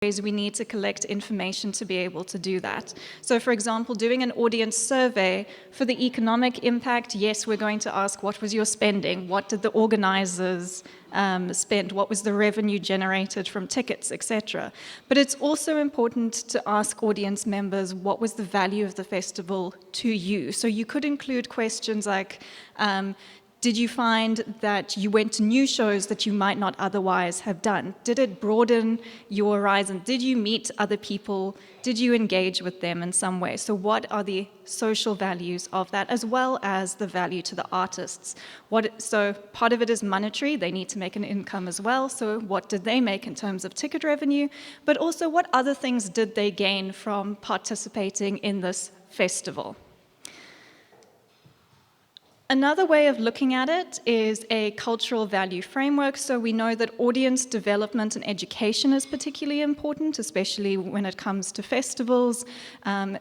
ways we need to collect information to be able to do that. So for example, doing an audience survey for the economic impact, yes, we're going to ask what was your spending, what did the organizers spend, what was the revenue generated from tickets, etc. But it's also important to ask audience members what was the value of the festival to you. So you could include questions like, did you find that you went to new shows that you might not otherwise have done? Did it broaden your horizon? Did you meet other people? Did you engage with them in some way? So what are the social values of that, as well as the value to the artists? So part of it is monetary. They need to make an income as well. So what did they make in terms of ticket revenue? But also, what other things did they gain from participating in this festival? Another way of looking at it is a cultural value framework. So we know that audience development and education is particularly important, especially when it comes to festivals.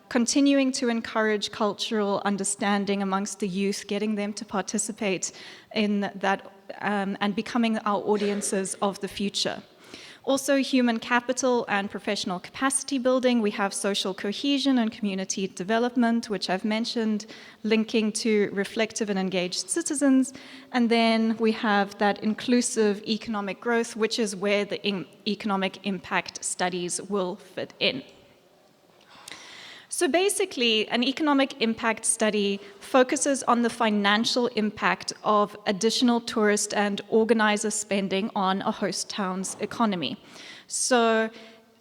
Continuing to encourage cultural understanding amongst the youth, getting them to participate in that and becoming our audiences of the future. Also, human capital and professional capacity building. We have social cohesion and community development, which I've mentioned, linking to reflective and engaged citizens. And then we have that inclusive economic growth, which is where the economic impact studies will fit in. So basically, an economic impact study focuses on the financial impact of additional tourist and organizer spending on a host town's economy. So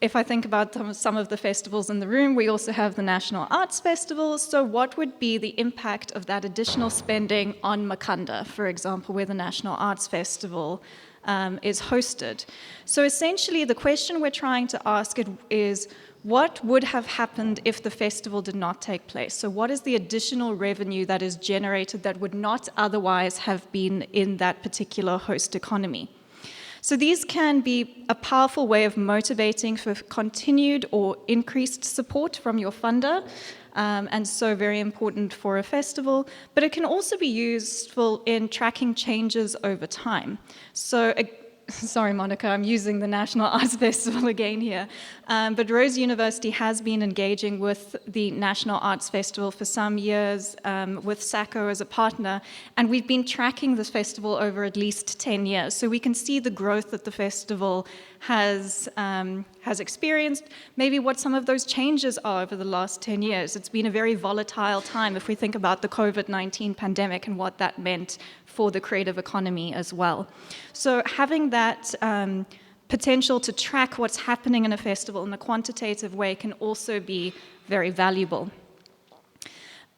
if I think about some of the festivals in the room, we also have the National Arts Festival. So what would be the impact of that additional spending on Makanda, for example, where the National Arts Festival is hosted? So essentially, the question we're trying to ask is, what would have happened if the festival did not take place? So what is the additional revenue that is generated that would not otherwise have been in that particular host economy? So these can be a powerful way of motivating for continued or increased support from your funder, and so very important for a festival, but it can also be useful in tracking changes over time. So sorry, Monica, I'm using the National Arts Festival again here. But Rose University has been engaging with the National Arts Festival for some years, with SACO as a partner, and we've been tracking this festival over at least 10 years. So we can see the growth that the festival has experienced, maybe what some of those changes are over the last 10 years. It's been a very volatile time if we think about the COVID-19 pandemic and what that meant for the creative economy as well. So having that potential to track what's happening in a festival in a quantitative way can also be very valuable.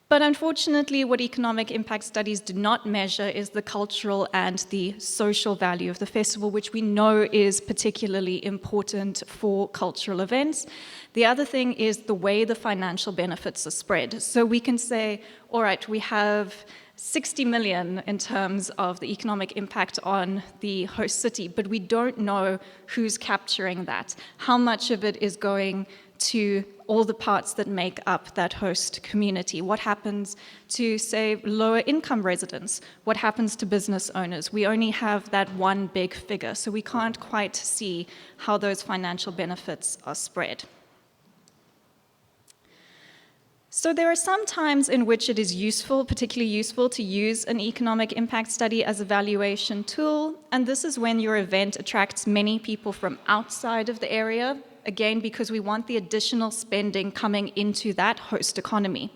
But unfortunately, what economic impact studies do not measure is the cultural and the social value of the festival, which we know is particularly important for cultural events. The other thing is the way the financial benefits are spread. So we can say, all right, we have 60 million in terms of the economic impact on the host city, but we don't know who's capturing that. How much of it is going to all the parts that make up that host community? What happens to, say, lower income residents? What happens to business owners? We only have that one big figure, so we can't quite see how those financial benefits are spread. So there are some times in which it is useful, particularly useful, to use an economic impact study as a valuation tool, and this is when your event attracts many people from outside of the area, again, because we want the additional spending coming into that host economy.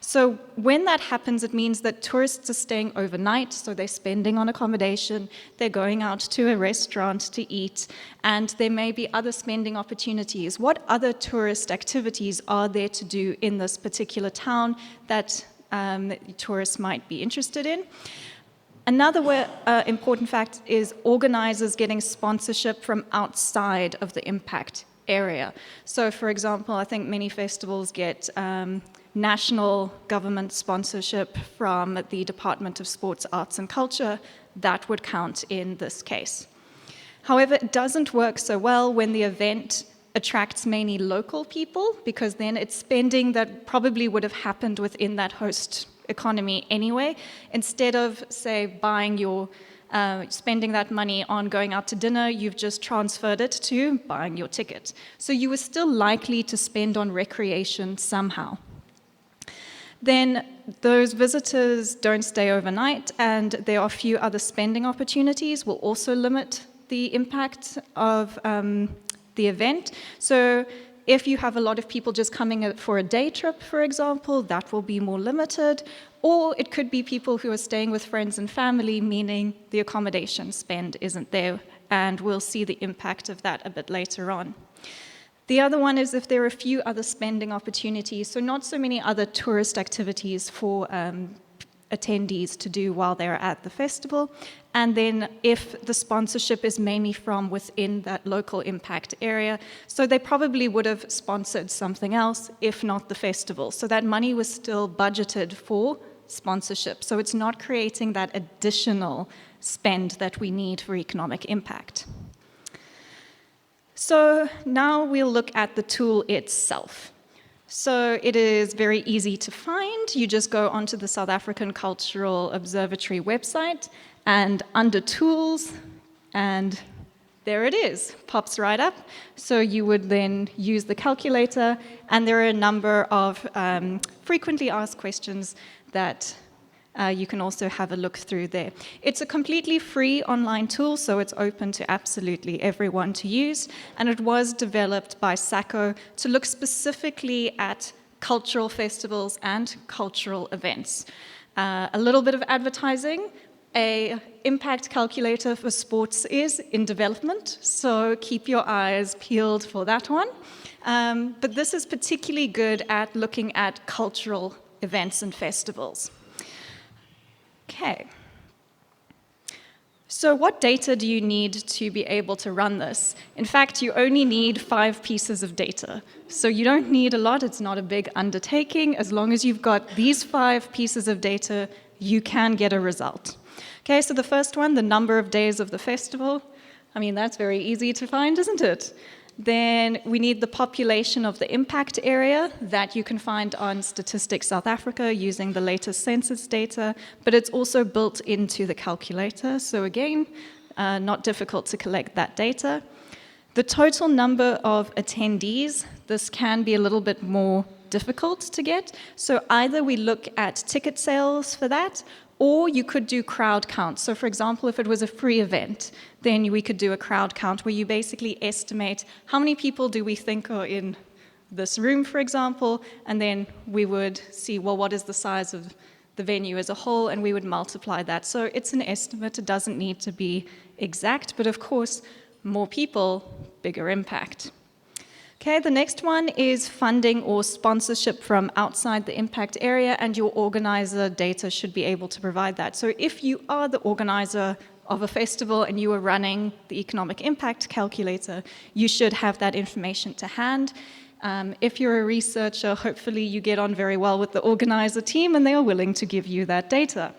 So when that happens, it means that tourists are staying overnight, so they're spending on accommodation, they're going out to a restaurant to eat, and there may be other spending opportunities. What other tourist activities are there to do in this particular town that tourists might be interested in? Another important fact is organizers getting sponsorship from outside of the impact area. So for example, I think many festivals get national government sponsorship from the Department of Sports, Arts and Culture. That would count in this case. However, it doesn't work so well when the event attracts mainly local people, because then it's spending that probably would have happened within that host economy anyway. Instead of, say, buying your spending that money on going out to dinner, you've just transferred it to buying your ticket. So you were still likely to spend on recreation somehow. Then those visitors don't stay overnight, and there are a few other spending opportunities will also limit the impact of the event. So if you have a lot of people just coming for a day trip, for example, that will be more limited. Or it could be people who are staying with friends and family, meaning the accommodation spend isn't there, and we'll see the impact of that a bit later on. The other one is if there are a few other spending opportunities, so not so many other tourist activities for attendees to do while they're at the festival. And then if the sponsorship is mainly from within that local impact area, so they probably would have sponsored something else, if not the festival. So that money was still budgeted for sponsorship. So it's not creating that additional spend that we need for economic impact. So now we'll look at the tool itself. So it is very easy to find. You just go onto the South African Cultural Observatory website and under Tools, and there it is, pops right up. So you would then use the calculator, and there are a number of frequently asked questions that you can also have a look through there. It's a completely free online tool, so it's open to absolutely everyone to use, and it was developed by SACO to look specifically at cultural festivals and cultural events. A little bit of advertising. A impact calculator for sports is in development, so keep your eyes peeled for that one. But this is particularly good at looking at cultural events and festivals. Okay. So what data do you need to be able to run this? In fact, you only need 5 pieces of data. So you don't need a lot, it's not a big undertaking. As long as you've got these 5 pieces of data, you can get a result. Okay, so the first one, the number of days of the festival. I mean, that's very easy to find, isn't it? Then we need the population of the impact area that you can find on Statistics South Africa using the latest census data, but it's also built into the calculator. So again, not difficult to collect that data. The total number of attendees, this can be a little bit more difficult to get. So either we look at ticket sales for that, or you could do crowd count. So for example, if it was a free event, then we could do a crowd count where you basically estimate how many people do we think are in this room, for example, and then we would see, well, what is the size of the venue as a whole, and we would multiply that. So it's an estimate, it doesn't need to be exact, but of course, more people, bigger impact. Okay, the next one is funding or sponsorship from outside the impact area, and your organizer data should be able to provide that. So if you are the organizer of a festival and you are running the economic impact calculator, you should have that information to hand. If you're a researcher, hopefully you get on very well with the organizer team and they are willing to give you that data.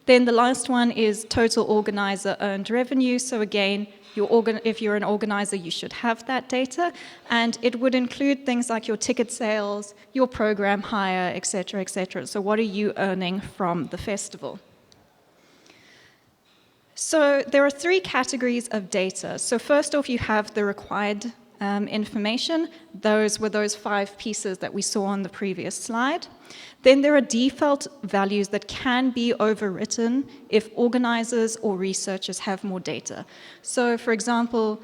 Then the last one is total organizer earned revenue. So again, if you're an organizer, you should have that data, and it would include things like your ticket sales, your program hire, etc., etc. So what are you earning from the festival? So there are 3 categories of data. So first off, you have the required information. Those were those 5 pieces that we saw on the previous slide. Then there are default values that can be overwritten if organizers or researchers have more data. So for example,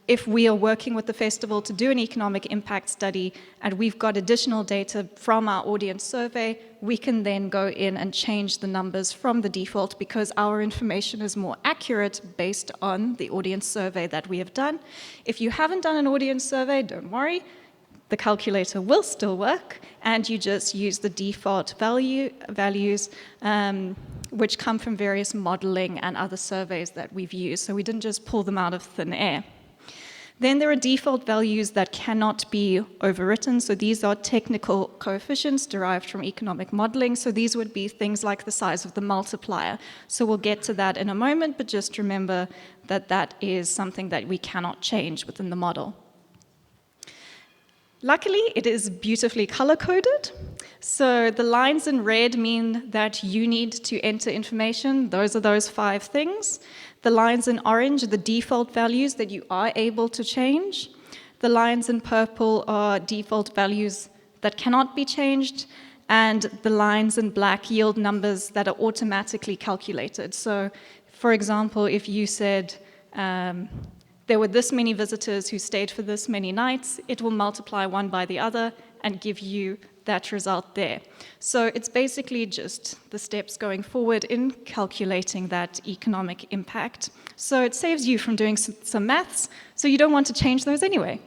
if we are working with the festival to do an economic impact study and we've got additional data from our audience survey, we can then go in and change the numbers from the default because our information is more accurate based on the audience survey that we have done. If you haven't done an audience survey, don't worry. The calculator will still work, and you just use the default values, which come from various modeling and other surveys that we've used. So we didn't just pull them out of thin air. Then there are default values that cannot be overwritten. So these are technical coefficients derived from economic modeling. So these would be things like the size of the multiplier. So we'll get to that in a moment, but just remember that that is something that we cannot change within the model. Luckily, it is beautifully color-coded. So the lines in red mean that you need to enter information. Those are those 5 things. The lines in orange are the default values that you are able to change. The lines in purple are default values that cannot be changed. And the lines in black yield numbers that are automatically calculated. So, for example, if you said there were this many visitors who stayed for this many nights, it will multiply one by the other and give you that result there. So it's basically just the steps going forward in calculating that economic impact. So it saves you from doing some maths, so you don't want to change those anyway.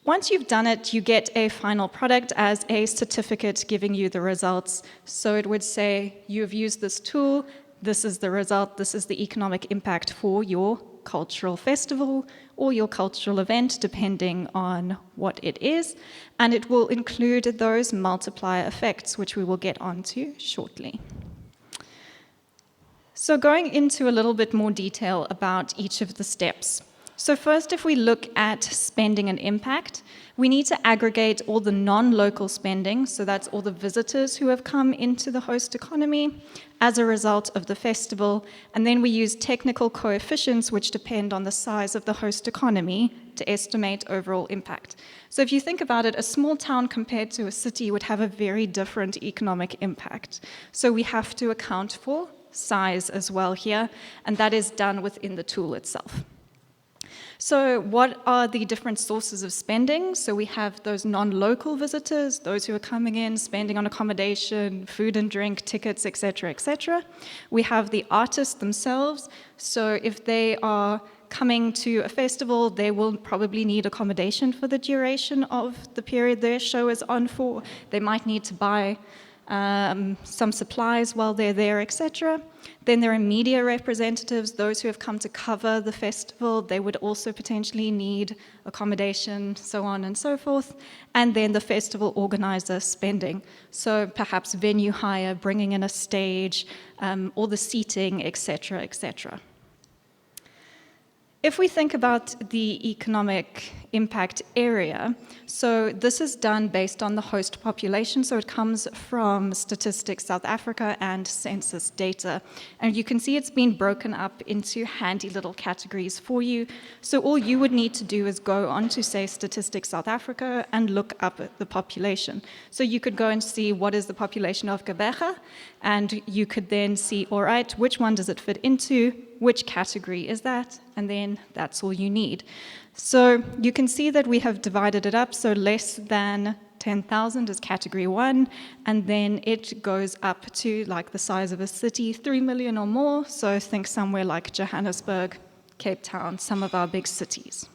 Once you've done it, you get a final product as a certificate giving you the results. So it would say, you've used this tool, this is the result, this is the economic impact for your cultural festival or your cultural event, depending on what it is. And it will include those multiplier effects, which we will get onto shortly. So going into a little bit more detail about each of the steps. So first, if we look at spending and impact, we need to aggregate all the non-local spending, so that's all the visitors who have come into the host economy as a result of the festival, and then we use technical coefficients which depend on the size of the host economy to estimate overall impact. So if you think about it, a small town compared to a city would have a very different economic impact. So we have to account for size as well here, and that is done within the tool itself. So what are the different sources of spending? So we have those non-local visitors, those who are coming in, spending on accommodation, food and drink, tickets, etc., etc. We have the artists themselves. So if they are coming to a festival, they will probably need accommodation for the duration of the period their show is on for. They might need to buy some supplies while they're there, etc. Then there are media representatives, those who have come to cover the festival. They would also potentially need accommodation, so on and so forth. And then the festival organizer spending. So perhaps venue hire, bringing in a stage, all the seating, etc., etc. If we think about the economic impact area, so this is done based on the host population, so it comes from Statistics South Africa and census data. And you can see it's been broken up into handy little categories for you. So all you would need to do is go on to, say, Statistics South Africa and look up at the population. So you could go and see what is the population of Gqeberha, and you could then see, all right, which one does it fit into, which category is that, and then that's all you need. So you can see that we have divided it up, so less than 10,000 is category 1, and then it goes up to like the size of a city, 3 million or more, so think somewhere like Johannesburg, Cape Town, some of our big cities.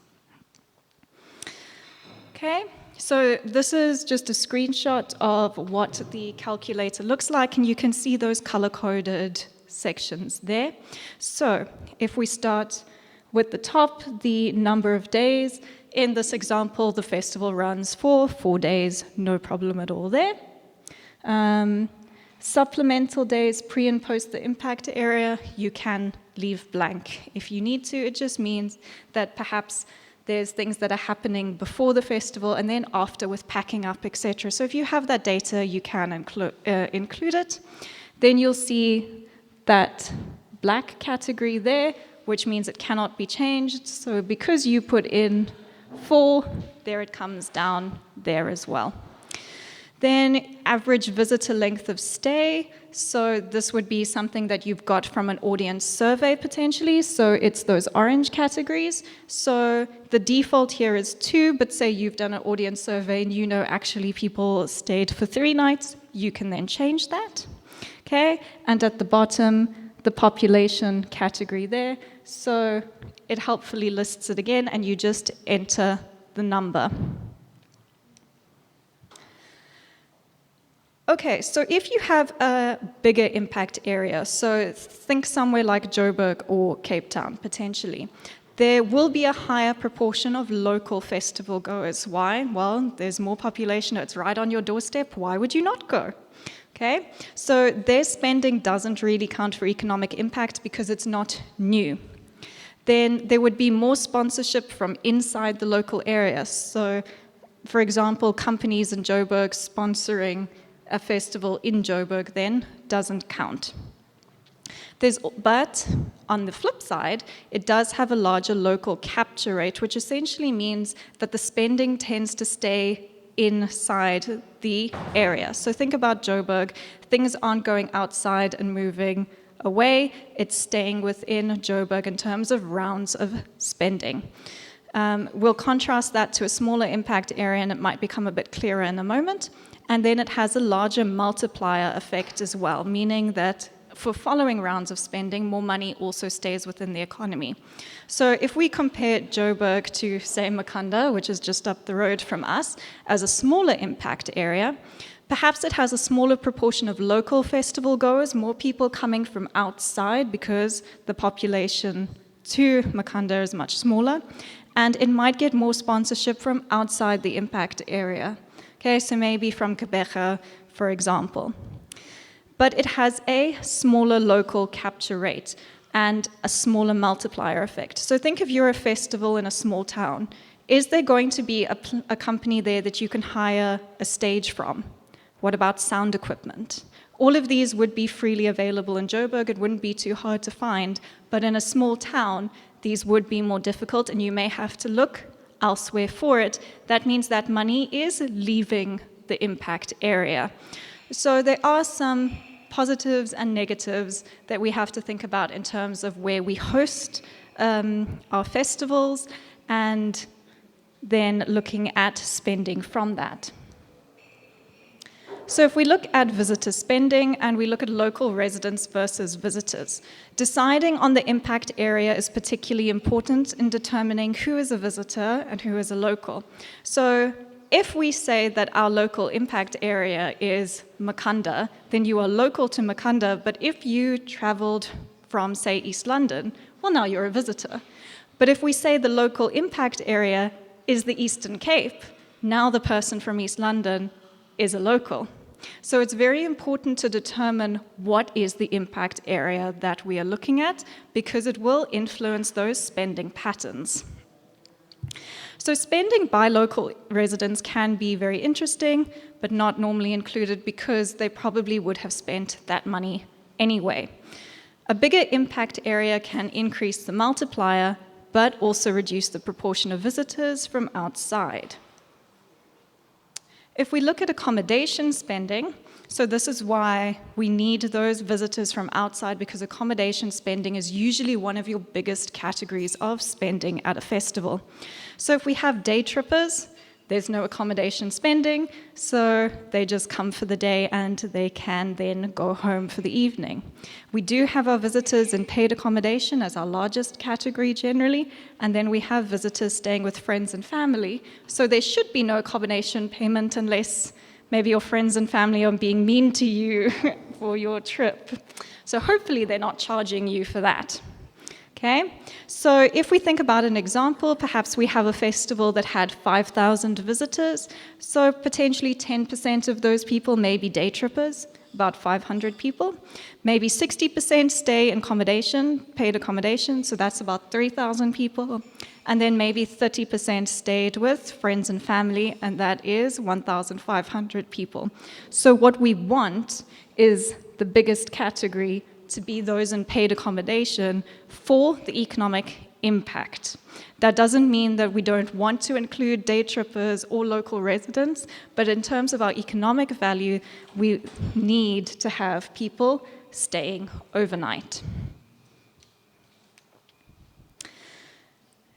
Okay, so this is just a screenshot of what the calculator looks like, and you can see those color-coded sections there. So if we start with the top, the number of days, in this example, the festival runs for 4 days, no problem at all there. Supplemental days, pre and post the impact area, you can leave blank if you need to. It just means that perhaps there's things that are happening before the festival and then after with packing up, etc. So if you have that data, you can include it. Then you'll see that black category there, which means it cannot be changed. So because you put in 4, there it comes down there as well. Then average visitor length of stay. So this would be something that you've got from an audience survey potentially. So it's those orange categories. So the default here is 2, but say you've done an audience survey and you know actually people stayed for 3 nights, you can then change that. Okay, and at the bottom, the population category there. So it helpfully lists it again, and you just enter the number. Okay, so if you have a bigger impact area, so think somewhere like Joburg or Cape Town, potentially, there will be a higher proportion of local festival goers. Why? Well, there's more population, it's right on your doorstep, why would you not go? Okay, so their spending doesn't really count for economic impact because it's not new. then there would be more sponsorship from inside the local area. So, for example, companies in Joburg sponsoring a festival in Joburg then doesn't count. But on the flip side, it does have a larger local capture rate, which essentially means that the spending tends to stay inside the area. So think about Joburg. Things aren't going outside and moving away. It's staying within Joburg in terms of rounds of spending. We'll contrast that to a smaller impact area, and it might become a bit clearer in a moment. And then it has a larger multiplier effect as well, meaning that for following rounds of spending, more money also stays within the economy. So if we compare Joburg to, say, Makanda, which is just up the road from us, as a smaller impact area, perhaps it has a smaller proportion of local festival goers, more people coming from outside because the population to Makanda is much smaller, and it might get more sponsorship from outside the impact area. Okay, so maybe from Quebec, for example. But it has a smaller local capture rate and a smaller multiplier effect. So think if you're a festival in a small town. Is there going to be a company there that you can hire a stage from? What about sound equipment? All of these would be freely available in Joburg. It wouldn't be too hard to find. But in a small town, these would be more difficult, and you may have to look elsewhere for it. That means that money is leaving the impact area. So there are some positives and negatives that we have to think about in terms of where we host our festivals, and then looking at spending from that. So if we look at visitor spending and we look at local residents versus visitors, deciding on the impact area is particularly important in determining who is a visitor and who is a local. So if we say that our local impact area is Makanda, then you are local to Makanda, but if you traveled from, say, East London, well, now you're a visitor. But if we say the local impact area is the Eastern Cape, now the person from East London is a local. So it's very important to determine what is the impact area that we are looking at, because it will influence those spending patterns. So spending by local residents can be very interesting, but not normally included because they probably would have spent that money anyway. A bigger impact area can increase the multiplier, but also reduce the proportion of visitors from outside. If we look at accommodation spending, so this is why we need those visitors from outside, because accommodation spending is usually one of your biggest categories of spending at a festival. So if we have day trippers, there's no accommodation spending, so they just come for the day and they can then go home for the evening. We do have our visitors in paid accommodation as our largest category generally, and then we have visitors staying with friends and family, so there should be no accommodation payment unless maybe your friends and family are being mean to you for your trip. So hopefully they're not charging you for that. Okay, so if we think about an example, perhaps we have a festival that had 5,000 visitors, so potentially 10% of those people may be day trippers, about 500 people. Maybe 60% stay in accommodation, paid accommodation, so that's about 3,000 people. And then maybe 30% stayed with friends and family, and that is 1,500 people. So what we want is the biggest category to be those in paid accommodation for the economic impact. That doesn't mean that we don't want to include day trippers or local residents, but in terms of our economic value, we need to have people staying overnight.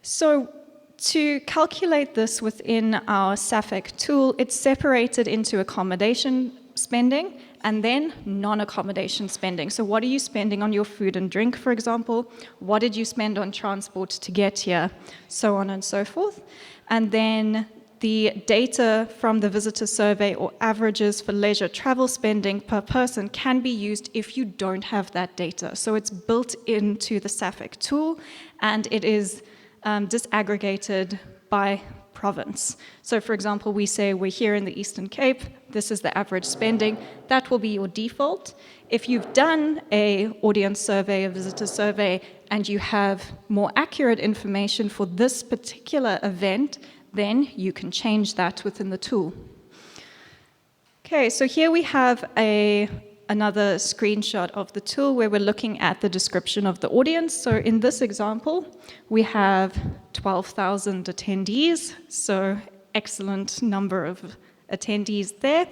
So to calculate this within our SAFEC tool, it's separated into accommodation spending and then non-accommodation spending. So what are you spending on your food and drink, for example? What did you spend on transport to get here? So on and so forth. And then the data from the visitor survey or averages for leisure travel spending per person can be used if you don't have that data. So it's built into the SAFEC tool, and it is disaggregated by province. So for example, we say we're here in the Eastern Cape, this is the average spending, that will be your default. If you've done an audience survey, a visitor survey, and you have more accurate information for this particular event, then you can change that within the tool. Okay, so here we have another screenshot of the tool where we're looking at the description of the audience. So in this example, we have 12,000 attendees, so excellent number of attendees there.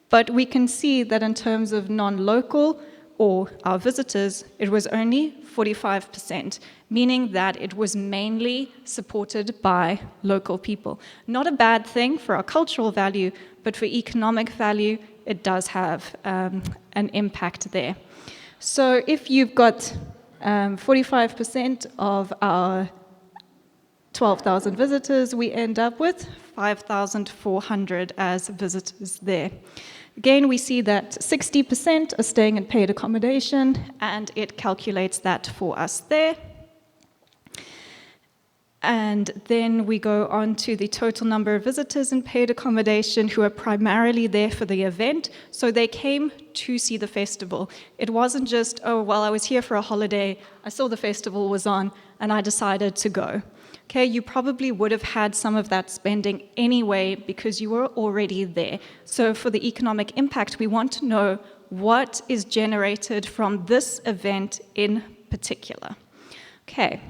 But we can see that in terms of non-local or our visitors, it was only 45%, meaning that it was mainly supported by local people. Not a bad thing for our cultural value, but for economic value, it does have an impact there. So if you've got 45% of our 12,000 visitors, we end up with 5,400 as visitors there. Again, we see that 60% are staying in paid accommodation, and it calculates that for us there. And then we go on to the total number of visitors in paid accommodation who are primarily there for the event. So they came to see the festival. It wasn't just, oh, well, I was here for a holiday, I saw the festival was on, and I decided to go. Okay, you probably would have had some of that spending anyway because you were already there. So for the economic impact, we want to know what is generated from this event in particular. Okay.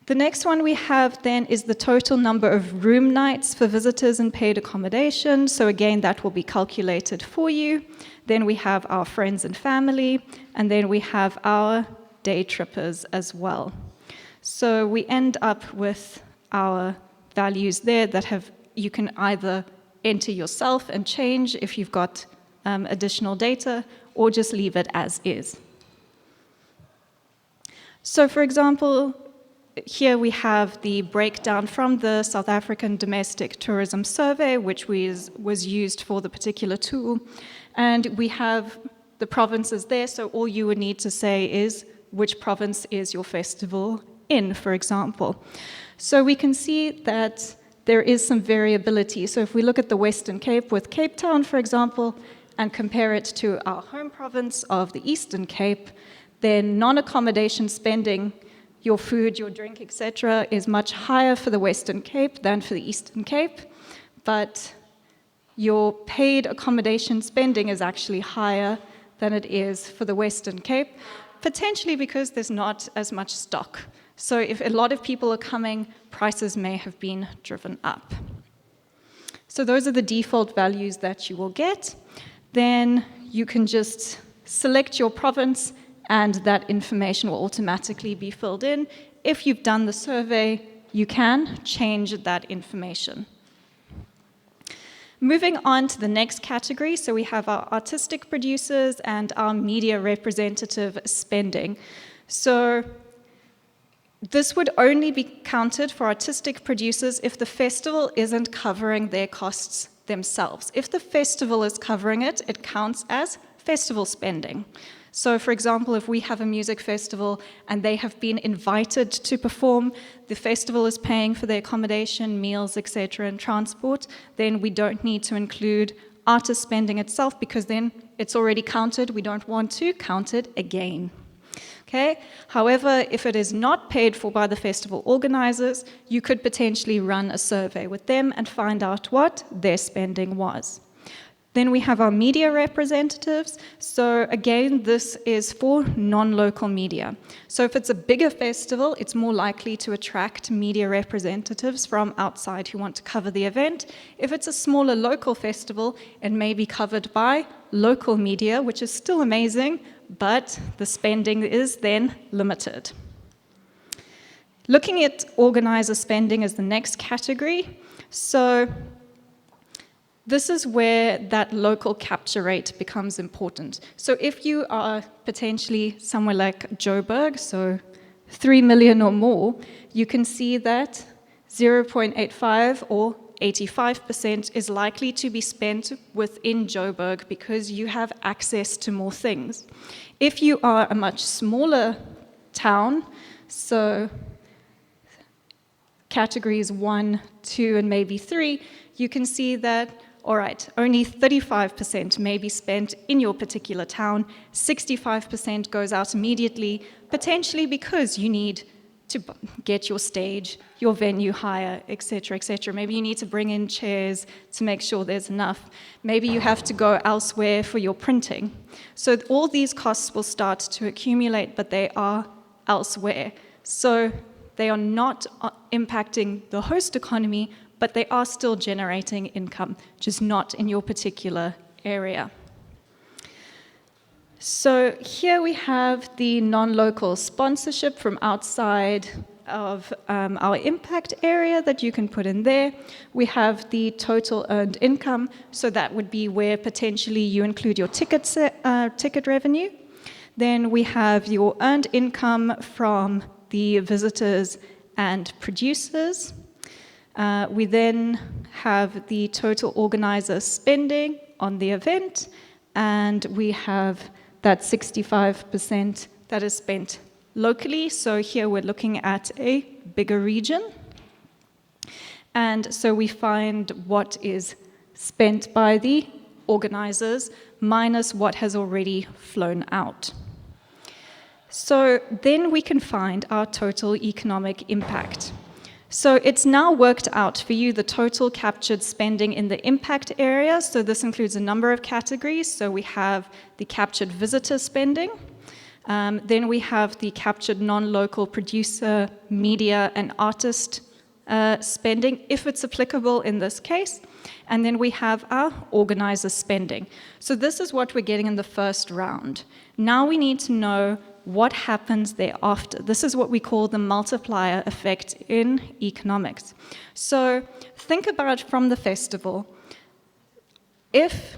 The next one we have then is the total number of room nights for visitors in paid accommodation. So again, that will be calculated for you. Then we have our friends and family, and then we have our day trippers as well. So we end up with our values there that you can either enter yourself and change if you've got additional data, or just leave it as is. So for example, here we have the breakdown from the South African Domestic Tourism Survey, which was used for the particular tool. And we have the provinces there, so all you would need to say is which province is your festival in, for example. So we can see that there is some variability. So if we look at the Western Cape with Cape Town, for example, and compare it to our home province of the Eastern Cape, then non-accommodation spending, your food, your drink, etc., is much higher for the Western Cape than for the Eastern Cape, but your paid accommodation spending is actually higher than it is for the Western Cape, potentially because there's not as much stock. So if a lot of people are coming, prices may have been driven up. So those are the default values that you will get. Then you can just select your province, and that information will automatically be filled in. If you've done the survey, you can change that information. Moving on to the next category, so we have our artistic producers and our media representative spending. So this would only be counted for artistic producers if the festival isn't covering their costs themselves. If the festival is covering it, it counts as festival spending. So for example, if we have a music festival and they have been invited to perform, the festival is paying for their accommodation, meals, etc., and transport, then we don't need to include artist spending itself because then it's already counted. We don't want to count it again. Okay? However, if it is not paid for by the festival organizers, you could potentially run a survey with them and find out what their spending was. Then we have our media representatives. So again, this is for non-local media. So if it's a bigger festival, it's more likely to attract media representatives from outside who want to cover the event. If it's a smaller local festival, it may be covered by local media, which is still amazing, but the spending is then limited. Looking at organizer spending as the next category. So this is where that local capture rate becomes important. So if you are potentially somewhere like Joburg, so 3 million or more, you can see that 0.85 or 85% is likely to be spent within Joburg because you have access to more things. If you are a much smaller town, so categories 1, 2, and maybe 3, you can see that, all right, only 35% may be spent in your particular town, 65% goes out immediately, potentially because you need to get your stage, your venue higher, etc., etc. Maybe you need to bring in chairs to make sure there's enough. Maybe you have to go elsewhere for your printing. So all these costs will start to accumulate, but they are elsewhere. So they are not impacting the host economy, but they are still generating income, just not in your particular area. So here we have the non-local sponsorship from outside of our impact area that you can put in there. We have the total earned income, so that would be where potentially you include your ticket revenue. Then we have your earned income from the visitors and producers. We then have the organizer organizer spending on the event, and we have that 65% that is spent locally. So here we're looking at a bigger region. And so we find what is spent by the organizers minus what has already flown out. So then we can find our total economic impact. So it's now worked out for you the total captured spending in the impact area. So this includes a number of categories. So we have the captured visitor spending. Then we have the captured non-local producer, media, and artist spending, if it's applicable in this case. And then we have our organizer spending. So this is what we're getting in the first round. Now we need to know what happens thereafter. This is what we call the multiplier effect in economics. So think about it from the festival. If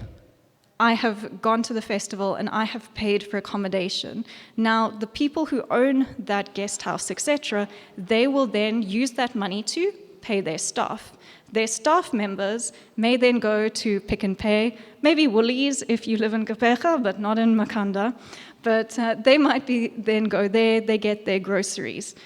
I have gone to the festival and I have paid for accommodation, now the people who own that guest house, etc., they will then use that money to pay their staff. Their staff members may then go to Pick n Pay, maybe Woolies if you live in Gqeberha, but not in Makhanda. But they might then go there, they get their groceries.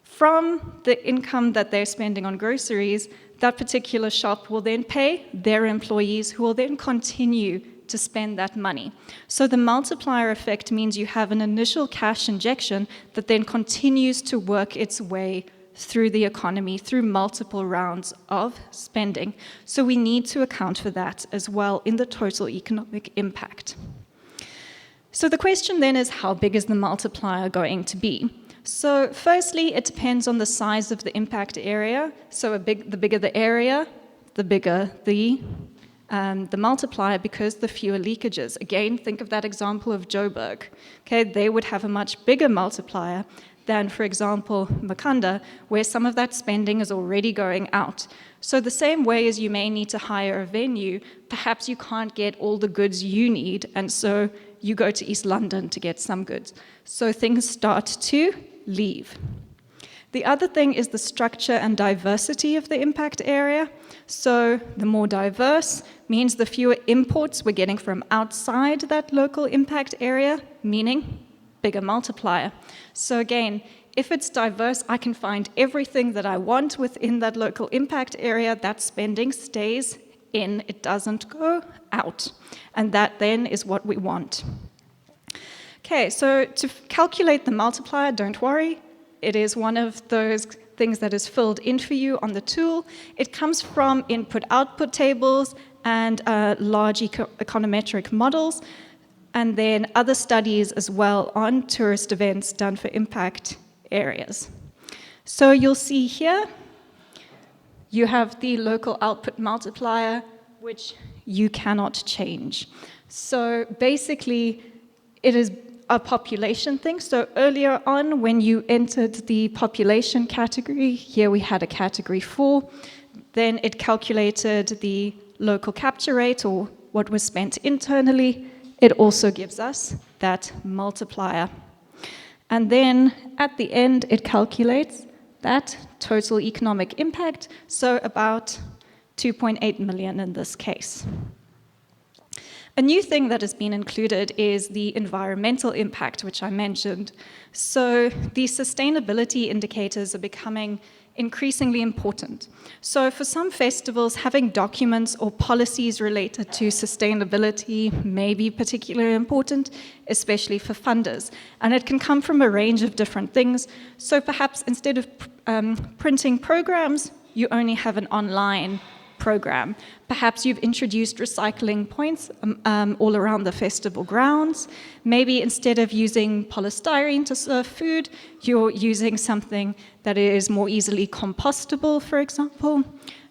From the income that they're spending on groceries, that particular shop will then pay their employees, who will then continue to spend that money. So the multiplier effect means you have an initial cash injection that then continues to work its way through the economy, through multiple rounds of spending. So we need to account for that as well in the total economic impact. So the question then is, how big is the multiplier going to be? So firstly, it depends on the size of the impact area. So the bigger the area, the bigger the multiplier, because the fewer leakages. Again, think of that example of Joburg. Okay, they would have a much bigger multiplier than, for example, Makhanda, where some of that spending is already going out. So the same way as you may need to hire a venue, perhaps you can't get all the goods you need, and so you go to East London to get some goods. So things start to leave. The other thing is the structure and diversity of the impact area. So the more diverse means the fewer imports we're getting from outside that local impact area, meaning bigger multiplier. So again, if it's diverse, I can find everything that I want within that local impact area. That spending stays in, it doesn't go out. And that then is what we want. Okay, so to calculate the multiplier, don't worry. It is one of those things that is filled in for you on the tool. It comes from input-output tables and large econometric models, and then other studies as well on tourist events done for impact areas. So you'll see here, you have the local output multiplier, which you cannot change. So basically, it is a population thing. So earlier on, when you entered the population category, here we had a category 4, then it calculated the local capture rate, or what was spent internally. It also gives us that multiplier. And then at the end, it calculates that total economic impact, so about 2.8 million in this case. A new thing that has been included is the environmental impact, which I mentioned. So the sustainability indicators are becoming increasingly important. So for some festivals, having documents or policies related to sustainability may be particularly important, especially for funders. And it can come from a range of different things. So perhaps instead of printing programs, you only have an online program. Perhaps you've introduced recycling points all around the festival grounds. Maybe instead of using polystyrene to serve food, you're using something that is more easily compostable, for example.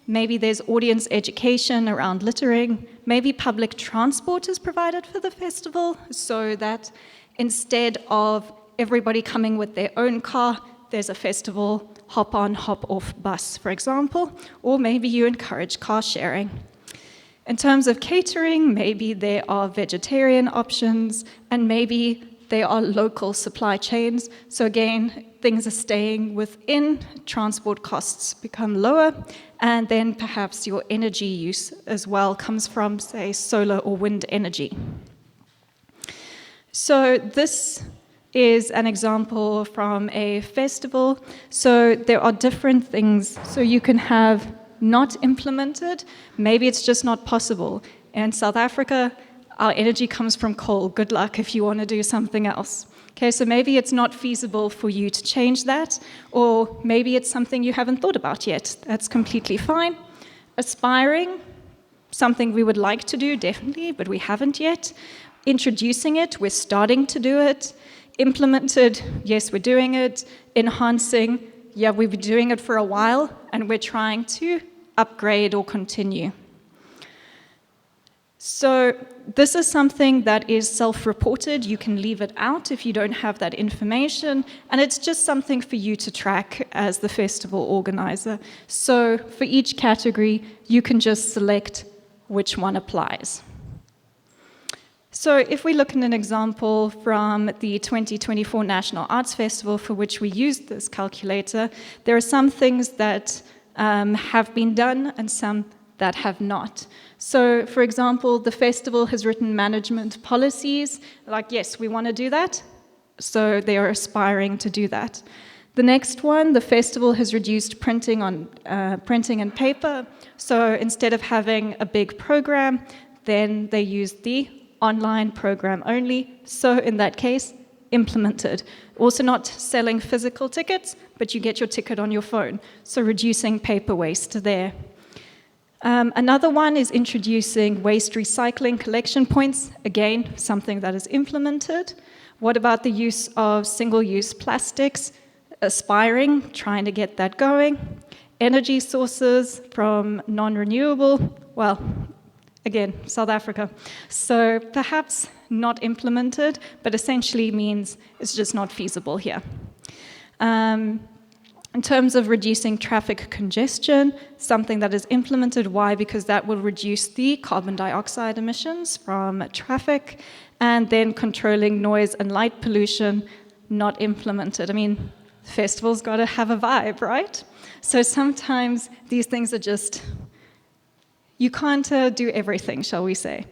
Maybe there's audience education around littering. Maybe public transport is provided for the festival so that instead of everybody coming with their own car, there's a festival hop-on, hop-off bus, for example, or maybe you encourage car sharing. In terms of catering, maybe there are vegetarian options, and maybe there are local supply chains. So again, things are staying within, transport costs become lower, and then perhaps your energy use as well comes from, say, solar or wind energy. So this is an example from a festival. So there are different things. So you can have not implemented, maybe it's just not possible. In South Africa, our energy comes from coal. Good luck if you want to do something else. Okay, so maybe it's not feasible for you to change that, or maybe it's something you haven't thought about yet. That's completely fine. Aspiring, something we would like to do, definitely, but we haven't yet. Introducing it, we're starting to do it. Implemented, yes, we're doing it. Enhancing, yeah, we've been doing it for a while, and we're trying to upgrade or continue. So this is something that is self-reported. You can leave it out if you don't have that information, and it's just something for you to track as the festival organizer. So for each category, you can just select which one applies. So if we look at an example from the 2024 National Arts Festival for which we used this calculator, there are some things that have been done and some that have not. So for example, the festival has written management policies, like yes, we want to do that, so they are aspiring to do that. The next one, the festival has reduced printing and paper, so instead of having a big program, then they use the online program only, so in that case, implemented. Also not selling physical tickets, but you get your ticket on your phone, so reducing paper waste there. Another one is introducing waste recycling collection points, again, something that is implemented. What about the use of single-use plastics? Aspiring, trying to get that going. Energy sources from non-renewable, well, again, South Africa. So perhaps not implemented, but essentially means it's just not feasible here. In terms of reducing traffic congestion, something that is implemented. Why? Because that will reduce the carbon dioxide emissions from traffic, and then controlling noise and light pollution, not implemented. I mean, the festival's got to have a vibe, right? So sometimes these things are just, you can't do everything, shall we say.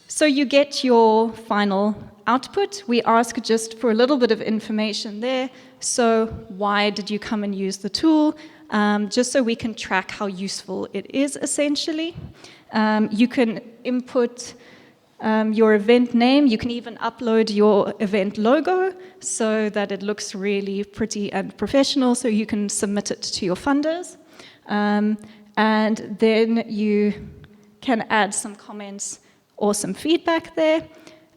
So you get your final output. We ask just for a little bit of information there. So why did you come and use the tool? Just so we can track how useful it is, essentially. You can input your event name. You can even upload your event logo so that it looks really pretty and professional, so you can submit it to your funders. And then you can add some comments or some feedback there,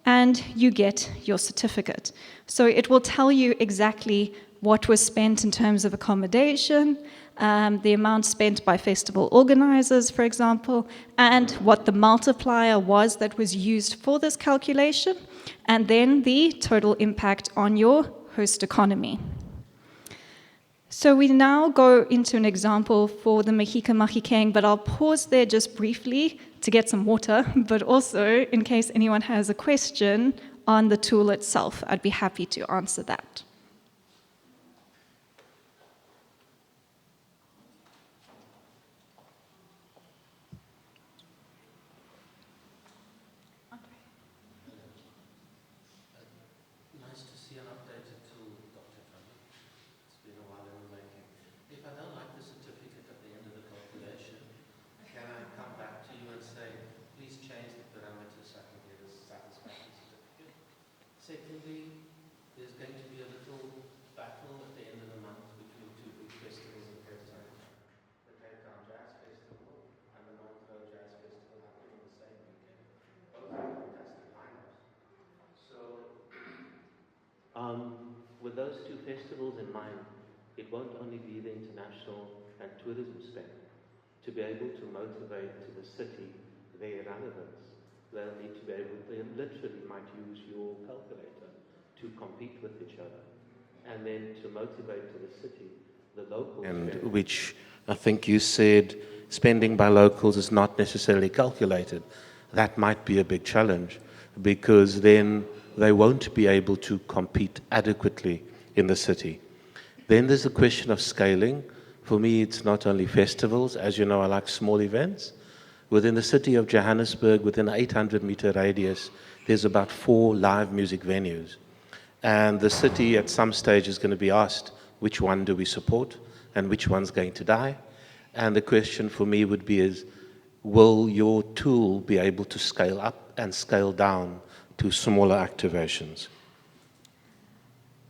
and you get your certificate. So it will tell you exactly what was spent in terms of accommodation, the amount spent by festival organizers, for example, and what the multiplier was that was used for this calculation, and then the total impact on your host economy. So we now go into an example for the Mahika Mahikeng, but I'll pause there just briefly to get some water, but also in case anyone has a question on the tool itself, I'd be happy to answer that. those two festivals in mind, it won't only be the international and tourism spend. To be able to motivate to the city their relevance, they'll need to be able, they literally might use your calculator to compete with each other. And then to motivate to the city, the local and spend, which I think you said spending by locals is not necessarily calculated. That might be a big challenge, because then they won't be able to compete adequately in the city. Then there's the question of scaling. For me, it's not only festivals. As you know, I like small events. Within the city of Johannesburg, within an 800-meter radius, there's about 4 live music venues. And the city at some stage is going to be asked, which one do we support and which one's going to die? And the question for me would be is, will your tool be able to scale up and scale down to smaller activations?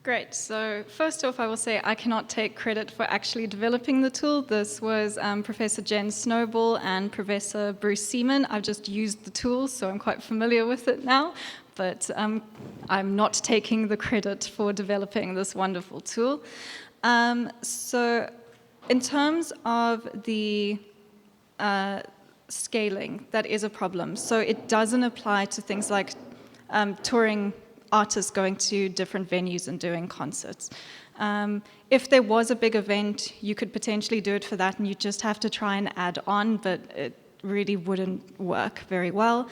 Great. So first off, I will say I cannot take credit for actually developing the tool. This was Professor Jen Snowball and Professor Bruce Seaman. I've just used the tool, so I'm quite familiar with it now, but I'm not taking the credit for developing this wonderful tool. So in terms of the scaling, that is a problem. So it doesn't apply to things like touring artists going to different venues and doing concerts. If there was a big event, you could potentially do it for that, and you just have to try and add on, but it really wouldn't work very well.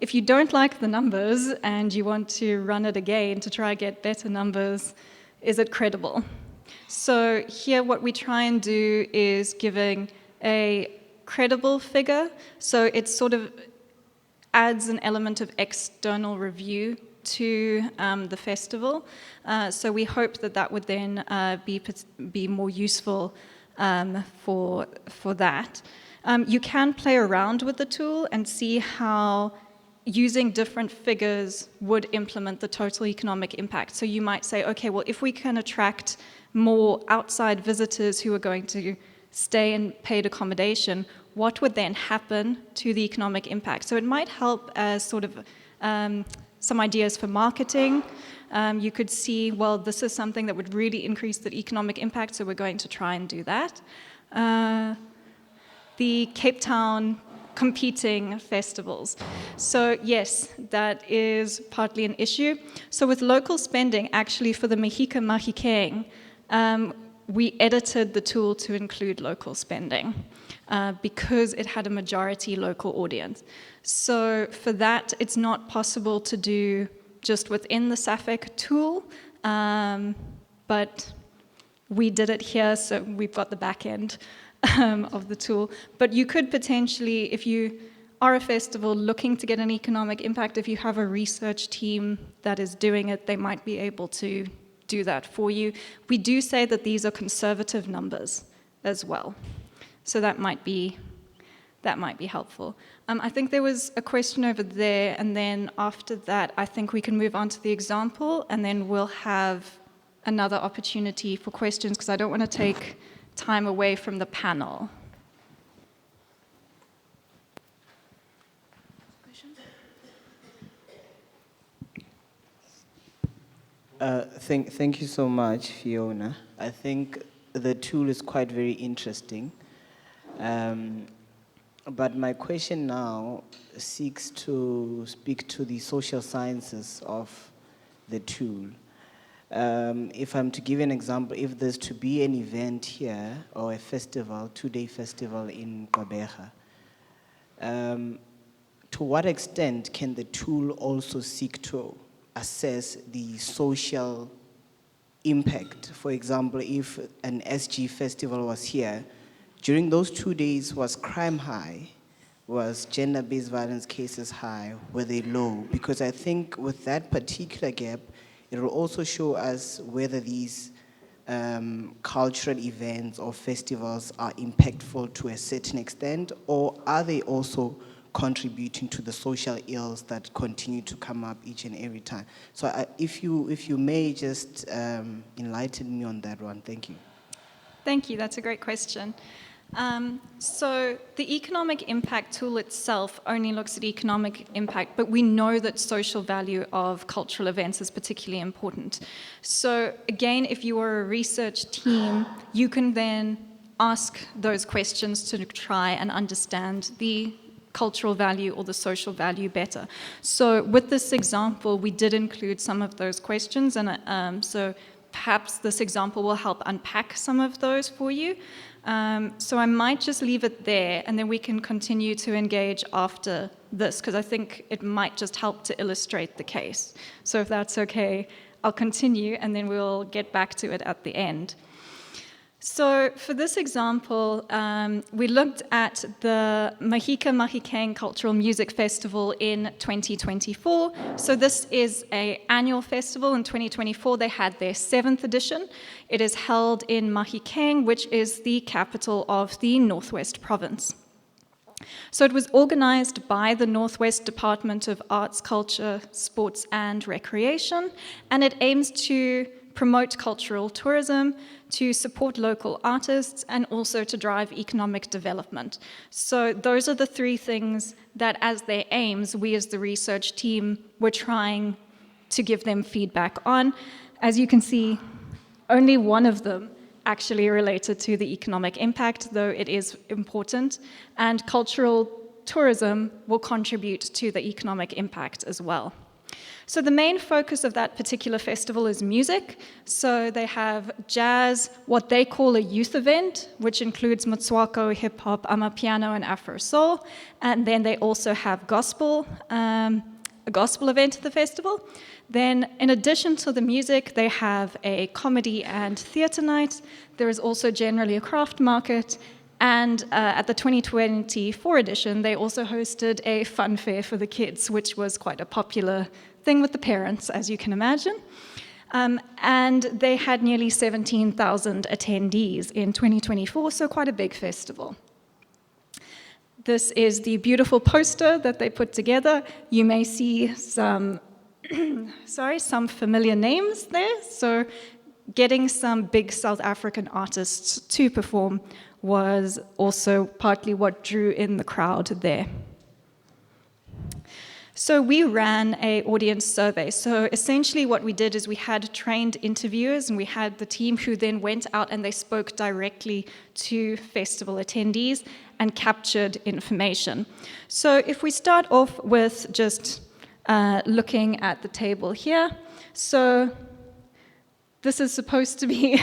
If you don't like the numbers and you want to run it again to try and get better numbers, is it credible? So here what we try and do is giving a credible figure, so it sort of adds an element of external review to the festival. So we hope that that would then be more useful for that. You can play around with the tool and see how using different figures would implement the total economic impact. So you might say, okay, well, if we can attract more outside visitors who are going to stay in paid accommodation, what would then happen to the economic impact? So it might help as sort of some ideas for marketing. You could see, well, this is something that would really increase the economic impact, so we're going to try and do that. The Cape Town competing festivals. So yes, that is partly an issue. So with local spending, actually for the Mahika Mahikeng, we edited the tool to include local spending because it had a majority local audience. So for that, it's not possible to do just within the SAFEC tool, but we did it here, so we've got the back end of the tool. But you could potentially, if you are a festival looking to get an economic impact, if you have a research team that is doing it, they might be able to do that for you. We do say that these are conservative numbers as well. So that might be helpful. I think there was a question over there, and then after that, I think we can move on to the example, and then we'll have another opportunity for questions, because I don't want to take time away from the panel. Thank you so much, Fiona. I think the tool is quite very interesting. But my question now seeks to speak to the social sciences of the tool. If I'm to give an example, if there's to be an event here or a festival, 2-day festival in Gqeberha, to what extent can the tool also seek to assess the social impact? For example, if an SG festival was here, during those 2 days, was crime high? Was gender-based violence cases high? Were they low? Because I think with that particular gap, it will also show us whether these cultural events or festivals are impactful to a certain extent, or are they also contributing to the social ills that continue to come up each and every time? So if you may just enlighten me on that one, thank you. Thank you, that's a great question. So the economic impact tool itself only looks at economic impact, but we know that social value of cultural events is particularly important. So again, if you are a research team, you can then ask those questions to try and understand the cultural value or the social value better. So with this example, we did include some of those questions, and so perhaps this example will help unpack some of those for you. So I might just leave it there, and then we can continue to engage after this, because I think it might just help to illustrate the case. So if that's okay, I'll continue, and then we'll get back to it at the end. So for this example, we looked at the Mahika Mahikeng Cultural Music Festival in 2024. So this is an annual festival. In 2024, they had their 7th edition. It is held in Mahikeng, which is the capital of the Northwest Province. So it was organized by the Northwest Department of Arts, Culture, Sports and Recreation, and it aims to promote cultural tourism, to support local artists, and also to drive economic development. So those are the 3 things that, as their aims, we as the research team were trying to give them feedback on. As you can see, only one of them actually related to the economic impact, though it is important, and cultural tourism will contribute to the economic impact as well. So the main focus of that particular festival is music. So they have jazz, what they call a youth event, which includes motswako, hip-hop, amapiano, and afro-soul. And then they also have gospel, a gospel event at the festival. Then, in addition to the music, they have a comedy and theatre night. There is also generally a craft market. And at the 2024 edition, they also hosted a fun fair for the kids, which was quite a popular thing with the parents, as you can imagine. And they had nearly 17,000 attendees in 2024, so quite a big festival. This is the beautiful poster that they put together. You may see some, some familiar names there. So getting some big South African artists to perform was also partly what drew in the crowd there. So we ran an audience survey. So essentially what we did is we had trained interviewers, and we had the team who then went out and they spoke directly to festival attendees and captured information. So if we start off with just looking at the table here. So this is supposed to be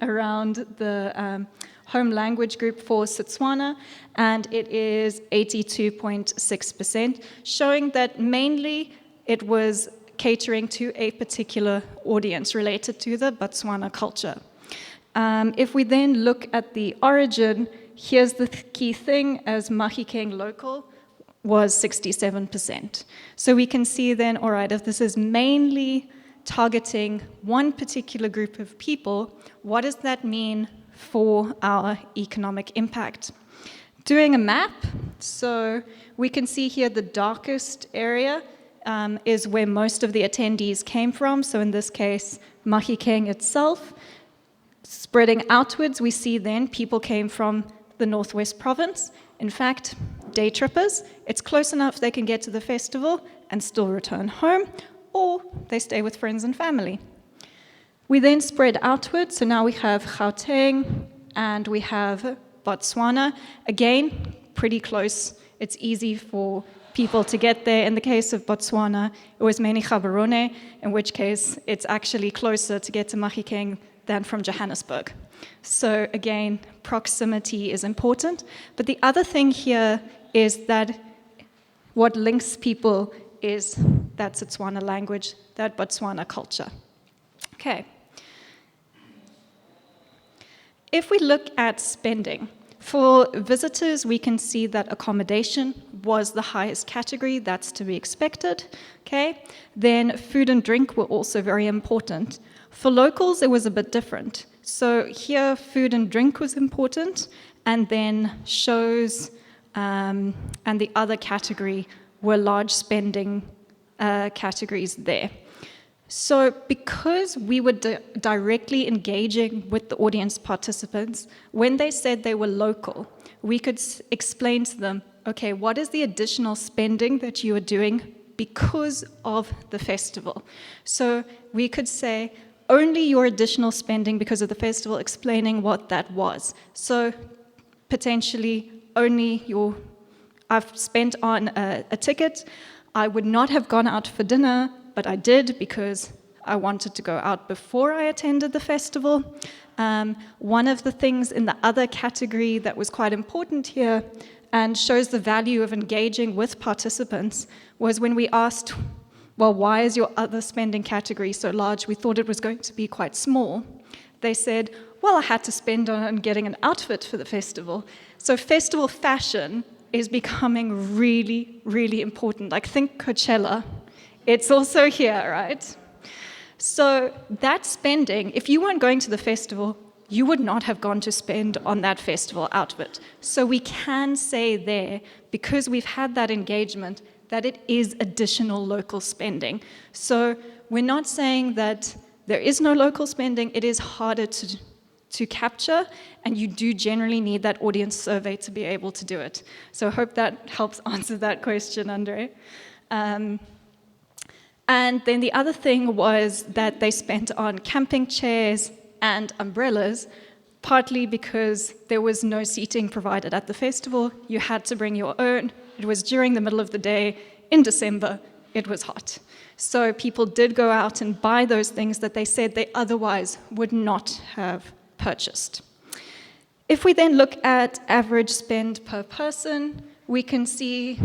around the home language group for Setswana, and it is 82.6%, showing that mainly it was catering to a particular audience related to the Botswana culture. If we then look at the origin, here's the key thing, as Mahikeng local was 67%. So we can see then, all right, if this is mainly targeting one particular group of people, what does that mean for our economic impact? Doing a map, so we can see here the darkest area is where most of the attendees came from. So in this case, Mahikeng itself. Spreading outwards, we see then people came from the Northwest Province. In fact, day trippers, it's close enough they can get to the festival and still return home, or they stay with friends and family. We then spread outwards, so now we have Gauteng and we have Botswana. Again, pretty close. It's easy for people to get there. In the case of Botswana, it was mainly Gaborone, in which case it's actually closer to get to Mahikeng than from Johannesburg. So again, proximity is important. But the other thing here is that what links people is that Setswana language, that Botswana culture. Okay. If we look at spending, for visitors, we can see that accommodation was the highest category. That's to be expected. Okay. Then food and drink were also very important. For locals, it was a bit different. So here, food and drink was important, and then shows and the other category were large spending categories there. So because we were directly engaging with the audience participants, when they said they were local, we could explain to them, okay, what is the additional spending that you are doing because of the festival? So we could say, only your additional spending because of the festival, explaining what that was. So potentially only I've spent on a ticket, I would not have gone out for dinner, but I did because I wanted to go out before I attended the festival. One of the things in the other category that was quite important here and shows the value of engaging with participants was when we asked, well, why is your other spending category so large? We thought it was going to be quite small. They said, well, I had to spend on getting an outfit for the festival. So festival fashion is becoming really, really important. Like, think Coachella. It's also here, right? So that spending, if you weren't going to the festival, you would not have gone to spend on that festival outfit. So we can say there, because we've had that engagement, that it is additional local spending. So we're not saying that there is no local spending. It is harder to capture, and you do generally need that audience survey to be able to do it. So I hope that helps answer that question, Andre. And then the other thing was that they spent on camping chairs and umbrellas, partly because there was no seating provided at the festival. You had to bring your own. It was during the middle of the day in December. It was hot. So people did go out and buy those things that they said they otherwise would not have purchased. If we then look at average spend per person, we can see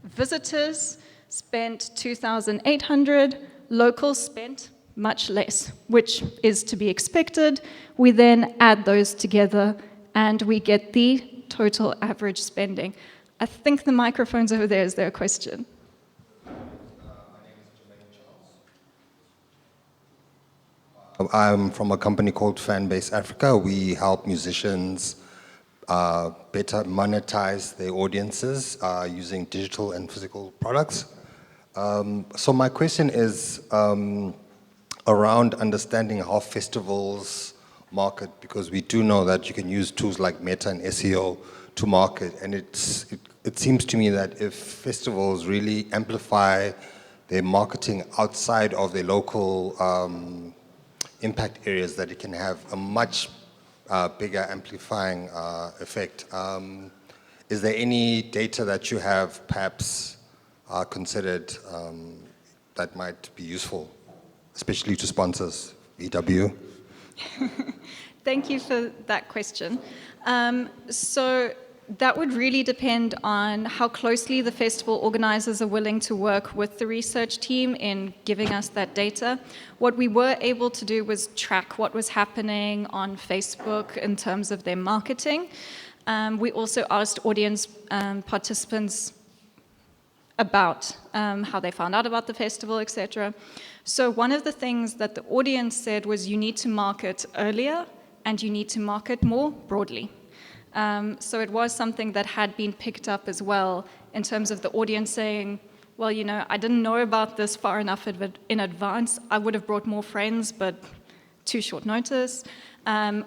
visitors spent 2,800, locals spent much less, which is to be expected. We then add those together and we get the total average spending. I think the microphone's over there. Is there a question? I'm from a company called Fanbase Africa. We help musicians better monetize their audiences using digital and physical products. So my question is around understanding how festivals market, because we do know that you can use tools like Meta and SEO to market, and it seems to me that if festivals really amplify their marketing outside of their local impact areas, that it can have a much bigger amplifying effect. Is there any data that you have perhaps considered that might be useful, especially to sponsors, VW? Thank you for that question. So that would really depend on how closely the festival organizers are willing to work with the research team in giving us that data. What we were able to do was track what was happening on Facebook in terms of their marketing. We also asked audience participants about how they found out about the festival, etc. So one of the things that the audience said was you need to market earlier and you need to market more broadly. So it was something that had been picked up as well in terms of the audience saying, well, you know, I didn't know about this far enough in advance. I would have brought more friends, but too short notice.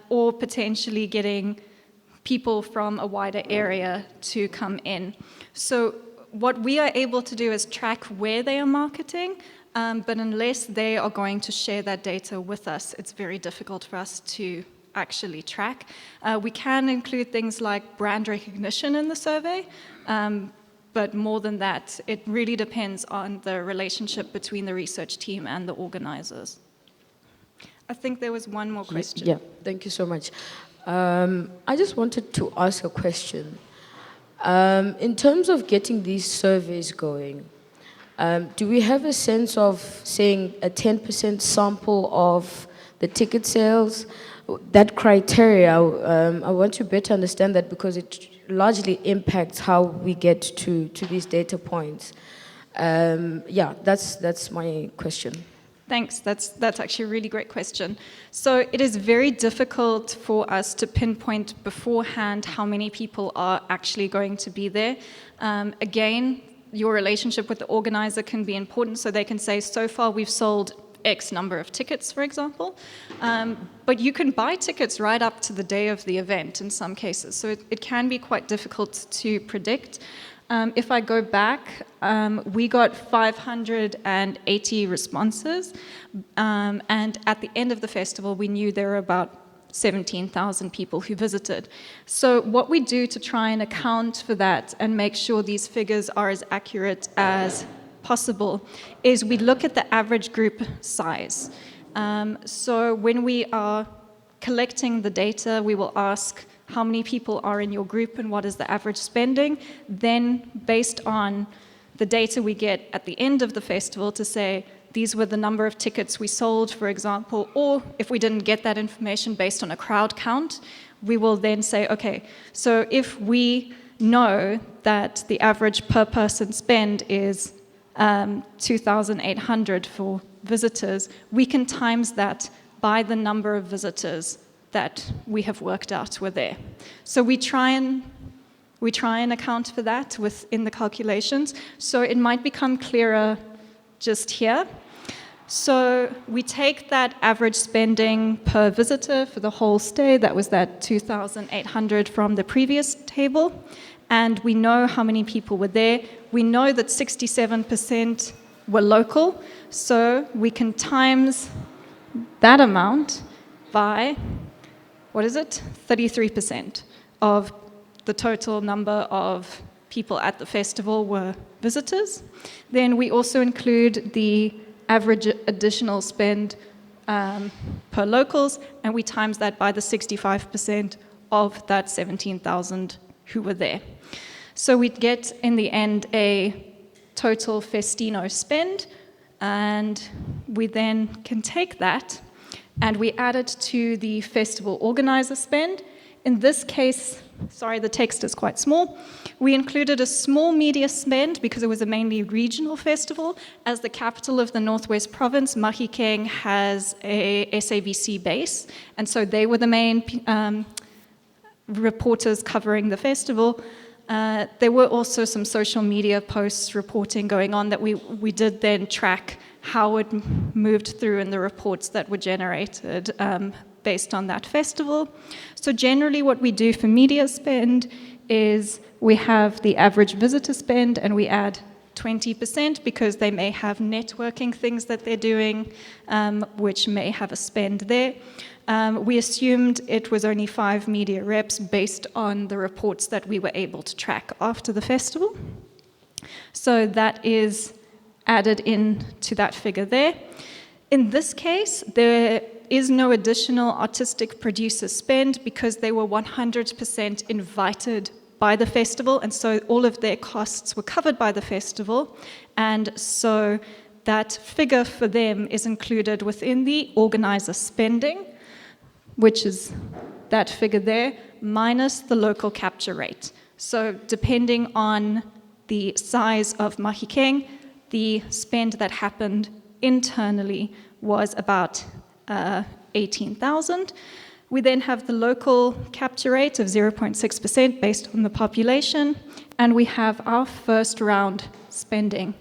Or potentially getting people from a wider area to come in. So what we are able to do is track where they are marketing, but unless they are going to share that data with us, it's very difficult for us to actually track. We can include things like brand recognition in the survey, but more than that, it really depends on the relationship between the research team and the organizers. I think there was one more question. Yeah, thank you so much. I just wanted to ask a question. In terms of getting these surveys going, do we have a sense of saying a 10% sample of the ticket sales? That criteria, I want to better understand that because it largely impacts how we get to these data points. Yeah, that's my question. Thanks. That's actually a really great question. So it is very difficult for us to pinpoint beforehand how many people are actually going to be there. Again, your relationship with the organizer can be important, so they can say, so far we've sold X number of tickets, for example. But you can buy tickets right up to the day of the event in some cases, so it can be quite difficult to predict. If I go back, we got 580 responses, and at the end of the festival, we knew there were about 17,000 people who visited. So what we do to try and account for that and make sure these figures are as accurate as possible is we look at the average group size. So when we are collecting the data, we will ask how many people are in your group and what is the average spending. Then, based on the data we get at the end of the festival to say, these were the number of tickets we sold, for example, or if we didn't get that information based on a crowd count, we will then say, okay, so if we know that the average per person spend is 2,800 for visitors, we can times that by the number of visitors that we have worked out were there. So we try and account for that within the calculations. So it might become clearer just here. So we take that average spending per visitor for the whole stay, that was that 2,800 from the previous table, and we know how many people were there. We know that 67% were local, so we can times that amount by, 33% of the total number of people at the festival were visitors. Then we also include the average additional spend per locals, and we times that by the 65% of that 17,000 who were there. So we'd get, in the end, a total Festino spend, and we then can take that and we add it to the festival organizer spend. In this case, sorry, the text is quite small. We included a small media spend because it was a mainly regional festival. As the capital of the Northwest Province, Mahikeng has a SABC base, and so they were the main reporters covering the festival. There were also some social media posts reporting going on that we did then track how it moved through in the reports that were generated based on that festival. So generally what we do for media spend is we have the average visitor spend and we add 20% because they may have networking things that they're doing, which may have a spend there. We assumed it was only 5 media reps based on the reports that we were able to track after the festival. So that is added in to that figure there. In this case, there is no additional artistic producer spend because they were 100% invited by the festival, and so all of their costs were covered by the festival, and so that figure for them is included within the organizer spending, which is that figure there, minus the local capture rate. So depending on the size of Mahikeng, the spend that happened internally was about 18,000. We then have the local capture rate of 0.6% based on the population, and we have our first round spending.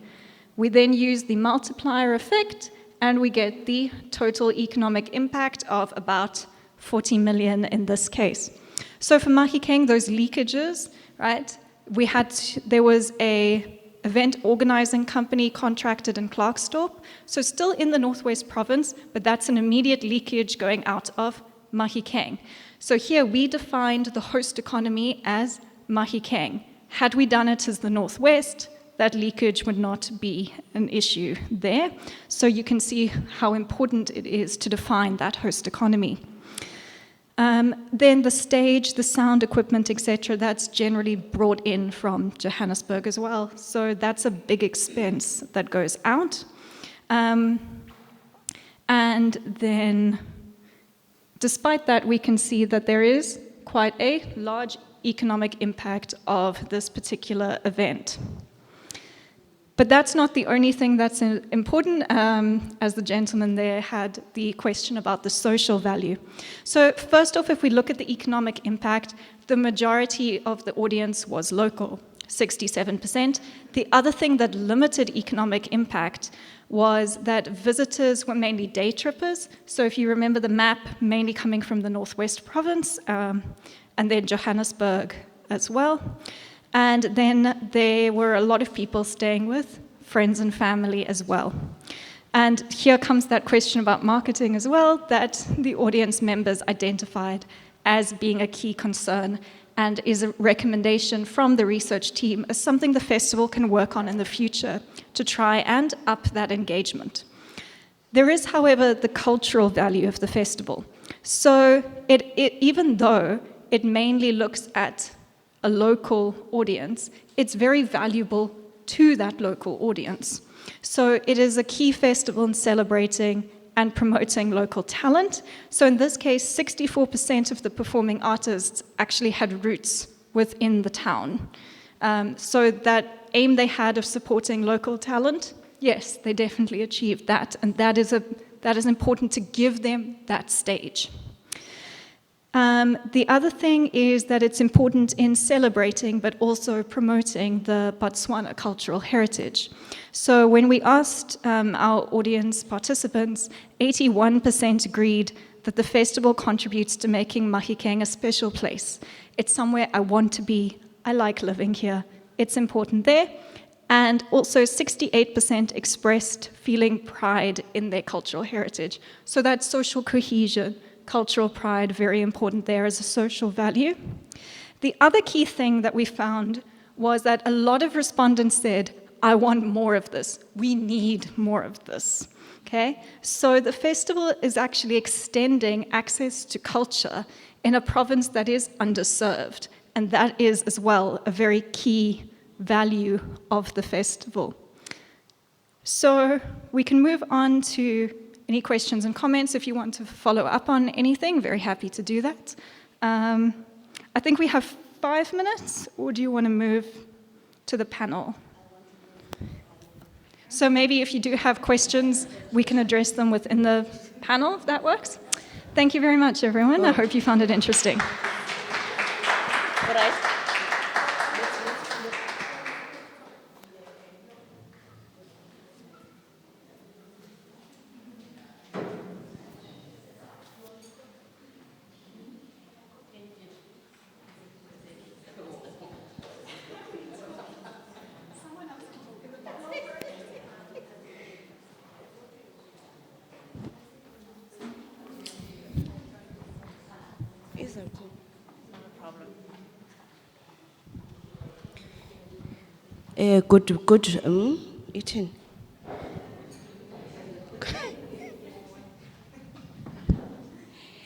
We then use the multiplier effect, and we get the total economic impact of about 40 million in this case. So for Mahikeng, those leakages, right, there was a event organizing company contracted in Klerksdorp, so still in the Northwest Province, but that's an immediate leakage going out of Mahikeng. So here we defined the host economy as Mahikeng. Had we done it as the Northwest, that leakage would not be an issue there. So you can see how important it is to define that host economy. Then the stage, the sound equipment, etc., that's generally brought in from Johannesburg as well. So that's a big expense that goes out. And then, despite that, we can see that there is quite a large economic impact of this particular event. But that's not the only thing that's important, as the gentleman there had the question about the social value. So first off, if we look at the economic impact, the majority of the audience was local. 67%. The other thing that limited economic impact was that visitors were mainly day trippers. So if you remember the map, mainly coming from the Northwest Province, and then Johannesburg as well. And then there were a lot of people staying with friends and family as well. And here comes that question about marketing as well, that the audience members identified as being a key concern and is a recommendation from the research team as something the festival can work on in the future to try and up that engagement. There is, however, the cultural value of the festival. So even though it mainly looks at a local audience, it's very valuable to that local audience. So it is a key festival in celebrating and promoting local talent. So in this case, 64% of the performing artists actually had roots within the town. So that aim they had of supporting local talent, yes, they definitely achieved that. And that is important to give them that stage. The other thing is that it's important in celebrating but also promoting the Botswana cultural heritage. So when we asked our audience participants, 81% agreed that the festival contributes to making Mahikeng a special place. It's somewhere I want to be, I like living here, it's important there. And also 68% expressed feeling pride in their cultural heritage. So that's social cohesion, cultural pride, very important there as a social value. The other key thing that we found was that a lot of respondents said, I want more of this. We need more of this. Okay? So the festival is actually extending access to culture in a province that is underserved. And that is as well a very key value of the festival. So we can move on to any questions and comments. If you want to follow up on anything, very happy to do that. I think we have 5 minutes, or do you want to move to the panel? So maybe if you do have questions, we can address them within the panel, if that works. Thank you very much, everyone. I hope you found it interesting. Eating.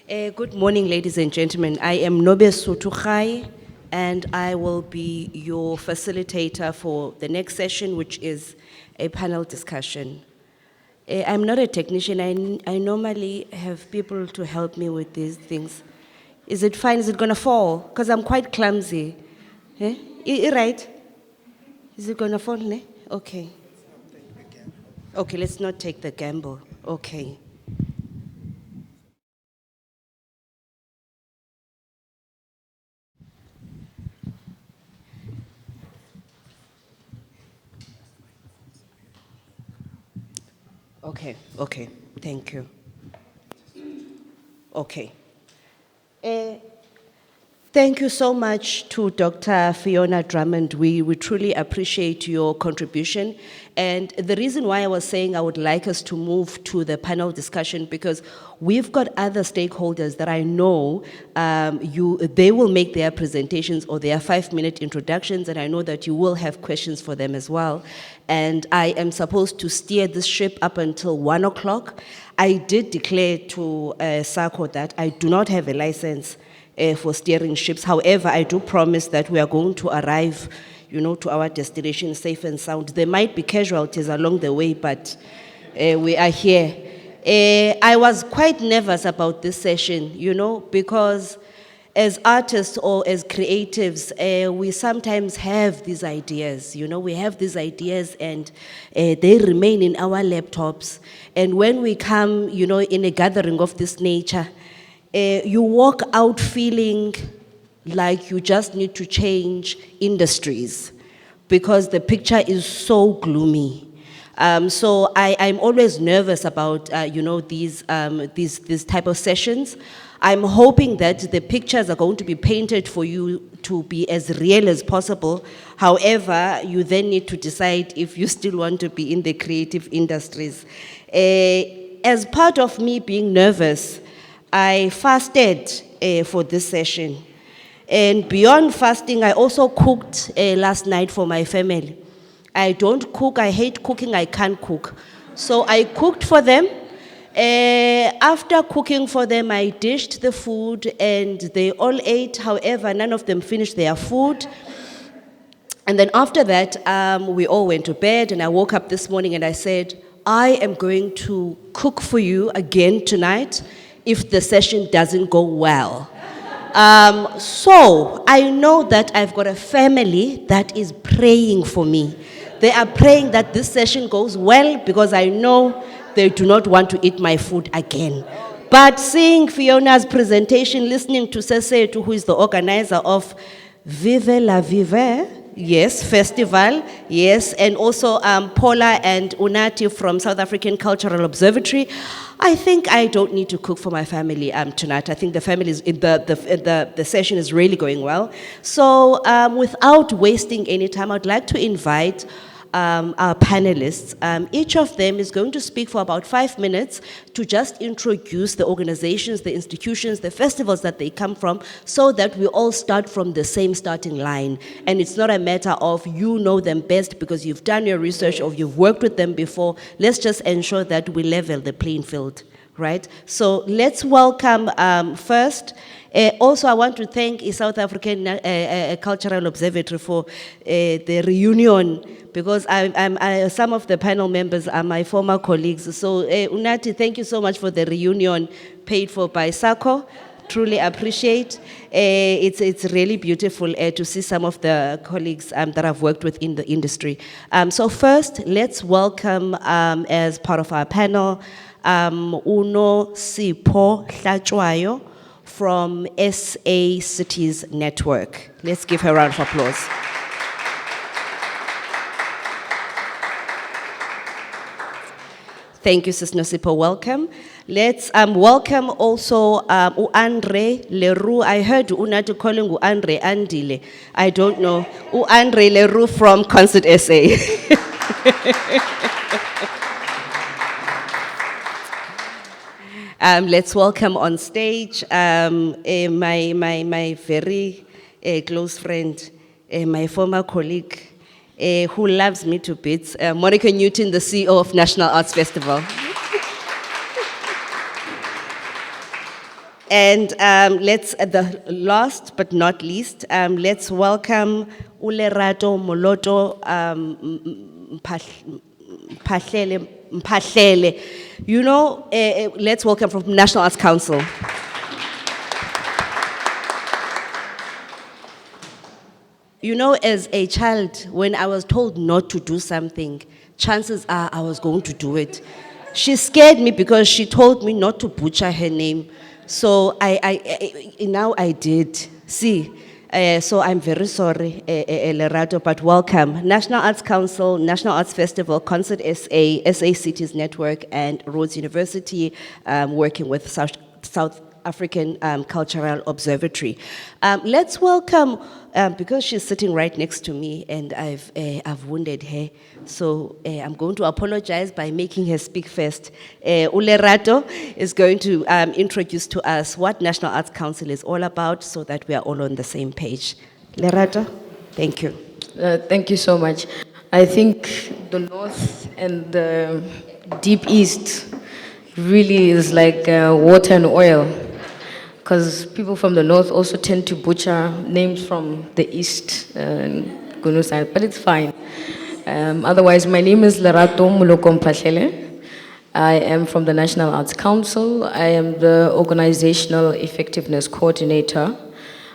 Good morning, ladies and gentlemen. I am Nobe Sotukhai, and I will be your facilitator for the next session, which is a panel discussion. I'm not a technician. I normally have people to help me with these things. Is it fine? Is it gonna fall? Because I'm quite clumsy. Eh? Right? Is it gonna fall? Ne? Okay. Okay, let's not take the gamble. Okay. Okay, thank you. Okay. Thank you so much to Dr. Fiona Drummond. We truly appreciate your contribution. And the reason why I was saying I would like us to move to the panel discussion, because we've got other stakeholders that I know they will make their presentations or their 5-minute introductions, and I know that you will have questions for them as well. And I am supposed to steer this ship up until 1 o'clock. I did declare to SACO that I do not have a license for steering ships. However, I do promise that we are going to arrive, to our destination safe and sound. There might be casualties along the way, but we are here. I was quite nervous about this session, because as artists or as creatives, we sometimes have these ideas, we have these ideas and they remain in our laptops. And when we come, in a gathering of this nature, you walk out feeling like you just need to change industries. because the picture is so gloomy. So I'm always nervous about, these type of sessions. I'm hoping that the pictures are going to be painted for you to be as real as possible. However, you then need to decide if you still want to be in the creative industries. As part of me being nervous, I fasted for this session. And beyond fasting, I also cooked last night for my family. I don't cook, I hate cooking, I can't cook. So I cooked for them. After cooking for them, I dished the food and they all ate. However, none of them finished their food. And then after that, we all went to bed and I woke up this morning and I said, I am going to cook for you again tonight if the session doesn't go well. So I know that I've got a family that is praying for me. They are praying that this session goes well because I know they do not want to eat my food again. But seeing Fiona's presentation, listening to Sesetu, who is the organizer of Vive la Vive, yes, festival, yes, and also Paula and Unati from South African Cultural Observatory, I think I don't need to cook for my family tonight. I think the family is the session is really going well. So without wasting any time, I'd like to invite our panelists. Each of them is going to speak for about 5 minutes to just introduce the organizations, the institutions, the festivals that they come from, so that we all start from the same starting line. And it's not a matter of you know them best because you've done your research or you've worked with them before. Let's just ensure that we level the playing field, right? So let's welcome first. Also, I want to thank the South African Cultural Observatory for the reunion, because some of the panel members are my former colleagues. So, Unati, thank you so much for the reunion paid for by SACO. Truly appreciate. It's really beautiful to see some of the colleagues that I've worked with in the industry. So first, let's welcome as part of our panel, Uno Sipo Hlachwayo from SA Cities Network. Let's give her a round of applause. Thank you, Sis Nosipo, welcome. Let's welcome also Andre Leroux. I heard Unatu calling Andre Andile. I don't know. Andre Leroux from Concert SA. Let's welcome on stage my very close friend, my former colleague, who loves me to bits, Monica Newton, the CEO of National Arts Festival. And the last but not least, let's welcome Ulerato Moloto Mphahlele. You know, let's welcome from National Arts Council. You know, as a child, when I was told not to do something, chances are I was going to do it. She scared me because she told me not to butcher her name. So now I did. See, so I'm very sorry, Lerato, but welcome. National Arts Council, National Arts Festival, Concert SA Cities Network, and Rhodes University, working with South African Cultural Observatory. Let's welcome, because she's sitting right next to me and I've wounded her, so I'm going to apologize by making her speak first. Ulerato is going to introduce to us what National Arts Council is all about so that we are all on the same page. Lerato, thank you. Thank you so much. I think the North and the Deep East really is like water and oil, because people from the North also tend to butcher names from the East, Gunu side, but it's fine. Otherwise, my name is Lerato Muloko Mphahlele. I am from the National Arts Council. I am the Organizational Effectiveness Coordinator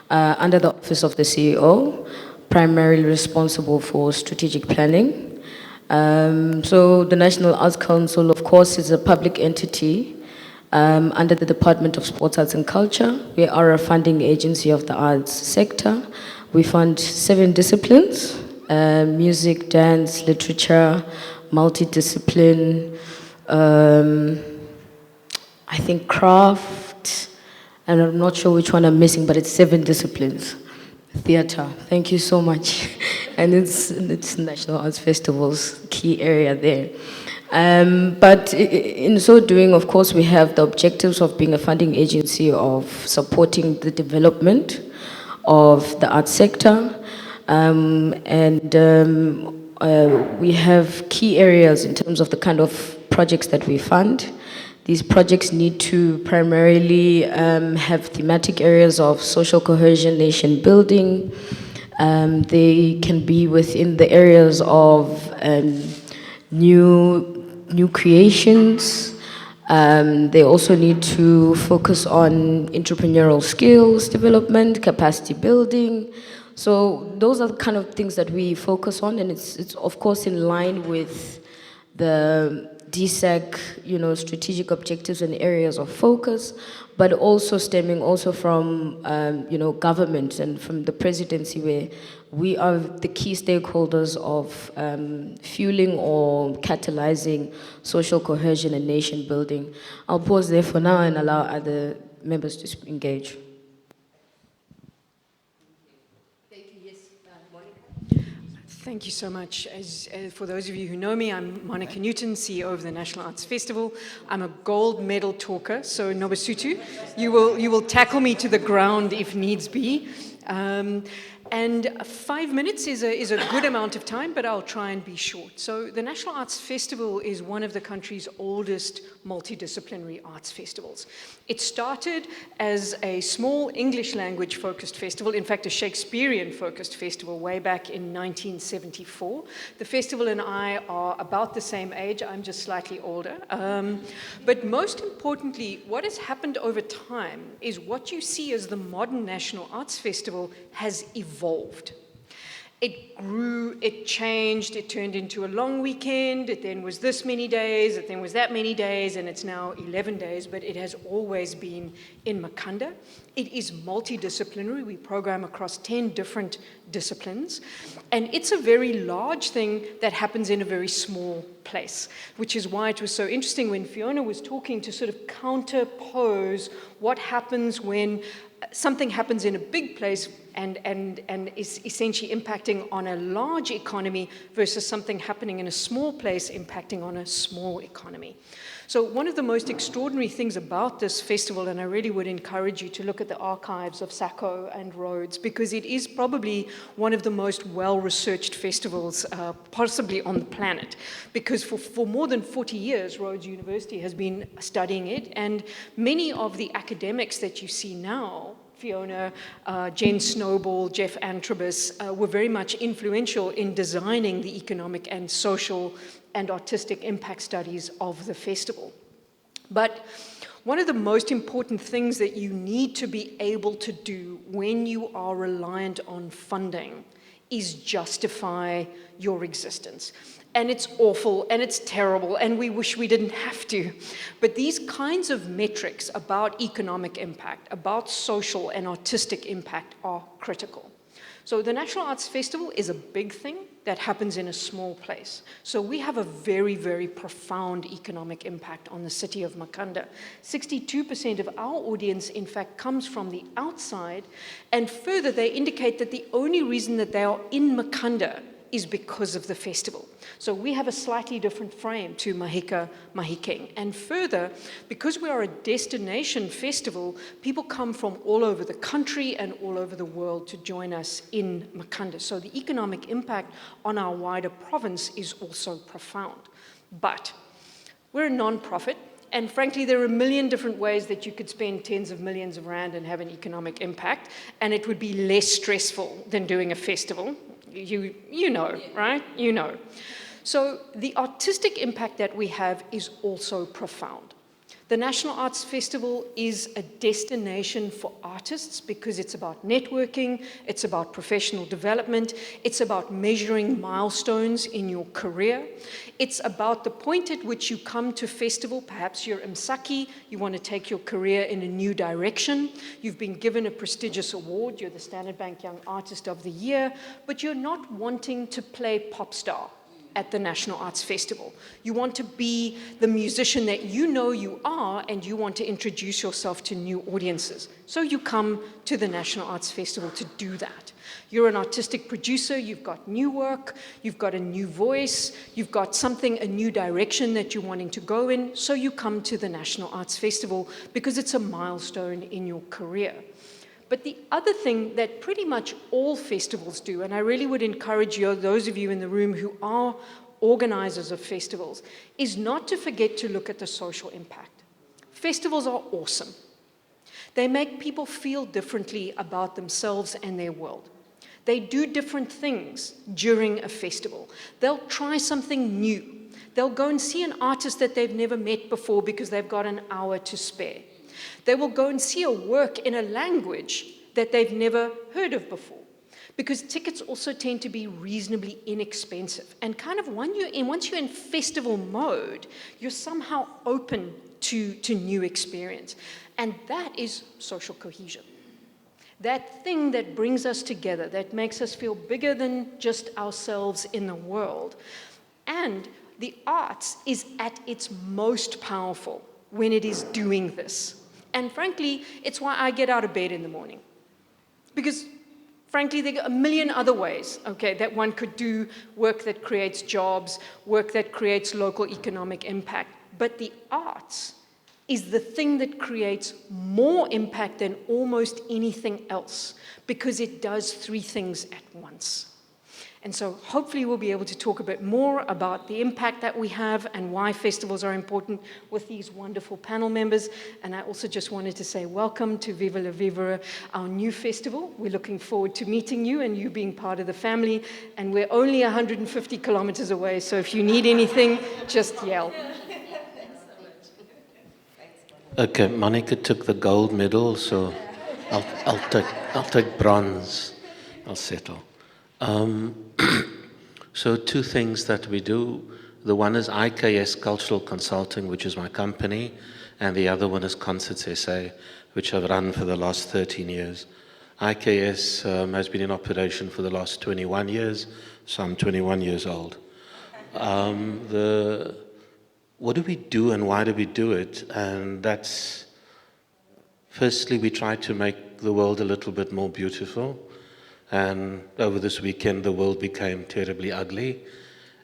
under the Office of the CEO, primarily responsible for strategic planning. So the National Arts Council, of course, is a public entity under the Department of Sports, Arts and Culture. We are a funding agency of the arts sector. We fund 7 disciplines, music, dance, literature, multidiscipline, I think craft, and I'm not sure which one I'm missing, but it's 7 disciplines. Theater, thank you so much. And it's National Arts Festival's key area there. But in so doing, of course, we have the objectives of being a funding agency of supporting the development of the arts sector. We have key areas in terms of the kind of projects that we fund. These projects need to primarily have thematic areas of social cohesion, nation building. They can be within the areas of new creations. They also need to focus on entrepreneurial skills development, capacity building. So those are the kind of things that we focus on, and it's of course in line with the DSEC, strategic objectives and areas of focus, but also stemming also from, government and from the presidency, where we are the key stakeholders of fueling or catalyzing social cohesion and nation building. I'll pause there for now and allow other members to engage. Thank you so much. For those of you who know me, I'm Monica Newton, CEO of the National Arts Festival. I'm a gold medal talker, so Nobasutu, you will tackle me to the ground if needs be. And 5 minutes is a good amount of time, but I'll try and be short. So the National Arts Festival is one of the country's oldest multidisciplinary arts festivals. It started as a small English language focused festival, in fact a Shakespearean focused festival way back in 1974. The festival and I are about the same age, I'm just slightly older. But most importantly, what has happened over time is what you see as the modern National Arts Festival has evolved. It grew, it changed, it turned into a long weekend, it then was this many days, it then was that many days, and it's now 11 days, but it has always been in Makanda. It is multidisciplinary. We program across 10 different disciplines, and it's a very large thing that happens in a very small place, which is why it was so interesting when Fiona was talking to sort of counterpose what happens when something happens in a big place and is essentially impacting on a large economy versus something happening in a small place impacting on a small economy. So one of the most extraordinary things about this festival, and I really would encourage you to look at the archives of Sacco and Rhodes, because it is probably one of the most well-researched festivals possibly on the planet, because for more than 40 years, Rhodes University has been studying it, and many of the academics that you see now, Fiona, Jen Snowball, Jeff Antrobus, were very much influential in designing the economic and social and artistic impact studies of the festival. But one of the most important things that you need to be able to do when you are reliant on funding is justify your existence. And it's awful, and it's terrible, and we wish we didn't have to. But these kinds of metrics about economic impact, about social and artistic impact are critical. So the National Arts Festival is a big thing that happens in a small place. So we have a very, very profound economic impact on the city of Makanda. 62% of our audience, in fact, comes from the outside, and further, they indicate that the only reason that they are in Makanda is because of the festival. So we have a slightly different frame to Mahika Mahikeng. And further, because we are a destination festival, people come from all over the country and all over the world to join us in Makanda. So the economic impact on our wider province is also profound. But we're a non-profit, and frankly, there are a million different ways that you could spend tens of millions of rand and have an economic impact, and it would be less stressful than doing a festival. You know, right? You know. So the artistic impact that we have is also profound. The National Arts Festival is a destination for artists because it's about networking, it's about professional development, it's about measuring milestones in your career. It's about the point at which you come to festival. Perhaps you're Msaki, you want to take your career in a new direction. You've been given a prestigious award, you're the Standard Bank Young Artist of the Year, but you're not wanting to play pop star at the National Arts Festival. You want to be the musician that you know you are, and you want to introduce yourself to new audiences. So you come to the National Arts Festival to do that. You're an artistic producer, you've got new work, you've got a new voice, you've got something, a new direction that you're wanting to go in, so you come to the National Arts Festival because it's a milestone in your career. But the other thing that pretty much all festivals do, and I really would encourage you, those of you in the room who are organizers of festivals, is not to forget to look at the social impact. Festivals are awesome. They make people feel differently about themselves and their world. They do different things during a festival. They'll try something new. They'll go and see an artist that they've never met before because they've got an hour to spare. They will go and see a work in a language that they've never heard of before, because tickets also tend to be reasonably inexpensive. And kind of once you're in festival mode, you're somehow open to new experience. And that is social cohesion. That thing that brings us together, that makes us feel bigger than just ourselves in the world. And the arts is at its most powerful when it is doing this. And frankly, it's why I get out of bed in the morning. Because frankly, there are a million other ways, okay, that one could do work that creates jobs, work that creates local economic impact. But the arts is the thing that creates more impact than almost anything else, because it does three things at once. And so hopefully we'll be able to talk a bit more about the impact that we have and why festivals are important with these wonderful panel members. And I also just wanted to say welcome to Viva la Vivere, our new festival. We're looking forward to meeting you and you being part of the family. And we're only 150 kilometers away, so if you need anything, just yell. Okay, Monica took the gold medal, so I'll take bronze. I'll settle. So two things that we do. The one is IKS Cultural Consulting, which is my company, and the other one is Concerts SA, which I've run for the last 13 years. IKS has been in operation for the last 21 years, so I'm 21 years old. What do we do and why do we do it? And that's, firstly, we try to make the world a little bit more beautiful. And over this weekend, the world became terribly ugly.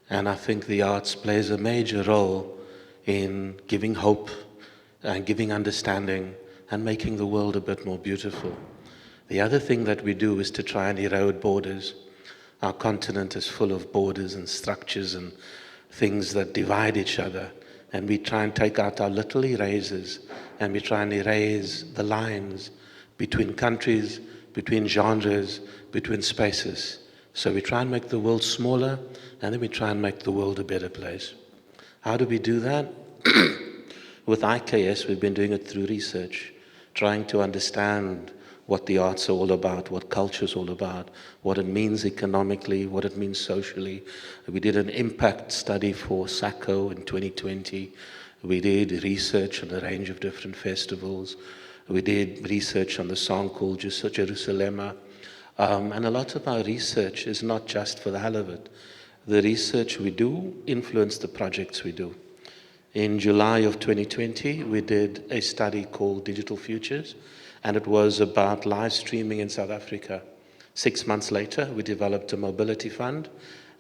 And I think the arts plays a major role in giving hope and giving understanding and making the world a bit more beautiful. The other thing that we do is to try and erode borders. Our continent is full of borders and structures and things that divide each other. And we try and take out our little erasers and we try and erase the lines between countries, between genres, between spaces. So we try and make the world smaller, and then we try and make the world a better place. How do we do that? With IKS, we've been doing it through research, trying to understand what the arts are all about, what culture is all about, what it means economically, what it means socially. We did an impact study for SACO in 2020. We did research on a range of different festivals. We did research on the song called Jerusalema. And a lot of our research is not just for the hell of it. The research we do influence the projects we do. In July of 2020, we did a study called Digital Futures, and it was about live streaming in South Africa. 6 months later, we developed a mobility fund,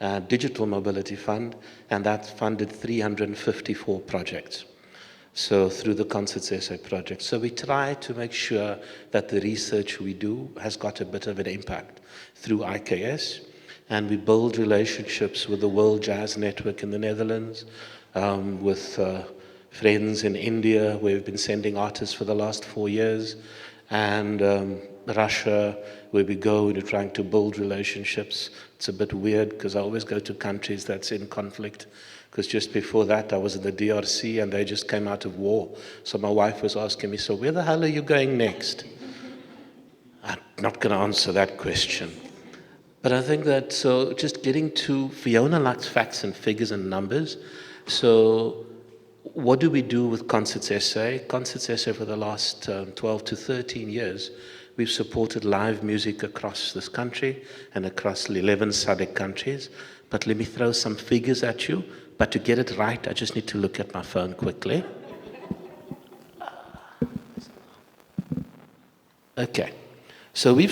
a digital mobility fund, and that funded 354 projects. So through the Concerts SA project. So we try to make sure that the research we do has got a bit of an impact through IKS, and we build relationships with the World Jazz Network in the Netherlands, with friends in India, where we've been sending artists for the last 4 years, and Russia, where we go and we're trying to build relationships. It's a bit weird because I always go to countries that's in conflict. Because just before that, I was in the DRC and they just came out of war. So my wife was asking me, so where the hell are you going next? I'm not going to answer that question. But I think that, so just getting to, Fiona likes facts and figures and numbers. So what do we do with Concerts SA? Concerts SA for the last 12 to 13 years, we've supported live music across this country and across 11 SADC countries. But let me throw some figures at you. But to get it right, I just need to look at my phone quickly. Okay. So we've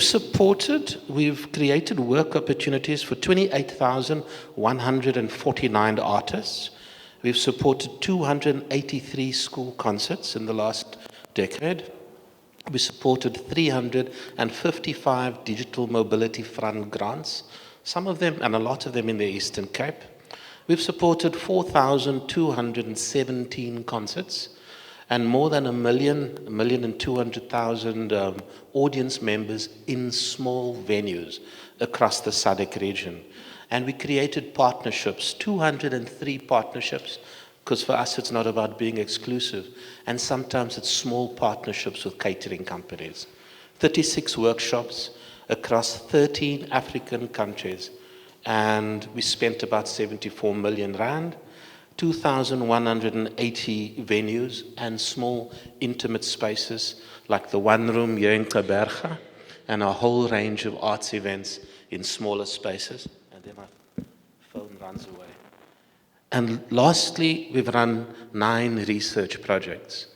created work opportunities for 28,149 artists. We've supported 283 school concerts in the last decade. We supported 355 digital mobility fund grants, some of them and a lot of them in the Eastern Cape. We've supported 4,217 concerts and more than 1,200,000 audience members in small venues across the SADC region. And we created partnerships, 203 partnerships, because for us it's not about being exclusive. And sometimes it's small partnerships with catering companies. 36 workshops across 13 African countries. And we spent about 74 million rand, 2,180 venues and small intimate spaces like the One Room here in Kaberga and a whole range of arts events in smaller spaces. And then my phone runs away. And lastly, we've run 9 research projects.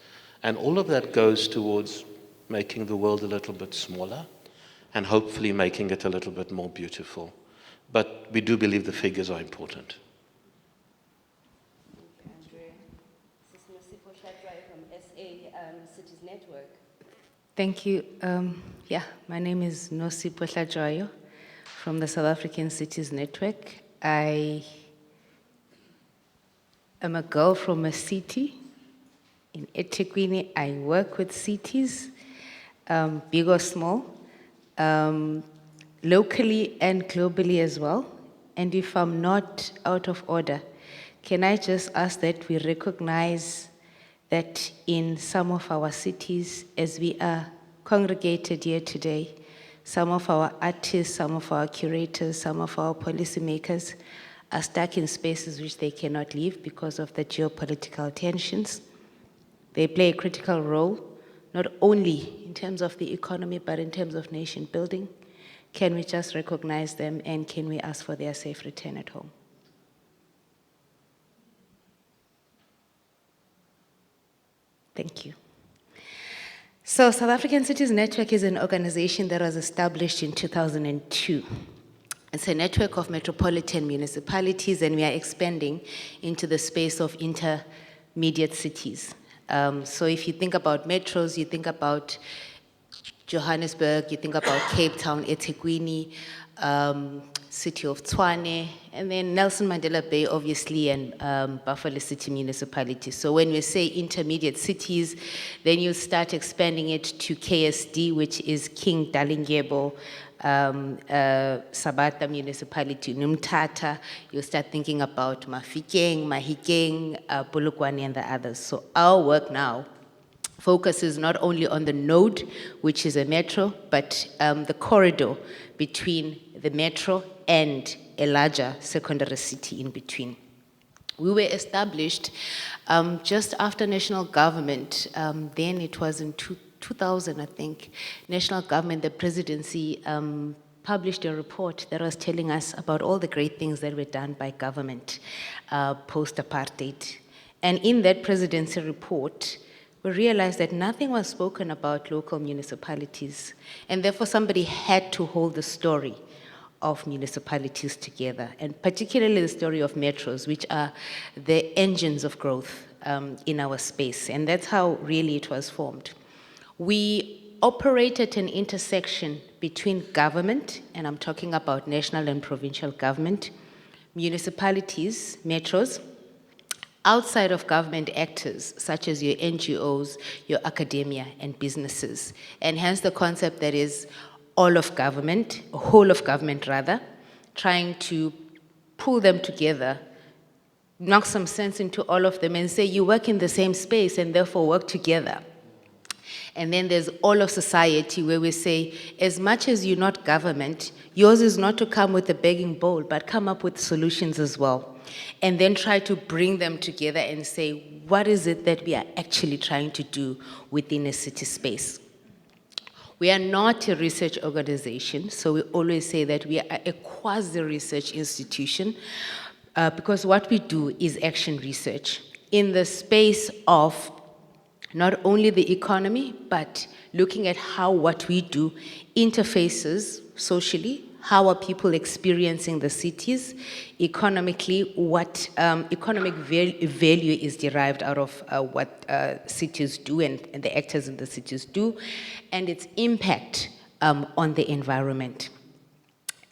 And all of that goes towards making the world a little bit smaller and hopefully making it a little bit more beautiful. But we do believe the figures are important. Thank you. My name is Nosipho Hlatshwayo from the South African Cities Network. I am a girl from a city in eThekwini. I work with cities, big or small, locally and globally as well. And if I'm not out of order, can I just ask that we recognize that in some of our cities, as we are congregated here today, some of our artists, some of our curators, some of our policymakers are stuck in spaces which they cannot leave because of the geopolitical tensions. They play a critical role, not only in terms of the economy, but in terms of nation building. Can we just recognize them and can we ask for their safe return at home? Thank you. So South African Cities Network is an organization that was established in 2002. It's a network of metropolitan municipalities, and we are expanding into the space of intermediate cities. So if you think about metros, you think about Johannesburg, you think about Cape Town, eThekwini, City of Tshwane, and then Nelson Mandela Bay, obviously, and Buffalo City Municipality. So when we say intermediate cities, then you start expanding it to KSD, which is King Dalindyebo, Sabata Municipality, Numtata. You start thinking about Mafikeng, Mahikeng, Polokwane, and the others. So our work now focuses not only on the node, which is a metro, but the corridor between the metro and a larger secondary city in between. We were established just after national government, then it was in 2000, I think, national government, the presidency published a report that was telling us about all the great things that were done by government post-apartheid. And in that presidency report, we realized that nothing was spoken about local municipalities, and therefore somebody had to hold the story of municipalities together, and particularly the story of metros, which are the engines of growth in our space, and that's how really it was formed. We operate at an intersection between government, and I'm talking about national and provincial government, municipalities, metros, outside of government actors, such as your NGOs, your academia, and businesses. And hence the concept that is all of government, whole of government rather, trying to pull them together, knock some sense into all of them and say, you work in the same space and therefore work together. And then there's all of society where we say, as much as you're not government, yours is not to come with a begging bowl, but come up with solutions as well. And then try to bring them together and say, what is it that we are actually trying to do within a city space? We are not a research organization, so we always say that we are a quasi-research institution, because what we do is action research in the space of not only the economy, but looking at how what we do interfaces socially, how are people experiencing the cities, economically, what economic value is derived out of what cities do and the actors in the cities do, and its impact on the environment.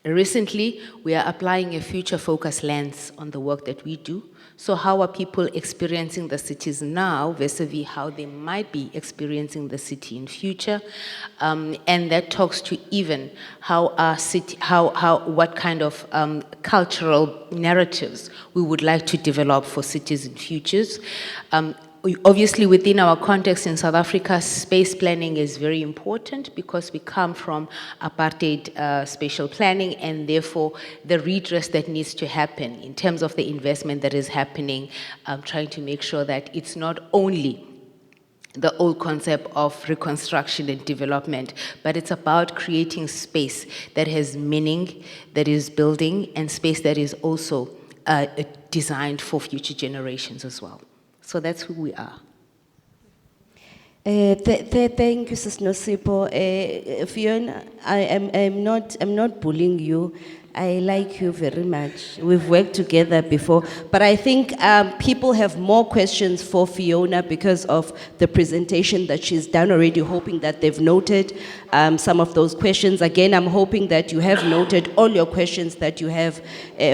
Recently, we are applying a future-focused lens on the work that we do. So how are people experiencing the cities now vis-a-vis how they might be experiencing the city in future? And that talks to even how our city, what kind of cultural narratives we would like to develop for cities in futures. Obviously, within our context in South Africa, space planning is very important because we come from apartheid spatial planning, and therefore the redress that needs to happen in terms of the investment that is happening, trying to make sure that it's not only the old concept of reconstruction and development, but it's about creating space that has meaning, that is building, and space that is also designed for future generations as well. So that's who we are. Thank you, Sis Nosipo. Fiona, I'm not bullying you. I like you very much. We've worked together before, but I think people have more questions for Fiona because of the presentation that she's done already, hoping that they've noted some of those questions. Again, I'm hoping that you have noted all your questions that you have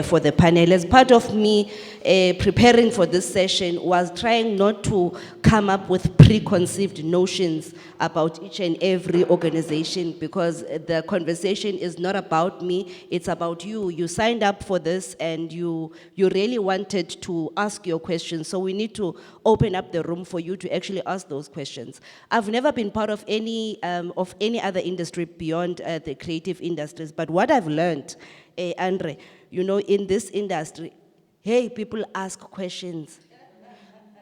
for the panel. As part of me preparing for this session was trying not to come up with preconceived notions about each and every organization, because the conversation is not about me, it's about you. You signed up for this and you really wanted to ask your questions, so we need to open up the room for you to actually ask those questions. I've never been part of any other industry beyond the creative industries, but what I've learned, Andre, you know, in this industry, hey, people ask questions.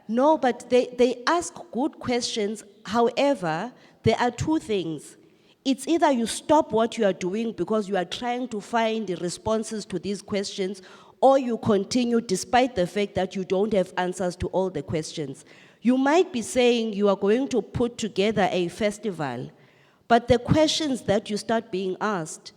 No, but they ask good questions. However, there are two things. It's either you stop what you are doing because you are trying to find the responses to these questions, or you continue despite the fact that you don't have answers to all the questions. You might be saying you are going to put together a festival, but the questions that you start being asked,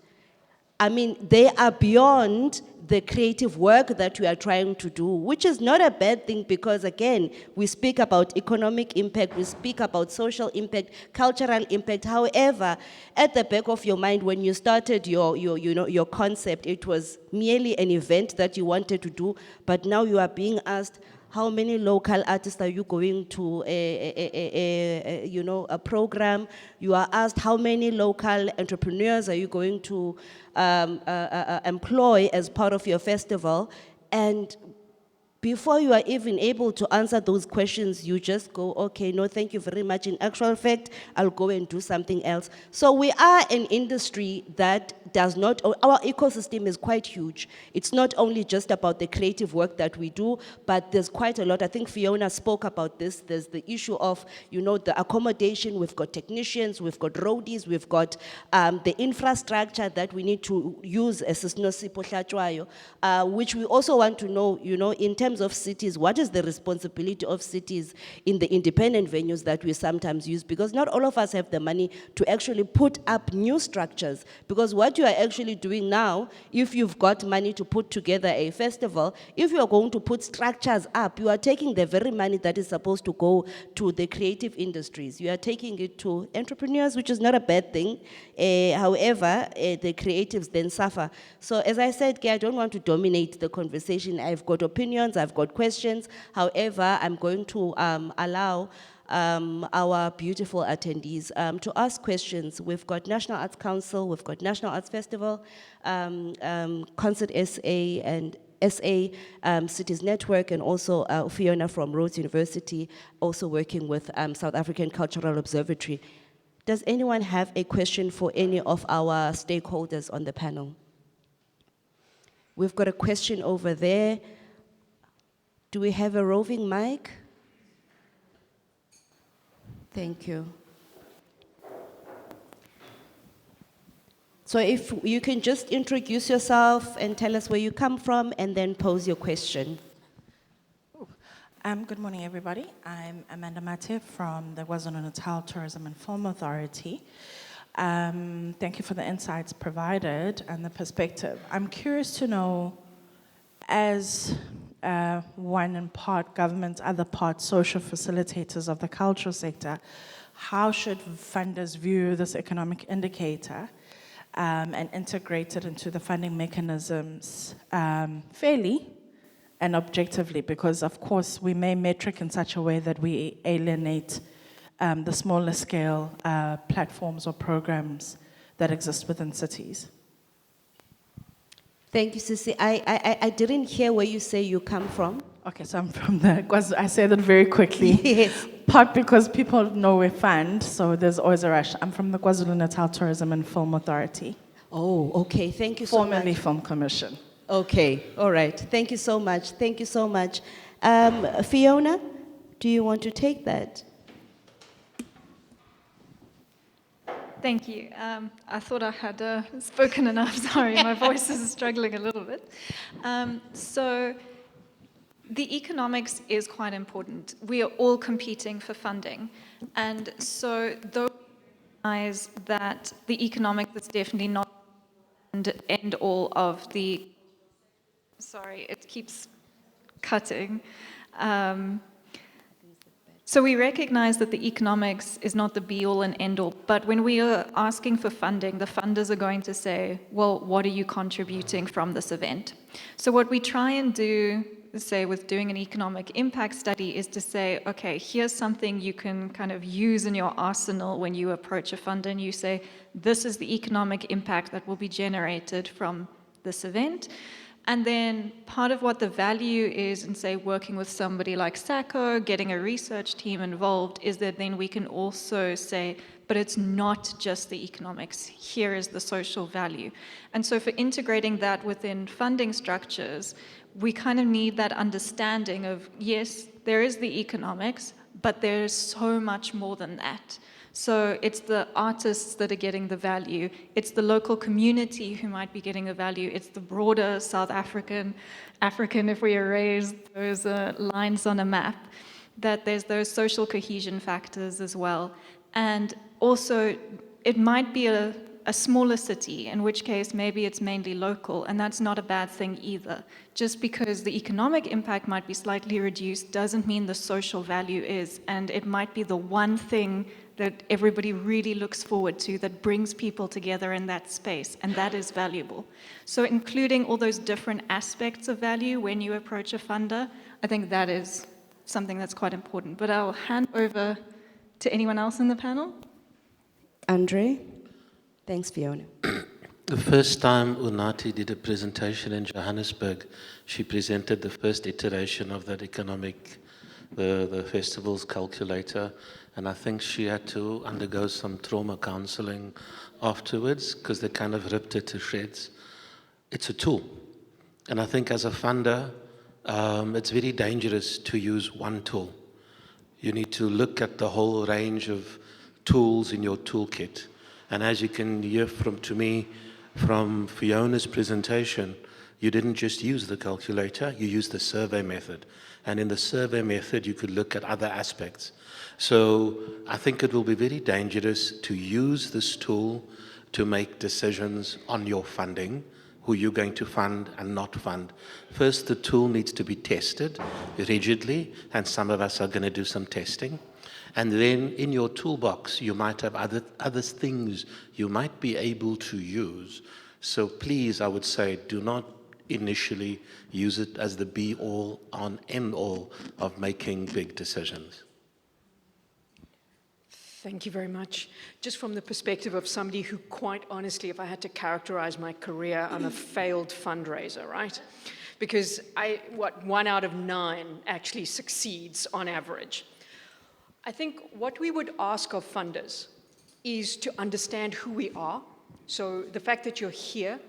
I mean, they are beyond the creative work that we are trying to do, which is not a bad thing because, again, we speak about economic impact, we speak about social impact, cultural impact. However, at the back of your mind, when you started your concept, it was merely an event that you wanted to do, but now you are being asked, how many local artists are you going to a program? You are asked how many local entrepreneurs are you going to employ as part of your festival, and before you are even able to answer those questions, you just go, okay, no, thank you very much. In actual fact, I'll go and do something else. So we are an industry that does not, our ecosystem is quite huge. It's not only just about the creative work that we do, but there's quite a lot. I think Fiona spoke about this. There's the issue of, the accommodation. We've got technicians, we've got roadies, we've got the infrastructure that we need to use as which we also want to know, in terms of cities, what is the responsibility of cities in the independent venues that we sometimes use? Because not all of us have the money to actually put up new structures. Because what you are actually doing now, if you've got money to put together a festival, if you are going to put structures up, you are taking the very money that is supposed to go to the creative industries. You are taking it to entrepreneurs, which is not a bad thing. However, the creatives then suffer. So as I said, I don't want to dominate the conversation. I've got opinions, I've got questions. However, I'm going to allow our beautiful attendees to ask questions. We've got National Arts Council, we've got National Arts Festival, Concert SA and SA Cities Network, and also Fiona from Rhodes University, also working with South African Cultural Observatory. Does anyone have a question for any of our stakeholders on the panel? We've got a question over there. Do we have a roving mic? Thank you. So if you can just introduce yourself and tell us where you come from and then pose your question. Good morning, everybody. I'm Amanda Mate from the KwaZulu-Natal Tourism and Film Authority. Thank you for the insights provided and the perspective. I'm curious to know, as one in part government, other part social facilitators of the cultural sector, how should funders view this economic indicator and integrate it into the funding mechanisms fairly and objectively? Because of course we may metric in such a way that we alienate the smaller scale platforms or programs that exist within cities. Thank you, Sisi. I didn't hear where you say you come from. Okay, so I'm from I say that very quickly. Yes. Part because people know we fund, so there's always a rush. I'm from the KwaZulu-Natal Tourism and Film Authority. Oh, okay. Thank you so much. Formerly Film Commission. Okay, all right. Thank you so much. Thank you so much. Fiona, do you want to take that? Thank you. I thought I had spoken enough. Sorry, my voice is struggling a little bit. So the economics is quite important. We are all competing for funding. And so though we recognize that the economic is definitely not the end all of the... Sorry, it keeps cutting. So we recognize that the economics is not the be-all and end-all, but when we are asking for funding, the funders are going to say, well, what are you contributing from this event? So what we try and do, say, with doing an economic impact study is to say, okay, here's something you can kind of use in your arsenal when you approach a funder and you say, this is the economic impact that will be generated from this event. And then part of what the value is in, say, working with somebody like SACO, getting a research team involved, is that then we can also say, but it's not just the economics. Here is the social value. And so for integrating that within funding structures, we kind of need that understanding of, yes, there is the economics, but there's so much more than that. So it's the artists that are getting the value. It's the local community who might be getting the value. It's the broader South African, if we erase those lines on a map, that there's those social cohesion factors as well. And also, it might be a smaller city, in which case maybe it's mainly local, and that's not a bad thing either. Just because the economic impact might be slightly reduced doesn't mean the social value is, and it might be the one thing that everybody really looks forward to that brings people together in that space, and that is valuable. So including all those different aspects of value when you approach a funder, I think that is something that's quite important. But I'll hand over to anyone else in the panel. Andre? Thanks, Fiona. The first time Unati did a presentation in Johannesburg, she presented the first iteration of that the festival's calculator, and I think she had to undergo some trauma counseling afterwards because they kind of ripped it to shreds. It's a tool, and I think as a funder, it's very dangerous to use one tool. You need to look at the whole range of tools in your toolkit. And as you can hear from Fiona's presentation, you didn't just use the calculator, you used the survey method. And in the survey method, you could look at other aspects. So I think it will be very dangerous to use this tool to make decisions on your funding, who you're going to fund and not fund. First, the tool needs to be tested rigidly, and some of us are going to do some testing. And then in your toolbox, you might have other things you might be able to use. So please, I would say, do not initially use it as the be-all and end-all of making big decisions. Thank you very much. Just from the perspective of somebody who, quite honestly, if I had to characterize my career, I'm a failed fundraiser, right? Because 1 out of 9 actually succeeds on average. I think what we would ask of funders is to understand who we are. So the fact that you're here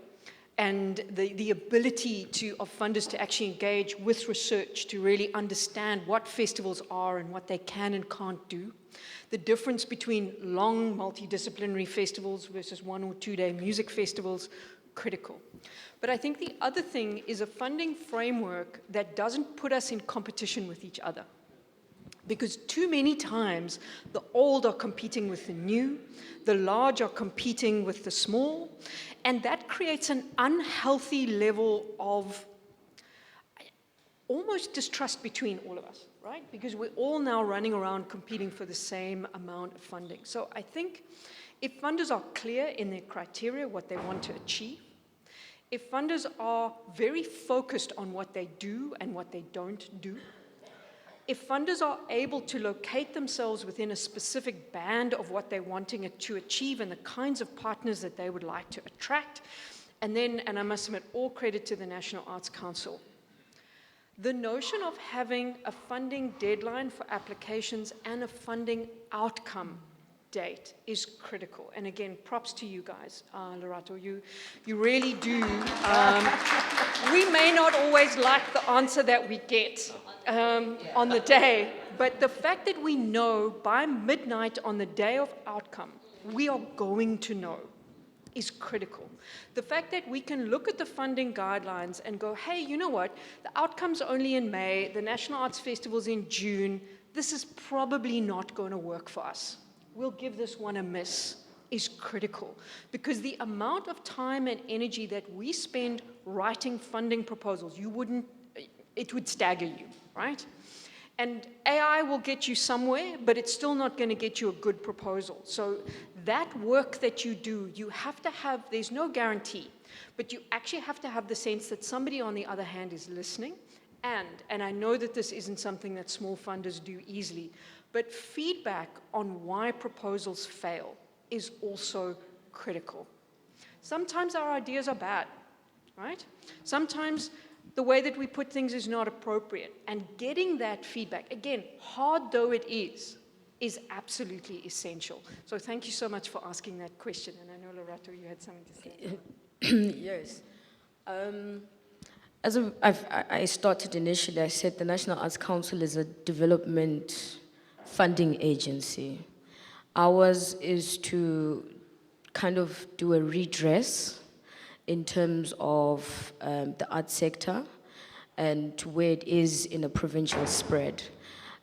and the ability of funders to actually engage with research to really understand what festivals are and what they can and can't do. The difference between long multidisciplinary festivals versus 1 or 2 day music festivals, critical. But I think the other thing is a funding framework that doesn't put us in competition with each other. Because too many times, the old are competing with the new, the large are competing with the small, and that creates an unhealthy level of almost distrust between all of us, right? Because we're all now running around competing for the same amount of funding. So I think if funders are clear in their criteria, what they want to achieve, if funders are very focused on what they do and what they don't do, if funders are able to locate themselves within a specific band of what they're wanting to achieve and the kinds of partners that they would like to attract, and I must admit, all credit to the National Arts Council. The notion of having a funding deadline for applications and a funding outcome date is critical. And again, props to you guys, Lerato. You really do. We may not always like the answer that we get on the day, but the fact that we know by midnight on the day of outcome, we are going to know, is critical. The fact that we can look at the funding guidelines and go, hey, you know what? The outcome's only in May, the National Arts Festival's in June. This is probably not going to work for us. We'll give this one a miss, is critical. Because the amount of time and energy that we spend writing funding proposals, it would stagger you, right? And AI will get you somewhere, but it's still not going to get you a good proposal. So that work that you do, you have to have, there's no guarantee, but you actually have to have the sense that somebody on the other hand is listening. And I know that this isn't something that small funders do easily, but feedback on why proposals fail is also critical. Sometimes our ideas are bad, right? Sometimes the way that we put things is not appropriate. And getting that feedback, again, hard though it is absolutely essential. So thank you so much for asking that question. And I know, Lerato, you had something to say. Yes. As I started initially, I said the National Arts Council is a development funding agency. Ours is to kind of do a redress in terms of the art sector and to where it is in a provincial spread.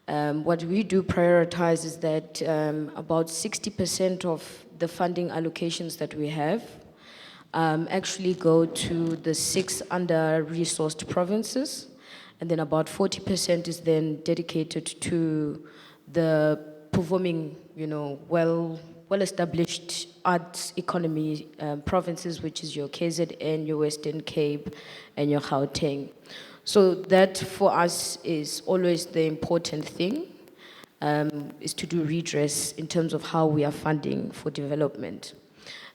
What we do prioritize is that about 60% of the funding allocations that we have actually go to the 6 under-resourced provinces, and then about 40% is then dedicated to the performing, well-established arts economy provinces, which is your KZN, your Western Cape, and your Gauteng. So that for us is always the important thing, is to do redress in terms of how we are funding for development.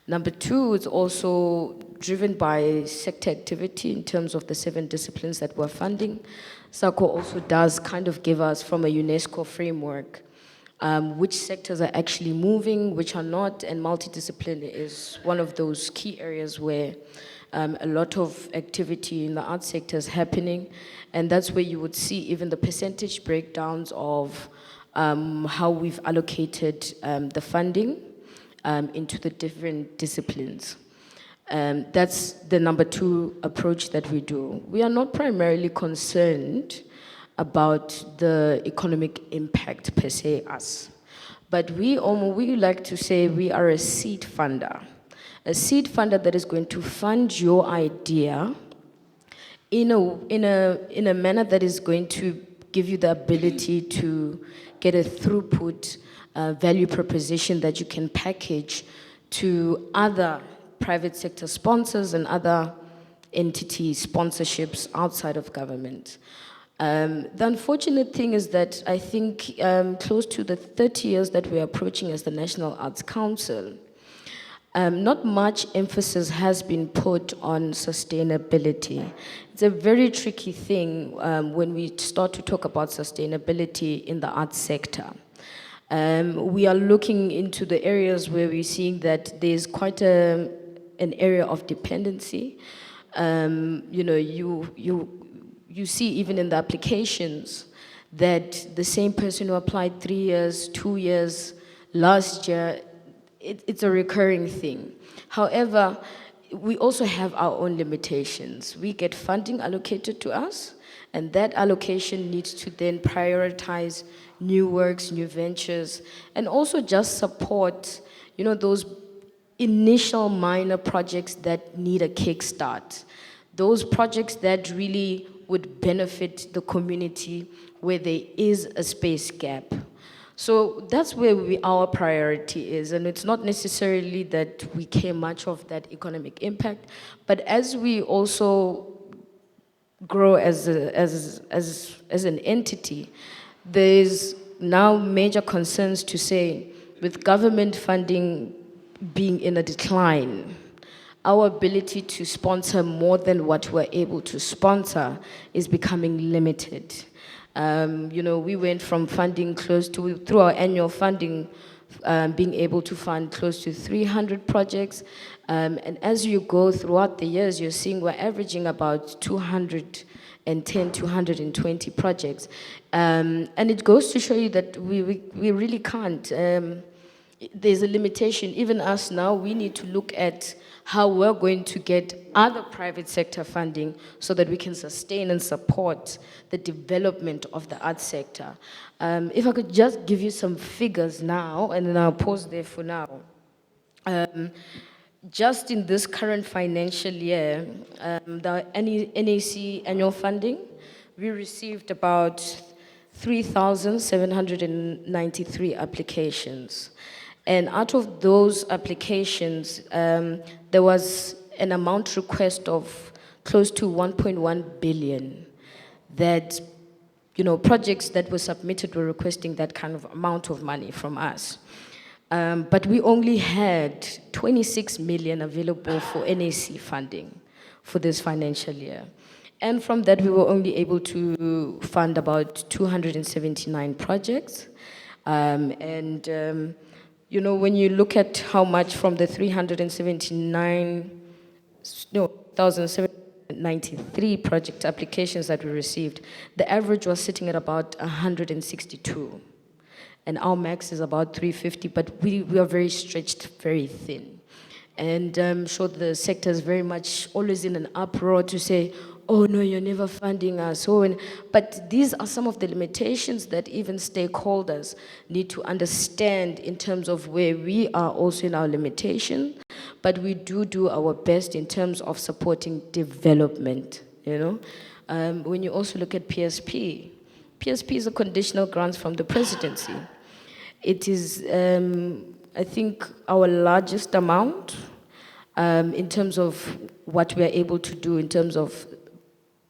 Number 2 is also driven by sector activity in terms of the 7 disciplines that we're funding. SACO also does kind of give us, from a UNESCO framework, which sectors are actually moving, which are not, and multidiscipline is one of those key areas where a lot of activity in the arts sector is happening, and that's where you would see even the percentage breakdowns of how we've allocated the funding into the different disciplines. That's the number 2 approach that we do. We are not primarily concerned about the economic impact per se, us. But we like to say we are a seed funder. a seed funder that is going to fund your idea in a manner that is going to give you the ability to get a throughput value proposition that you can package to other private sector sponsors and other entity sponsorships outside of government. The unfortunate thing is that I think close to the 30 years that we're approaching as the National Arts Council, not much emphasis has been put on sustainability. It's a very tricky thing when we start to talk about sustainability in the arts sector. We are looking into the areas where we're seeing that there's quite an area of dependency. You know, you see even in the applications that the same person who applied 3 years, 2 years, last year, it's a recurring thing. However, we also have our own limitations. We get funding allocated to us, and that allocation needs to then prioritize new works, new ventures, and also just support, you know, those initial minor projects that need a kickstart. Those projects that really would benefit the community where there is a space gap. So that's where our priority is, and it's not necessarily that we care much of that economic impact, but as we also grow as an entity, there's now major concerns to say, with government funding being in a decline, our ability to sponsor more than what we're able to sponsor is becoming limited. You know, we went from funding through our annual funding, being able to fund close to 300 projects. And as you go throughout the years, you're seeing we're averaging about 210, 220 projects. And it goes to show you that we really can't. There's a limitation. Even us now, we need to look at how we're going to get other private sector funding so that we can sustain and support the development of the arts sector. If I could just give you some figures now, and then I'll pause there for now. Just in this current financial year, the NAC annual funding, we received about 3,793 applications. And out of those applications, there was an amount request of close to 1.1 billion that, you know, projects that were submitted were requesting that kind of amount of money from us. But we only had 26 million available for NAC funding for this financial year. And from that, we were only able to fund about 279 projects. You know, when you look at how much from the 1,793 project applications that we received, the average was sitting at about 162. And our max is about 350, but we are very stretched, very thin. And I'm sure the sector is very much always in an uproar to say, oh no, you're never funding us. But these are some of the limitations that even stakeholders need to understand in terms of where we are also in our limitation, but we do our best in terms of supporting development, you know. When you also look at PSP is a conditional grant from the presidency. It is, I think, our largest amount in terms of what we are able to do in terms of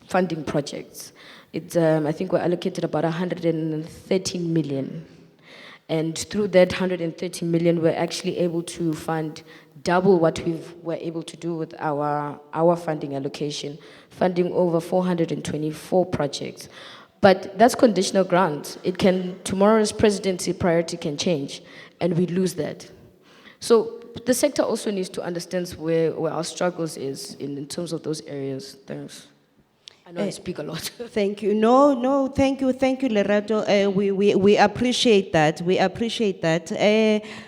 funding projects. It's, I think we're allocated about 113 million. And through that 130 million, we're actually able to fund double what we were able to do with our funding allocation, funding over 424 projects. But that's conditional grant. Tomorrow's presidency priority can change, and we lose that. So the sector also needs to understand where our struggles is in terms of those areas. Thanks. I know I speak a lot. Thank you. No, thank you, Lerato. We appreciate that. We appreciate that.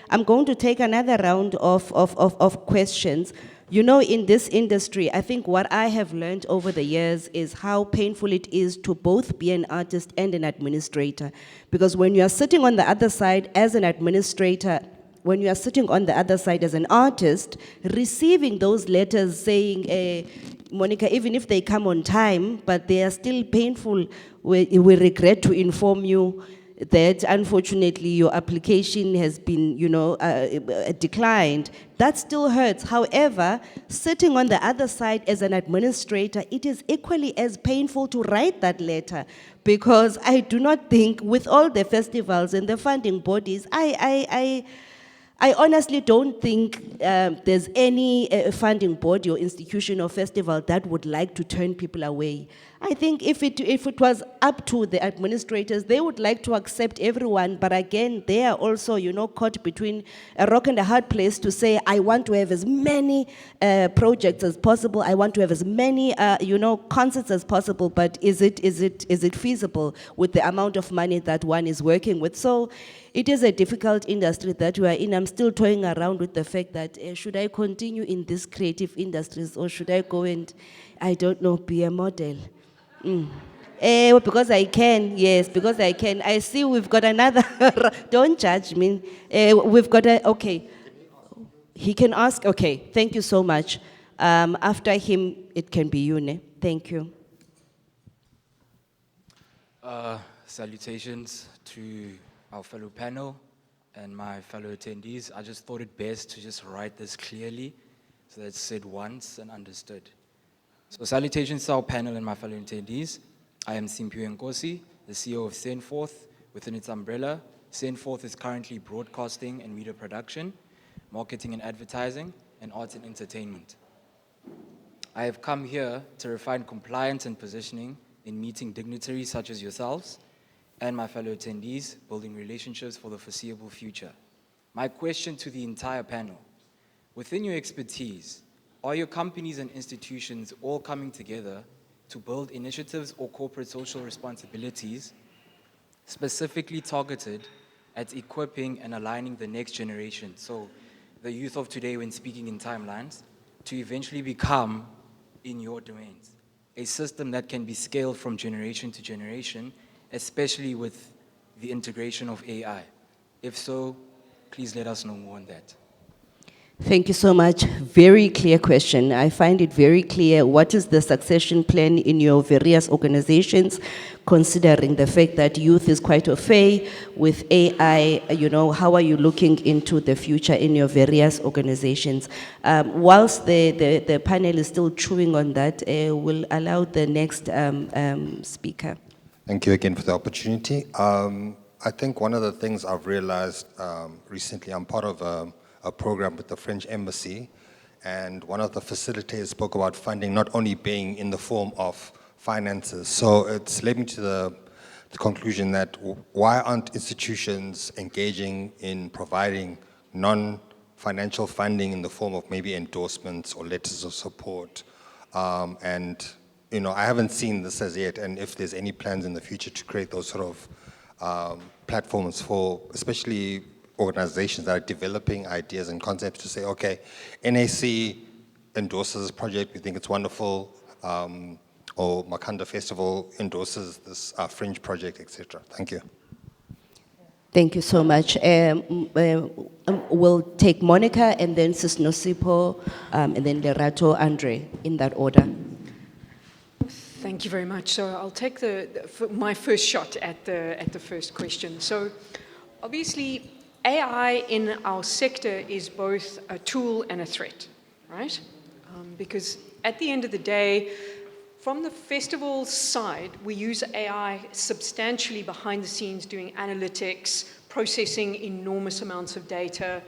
I'm going to take another round of questions. You know, in this industry, I think what I have learned over the years is how painful it is to both be an artist and an administrator. Because when you are sitting on the other side as an administrator, when you are sitting on the other side as an artist, receiving those letters saying, Monica, even if they come on time, but they are still painful, we regret to inform you that unfortunately your application has been, declined. That still hurts. However, sitting on the other side as an administrator, it is equally as painful to write that letter, because I do not think, with all the festivals and the funding bodies, I honestly don't think there's any funding body or institution or festival that would like to turn people away. I think if it was up to the administrators, they would like to accept everyone, but again, they are also, caught between a rock and a hard place to say, I want to have as many projects as possible, I want to have as many, concerts as possible, but is it feasible with the amount of money that one is working with? So it is a difficult industry that we are in. I'm still toying around with the fact that should I continue in these creative industries, or should I go and, I don't know, be a model? Because I can, yes, because I can. I see we've got another, don't judge me. We've got okay. He can ask, okay, thank you so much. After him, it can be you, ne? Thank you. Salutations to our fellow panel and my fellow attendees. I just thought it best to just write this clearly so that it's said once and understood. So salutations to our panel and my fellow attendees. I am Simpiwe Nkosi, the CEO of Sendforth. Within its umbrella, Sendforth is currently broadcasting and media production, marketing and advertising, and arts and entertainment. I have come here to refine compliance and positioning in meeting dignitaries such as yourselves and my fellow attendees, building relationships for the foreseeable future. My question to the entire panel: within your expertise, are your companies and institutions all coming together to build initiatives or corporate social responsibilities specifically targeted at equipping and aligning the next generation, so the youth of today, when speaking in timelines, to eventually become, in your domains, a system that can be scaled from generation to generation, especially with the integration of AI? If so, please let us know more on that. Thank you so much. Very clear question. I find it very clear. What is the succession plan in your various organizations, considering the fact that youth is quite au fait with AI? How are you looking into the future in your various organizations? Whilst the panel is still chewing on that, we'll allow the next speaker. Thank you again for the opportunity. I think one of the things I've realized recently, I'm part of a program with the French Embassy, and one of the facilitators spoke about funding not only being in the form of finances. So it's led me to the conclusion that why aren't institutions engaging in providing non-financial funding in the form of maybe endorsements or letters of support? I haven't seen this as yet, and if there's any plans in the future to create those sort of platforms for especially organizations that are developing ideas and concepts to say, okay, NAC endorses this project, we think it's wonderful, or Makanda Festival endorses this fringe project, etc. Thank you. Thank you so much. We'll take Monica and then Sis Nosipo, and then Lerato Andre, in that order. Thank you very much. So I'll take my first shot at the first question. So obviously, AI in our sector is both a tool and a threat, right? Because at the end of the day, from the festival side, we use AI substantially behind the scenes doing analytics, processing enormous amounts of data.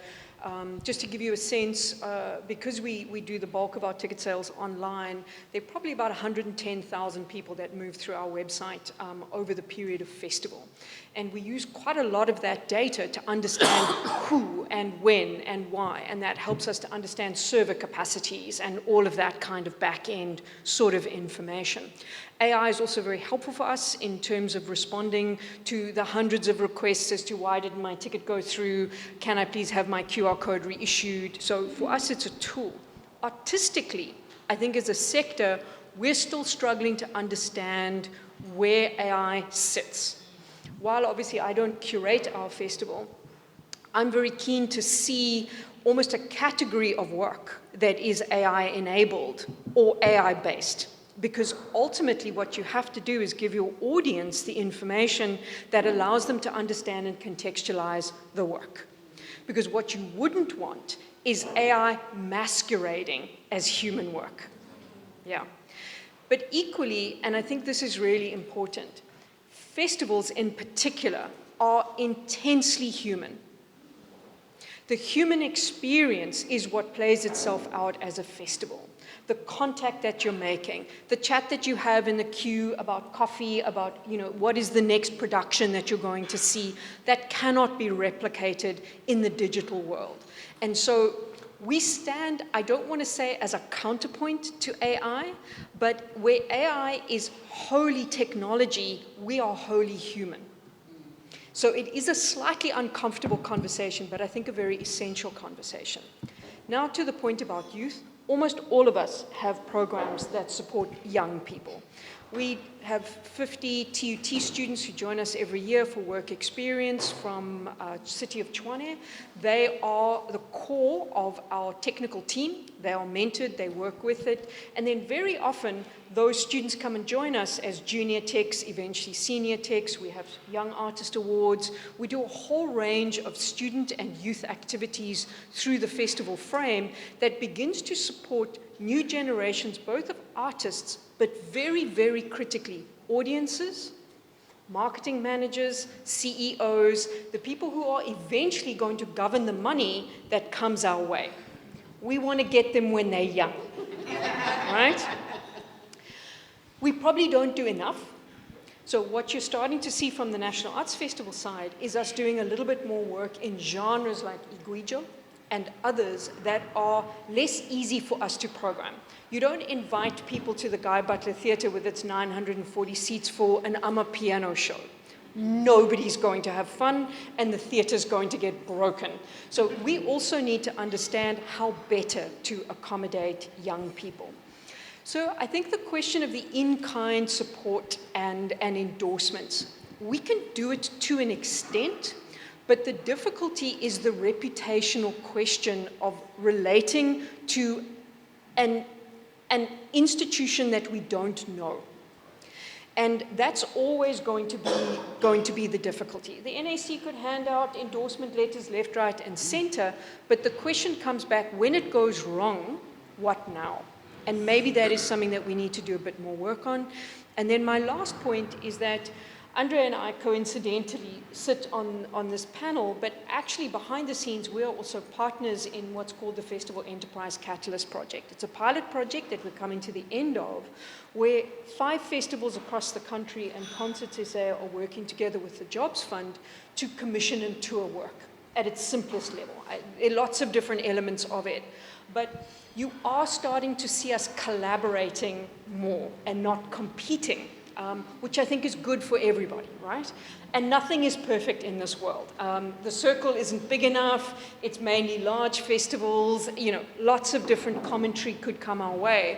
Just to give you a sense, because we do the bulk of our ticket sales online, there are probably about 110,000 people that move through our website over the period of festival. And we use quite a lot of that data to understand who and when and why, and that helps us to understand server capacities and all of that kind of back-end sort of information. AI is also very helpful for us in terms of responding to the hundreds of requests as to why didn't my ticket go through, can I please have my QR code reissued? So for us, it's a tool. Artistically, I think as a sector, we're still struggling to understand where AI sits. While obviously I don't curate our festival, I'm very keen to see almost a category of work that is AI-enabled or AI-based. Because ultimately what you have to do is give your audience the information that allows them to understand and contextualize the work. Because what you wouldn't want is AI masquerading as human work. Yeah. But equally, and I think this is really important, festivals in particular are intensely human. The human experience is what plays itself out as a festival. The contact that you're making, the chat that you have in the queue about coffee, about what is the next production that you're going to see, that cannot be replicated in the digital world. And so we stand, I don't want to say as a counterpoint to AI, but where AI is wholly technology, we are wholly human. So it is a slightly uncomfortable conversation, but I think a very essential conversation. Now to the point about youth. Almost all of us have programs that support young people. We have 50 TUT students who join us every year for work experience from city of Tshwane. They are the core of our technical team. They are mentored, they work with it. And then very often, those students come and join us as junior techs, eventually senior techs. We have Young Artist Awards. We do a whole range of student and youth activities through the festival frame that begins to support new generations, both of artists, but very, very critically, audiences, marketing managers, CEOs, the people who are eventually going to govern the money that comes our way. We want to get them when they're young, right? We probably don't do enough. So what you're starting to see from the National Arts Festival side is us doing a little bit more work in genres like Igwijo and others that are less easy for us to program. You don't invite people to the Guy Butler Theatre with its 940 seats for an Amapiano show. Nobody's going to have fun, and the theatre's going to get broken. So we also need to understand how better to accommodate young people. So I think the question of the in-kind support and endorsements, we can do it to an extent, but the difficulty is the reputational question of relating to an institution that we don't know. And that's always going to be the difficulty. The NAC could hand out endorsement letters left, right, and center, but the question comes back, when it goes wrong, what now? And maybe that is something that we need to do a bit more work on. And then my last point is that Andre and I coincidentally sit on this panel, but actually behind the scenes, we are also partners in what's called the Festival Enterprise Catalyst Project. It's a pilot project that we're coming to the end of, where 5 festivals across the country and Concerts SA are working together with the Jobs Fund to commission and tour work at its simplest level. There are lots of different elements of it, but you are starting to see us collaborating more and not competing. Which I think is good for everybody, right? And nothing is perfect in this world. The circle isn't big enough. It's mainly large festivals. Lots of different commentary could come our way.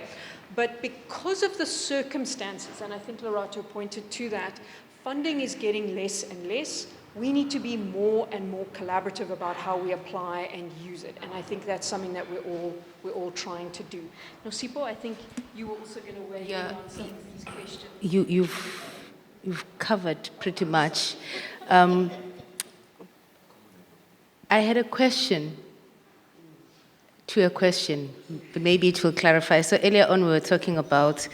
But because of the circumstances, and I think Lerato pointed to that, funding is getting less and less. We need to be more and more collaborative about how we apply and use it. And I think that's something that we're all trying to do. Now, Sipho, I think you were also going to weigh in on some of these questions. You've covered pretty much. I had a question to a question, but maybe it will clarify. So earlier on, we were talking about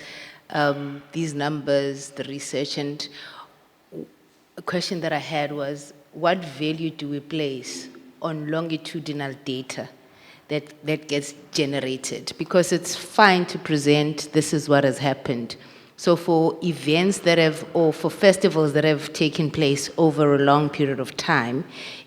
these numbers, the research, and a question that I had was, what value do we place on longitudinal data that gets generated? Because it's fine to present, this is what has happened. So for events that have, or for festivals that have taken place over a long period of time,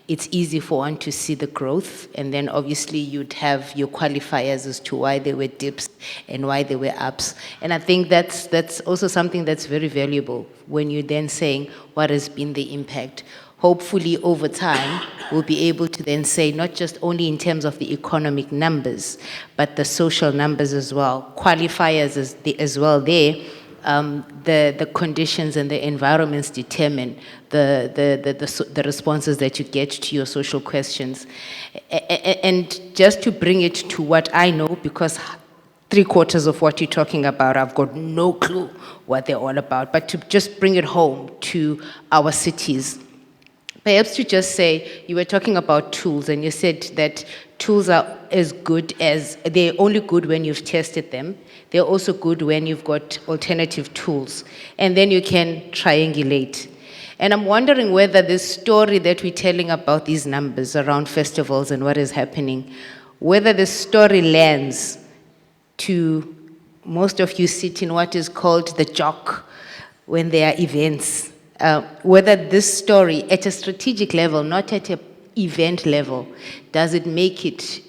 it's easy for one to see the growth, and then obviously you'd have your qualifiers as to why there were dips and why there were ups. And I think that's also something that's very valuable when you're then saying what has been the impact. Hopefully over time, we'll be able to then say not just only in terms of the economic numbers, but the social numbers as well. Qualifiers as well there, the conditions and the environments determine the responses that you get to your social questions. And just to bring it to what I know, because 3/4 of what you're talking about, I've got no clue what they're all about, but to just bring it home to our cities. Perhaps to just say, you were talking about tools, and you said that tools are as good as, they're only good when you've tested them. They're also good when you've got alternative tools, and then you can triangulate. And I'm wondering whether this story that we're telling about these numbers around festivals and what is happening, whether this story lands to most of you sit in what is called the jock when there are events. Whether this story at a strategic level, not at an event level, does it make it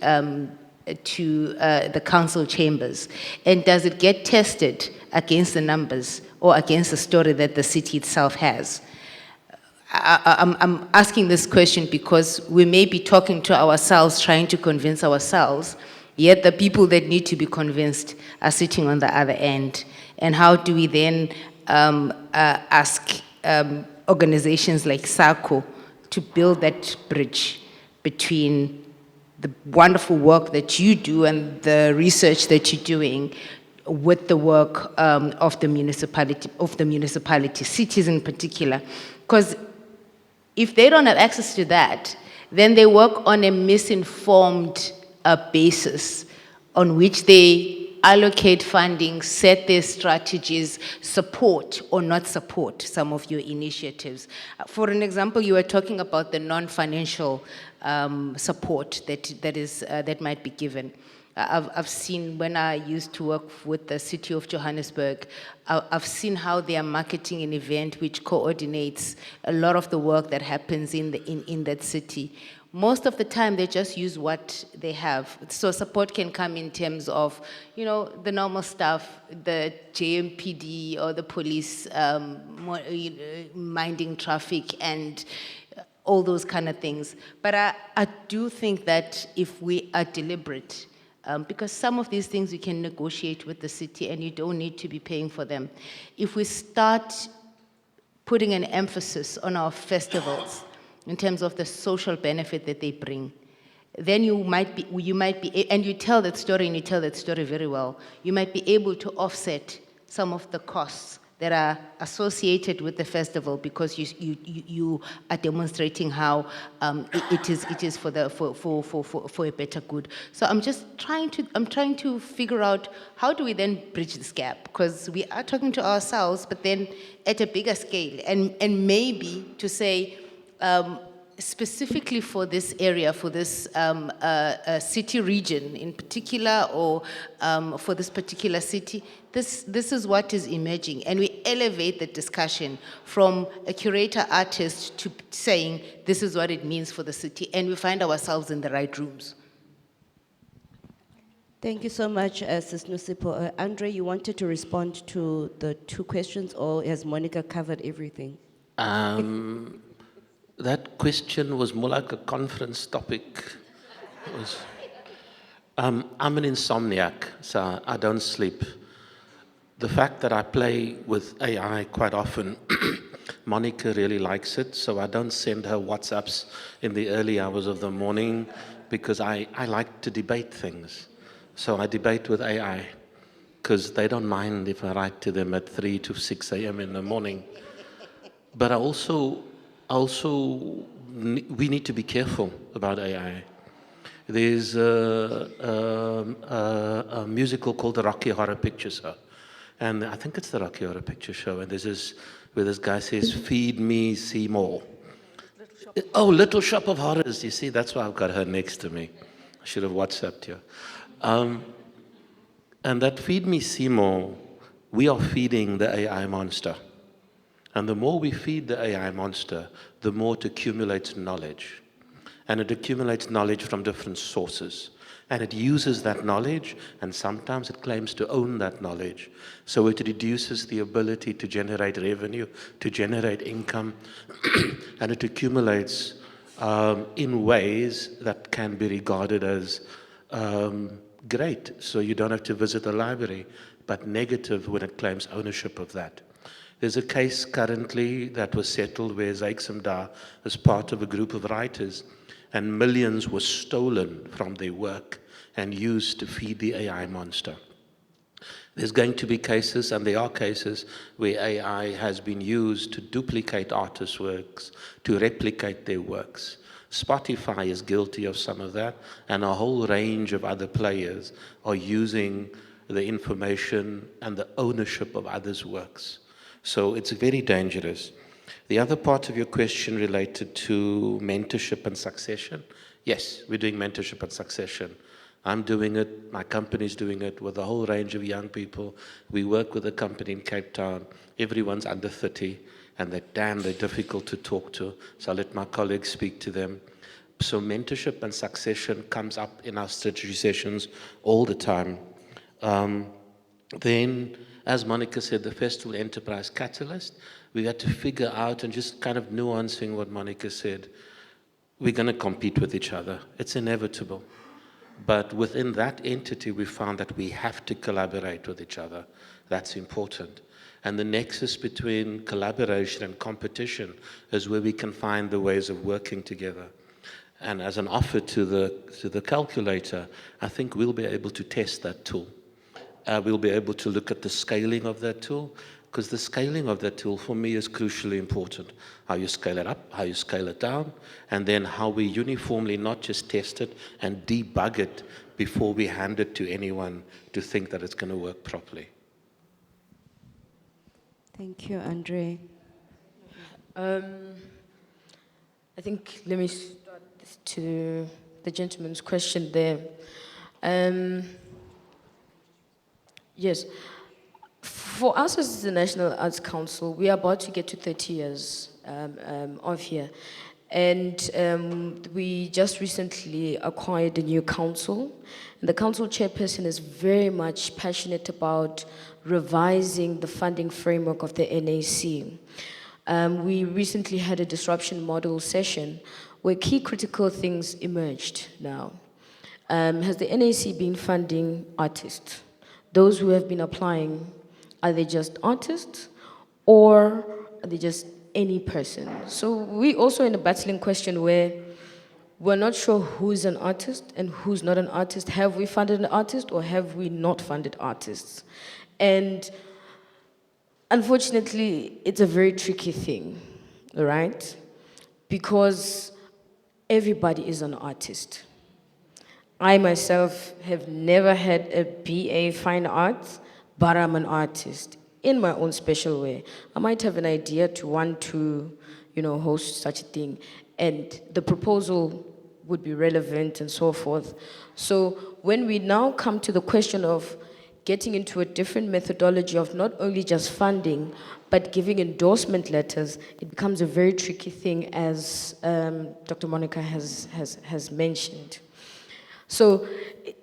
to the council chambers? And does it get tested against the numbers or against the story that the city itself has? I'm asking this question because we may be talking to ourselves, trying to convince ourselves, yet the people that need to be convinced are sitting on the other end. And how do we then ask organizations like SACO to build that bridge between the wonderful work that you do and the research that you're doing with the work of the municipality, cities in particular? Because if they don't have access to that, then they work on a misinformed basis on which they allocate funding, set their strategies, support or not support some of your initiatives. For an example, you were talking about the non-financial support that might be given. I've seen, when I used to work with the city of Johannesburg, I've seen how they are marketing an event which coordinates a lot of the work that happens in that city. Most of the time, they just use what they have. So support can come in terms of, the normal stuff, the JMPD or the police minding traffic and all those kind of things. But I do think that if we are deliberate, because some of these things you can negotiate with the city and you don't need to be paying for them. If we start putting an emphasis on our festivals in terms of the social benefit that they bring, then you might be, and you tell that story and you tell that story very well, you might be able to offset some of the costs that are associated with the festival because you are demonstrating how it is for a better good. So I'm trying to figure out how do we then bridge this gap, because we are talking to ourselves, but then at a bigger scale, and maybe to say specifically for this area, for this city region in particular, or for this particular city, this is what is emerging. And we elevate the discussion from a curator artist to saying, this is what it means for the city, and we find ourselves in the right rooms. Thank you so much, Sis Nusipo. Andre, you wanted to respond to the two questions, or has Monica covered everything? That question was more like a conference topic. I'm an insomniac, so I don't sleep. The fact that I play with AI quite often, Monica really likes it, so I don't send her WhatsApps in the early hours of the morning because I like to debate things. So I debate with AI because they don't mind if I write to them at 3 to 6 a.m. in the morning. But we need to be careful about AI. There's a musical called the Rocky Horror Picture Show. And I think it's the Rocky Horror Picture Show. And there's this, where this guy says, "Feed me Seymour." Little Shop of Horrors. You see, that's why I've got her next to me. I should have WhatsApped you. And that "Feed me Seymour," we are feeding the AI monster. And the more we feed the AI monster, the more it accumulates knowledge. And it accumulates knowledge from different sources. And it uses that knowledge, and sometimes it claims to own that knowledge. So it reduces the ability to generate revenue, to generate income, and it accumulates in ways that can be regarded as great. So you don't have to visit the library, but negative when it claims ownership of that. There's a case currently that was settled where Zaik Simda was part of a group of writers, and millions were stolen from their work and used to feed the AI monster. There's going to be cases, and there are cases, where AI has been used to duplicate artists' works, to replicate their works. Spotify is guilty of some of that, and a whole range of other players are using the information and the ownership of others' works. So it's very dangerous. The other part of your question related to mentorship and succession. Yes, we're doing mentorship and succession. I'm doing it, my company's doing it with a whole range of young people. We work with a company in Cape Town. Everyone's under 30, and they're difficult to talk to. So I'll let my colleagues speak to them. So mentorship and succession comes up in our strategy sessions all the time. Then, as Monica said, the Festival Enterprise Catalyst, we had to figure out, and just kind of nuancing what Monica said, we're going to compete with each other. It's inevitable. But within that entity, we found that we have to collaborate with each other. That's important. And the nexus between collaboration and competition is where we can find the ways of working together. And as an offer to the calculator, I think we'll be able to test that tool. We'll be able to look at the scaling of that tool, because the scaling of that tool for me is crucially important. How you scale it up, how you scale it down, and then how we uniformly not just test it and debug it before we hand it to anyone to think that it's going to work properly. Thank you, Andre. I think, let me start to the gentleman's question there. Yes. For us as the National Arts Council, we are about to get to 30 years of here. And we just recently acquired a new council. And the council chairperson is very much passionate about revising the funding framework of the NAC. We recently had a disruption model session where key critical things emerged now. Has the NAC been funding artists? Those who have been applying, are they just artists, or are they just any person? So we also in a battling question where we're not sure who's an artist and who's not an artist. Have we funded an artist or have we not funded artists? And unfortunately, it's a very tricky thing, right? Because everybody is an artist. I myself have never had a BA Fine Arts, but I'm an artist in my own special way. I might have an idea to want to, host such a thing, and the proposal would be relevant and so forth. So when we now come to the question of getting into a different methodology of not only just funding, but giving endorsement letters, it becomes a very tricky thing, as Dr. Monica has mentioned. So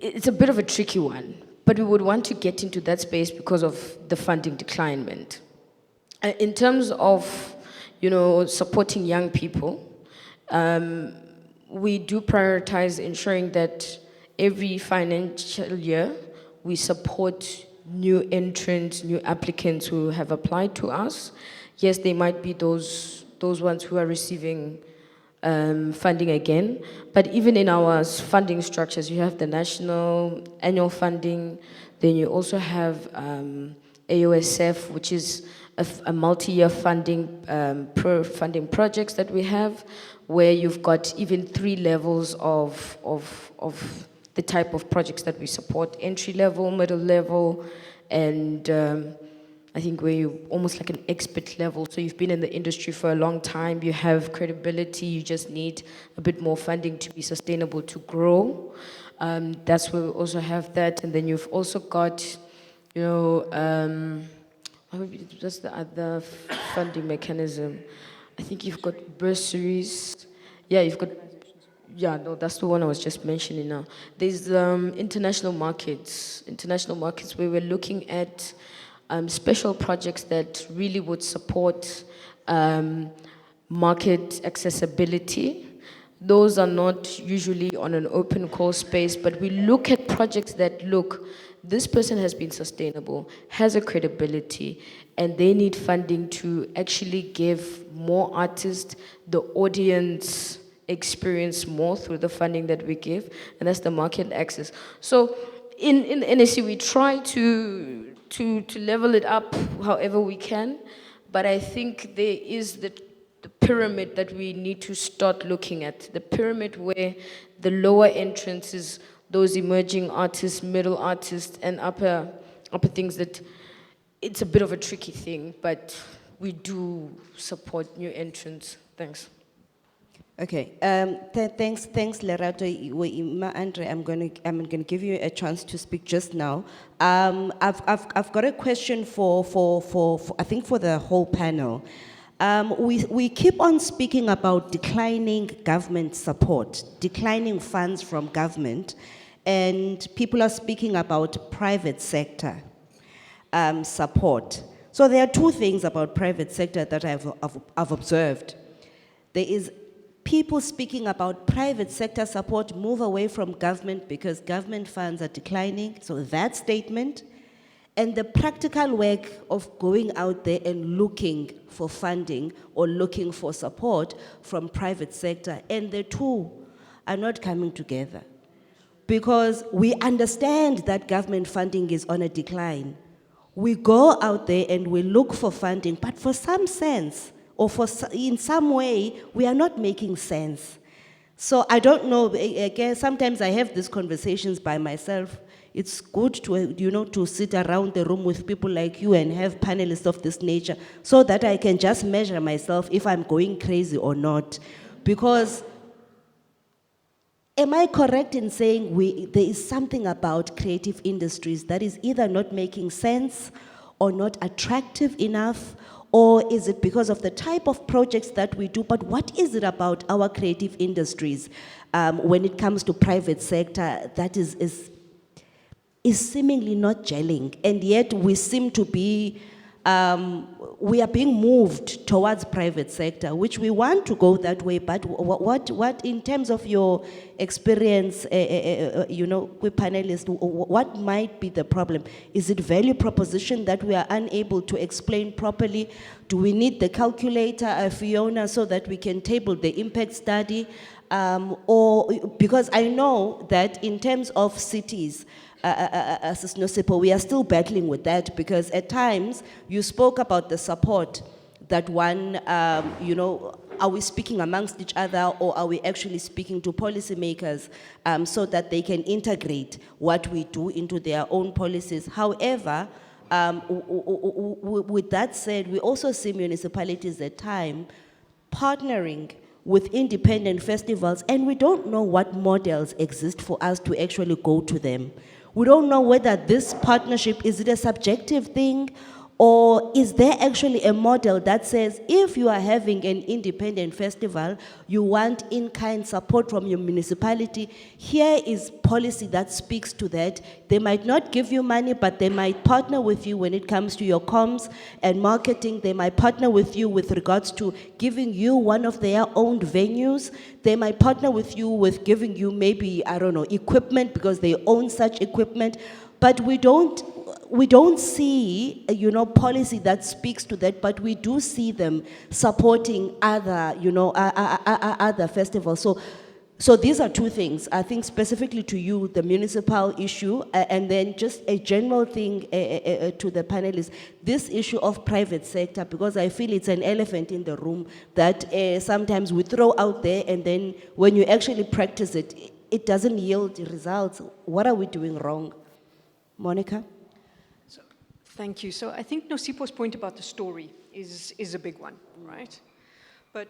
it's a bit of a tricky one, but we would want to get into that space because of the funding declinement. In terms of, supporting young people, we do prioritize ensuring that every financial year we support new entrants, new applicants who have applied to us. Yes, they might be those ones who are receiving funding again. But even in our funding structures, you have the national annual funding, then you also have AOSF, which is a multi-year funding, funding projects that we have, where you've got even 3 levels of the type of projects that we support: entry level, middle level, and I think where you're almost like an expert level. So you've been in the industry for a long time, you have credibility, you just need a bit more funding to be sustainable, to grow. That's where we also have that. And then you've also got, just the other funding mechanism. I think you've got bursaries. Yeah, you've got, that's the one I was just mentioning now. There's international markets where we're looking at special projects that really would support market accessibility, those are not usually on an open call space, but we look at projects that look, this person has been sustainable, has a credibility, and they need funding to actually give more artists the audience experience more through the funding that we give, and that's the market access. So in the NSC, we try to level it up however we can, but I think there is the pyramid that we need to start looking at. The pyramid where the lower entrance is those emerging artists, middle artists, and upper things that it's a bit of a tricky thing, but we do support new entrants. Thanks. Okay, thanks, Lerato. Andre, I'm gonna give you a chance to speak just now. I've got a question for I think for the whole panel. We keep on speaking about declining government support, declining funds from government, and people are speaking about private sector support. So there are two things about private sector that I've observed. There is people speaking about private sector support, move away from government because government funds are declining. So that statement, and the practical work of going out there and looking for funding or looking for support from private sector, and the two are not coming together. Because we understand that government funding is on a decline. We go out there and we look for funding, but for some sense, or in some way, we are not making sense. So I don't know, again, sometimes I have these conversations by myself. It's good to sit around the room with people like you and have panelists of this nature so that I can just measure myself if I'm going crazy or not. Because am I correct in saying there is something about creative industries that is either not making sense or not attractive enough, or is it because of the type of projects that we do? But what is it about our creative industries when it comes to private sector that is seemingly not gelling, and yet we seem to be, we are being moved towards private sector, which we want to go that way, but what in terms of your experience, with panelists, what might be the problem? Is it value proposition that we are unable to explain properly? Do we need the calculator, Fiona, so that we can table the impact study? Or, because I know that in terms of cities, we are still battling with that, because at times you spoke about the support that one, are we speaking amongst each other, or are we actually speaking to policymakers so that they can integrate what we do into their own policies? However, with that said, we also see municipalities at times partnering with independent festivals, and we don't know what models exist for us to actually go to them. We don't know whether this partnership, is it a subjective thing, or is there actually a model that says if you are having an independent festival, you want in-kind support from your municipality, here is policy that speaks to that. They might not give you money, but they might partner with you when it comes to your comms and marketing. They might partner with you with regards to giving you one of their own venues. They might partner with you with giving you maybe, I don't know, equipment because they own such equipment. But we don't see, policy that speaks to that, but we do see them supporting other, other festivals. So these are two things. I think specifically to you, the municipal issue, and then just a general thing to the panelists, this issue of private sector, because I feel it's an elephant in the room that sometimes we throw out there, and then when you actually practice it, it doesn't yield results. What are we doing wrong? Monica? Thank you. So I think Nosipo's point about the story is a big one, right? But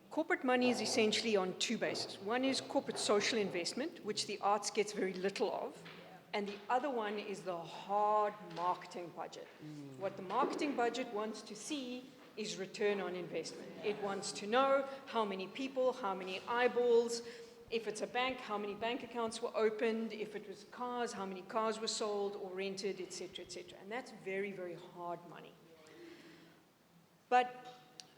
corporate money is essentially on two bases. One is corporate social investment, which the arts gets very little of, and the other one is the hard marketing budget. What the marketing budget wants to see is return on investment. It wants to know how many people, how many eyeballs. If it's a bank, how many bank accounts were opened? If it was cars, how many cars were sold or rented, et cetera, et cetera. And that's very, very hard money. But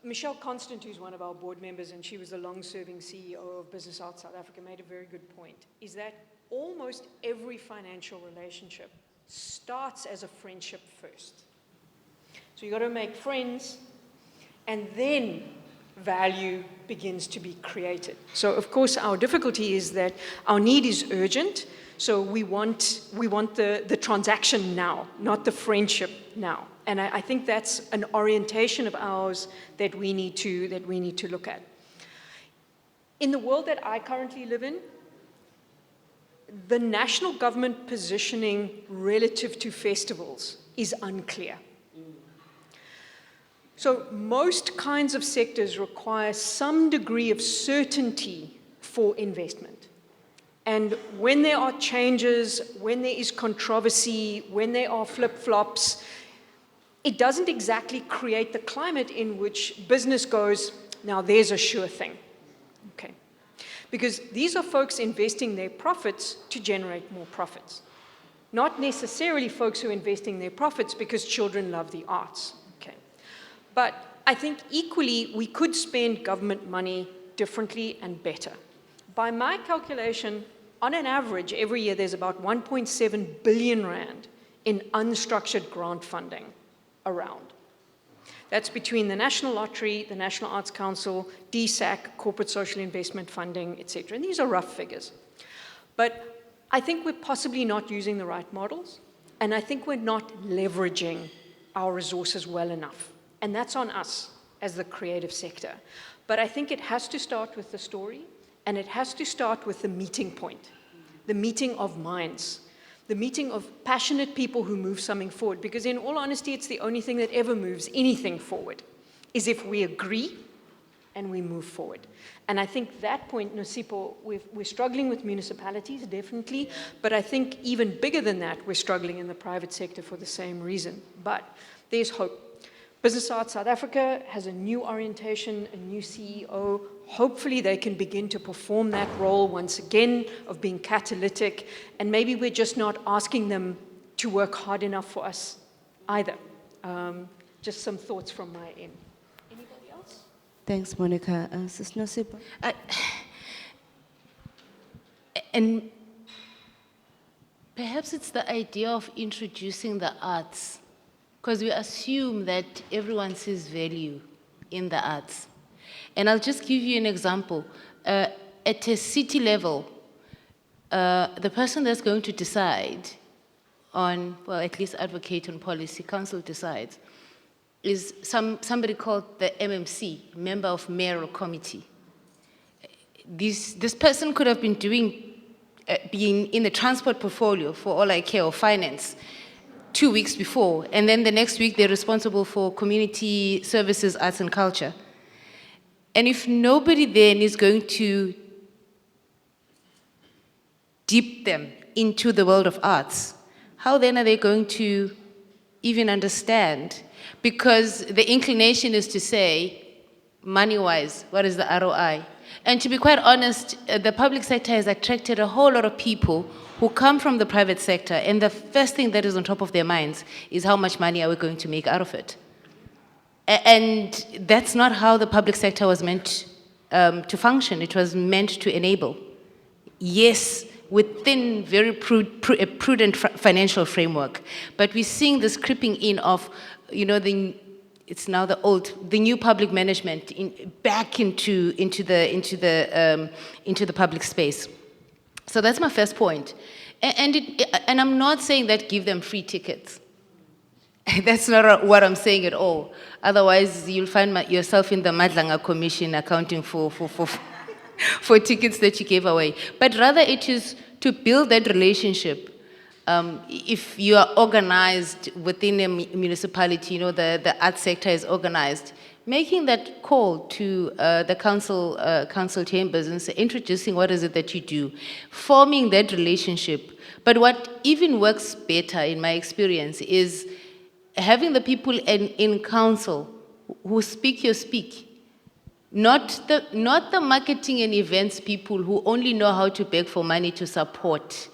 Michelle Constant, who's one of our board members, and she was the long-serving CEO of Business Arts South Africa, made a very good point, is that almost every financial relationship starts as a friendship first. So you've got to make friends, and then value begins to be created. So of course our difficulty is that our need is urgent, so we want the transaction now, not the friendship now. And I think that's an orientation of ours that we need to look at. In the world that I currently live in, the national government positioning relative to festivals is unclear. So most kinds of sectors require some degree of certainty for investment. And when there are changes, when there is controversy, when there are flip-flops, it doesn't exactly create the climate in which business goes, now there's a sure thing. Okay. Because these are folks investing their profits to generate more profits. Not necessarily folks who are investing their profits because children love the arts. Okay. But I think equally we could spend government money differently and better. By my calculation, on an average, every year there's about 1.7 billion rand in unstructured grant funding around. That's between the National Lottery, the National Arts Council, DSAC, Corporate Social Investment Funding, etc. And these are rough figures. But I think we're possibly not using the right models, and I think we're not leveraging our resources well enough. And that's on us as the creative sector. But I think it has to start with the story, and it has to start with the meeting point, the meeting of minds, the meeting of passionate people who move something forward. Because in all honesty, it's the only thing that ever moves anything forward, is if we agree and we move forward. And I think that point, Nosipho, we're struggling with municipalities, definitely, but I think even bigger than that, we're struggling in the private sector for the same reason. But there's hope. Business Arts South Africa has a new orientation, a new CEO. Hopefully they can begin to perform that role once again of being catalytic, and maybe we're just not asking them to work hard enough for us either. Just some thoughts from my end. Anybody else? Thanks, Monica. Sis Nosipho? And perhaps it's the idea of introducing the arts, because we assume that everyone sees value in the arts. And I'll just give you an example. At a city level, the person that's going to decide on, well, at least advocate on policy, council decides, is somebody called the MMC, Member of Mayoral Committee. This person could have been being in the transport portfolio, for all I care, or finance, 2 weeks before, and then the next week they're responsible for community services, arts and culture. And if nobody then is going to dip them into the world of arts, how then are they going to even understand? Because the inclination is to say, money-wise, what is the ROI? And to be quite honest, the public sector has attracted a whole lot of people who come from the private sector, and the first thing that is on top of their minds is how much money are we going to make out of it? And that's not how the public sector was meant to function. It was meant to enable. Yes, within very prudent financial framework, but we're seeing this creeping in of, you know, it's now the new public management back into the public space. So that's my first point. And I'm not saying that give them free tickets. That's not what I'm saying at all. Otherwise, you'll find yourself in the Madlanga Commission accounting for tickets that you gave away. But rather it is to build that relationship. If you are organized within a municipality, you know, the arts sector is organized, making that call to the council chambers and introducing what is it that you do, forming that relationship. But what even works better, in my experience, is having the people in council who speak your speak. Not the marketing and events people who only know how to beg for money to support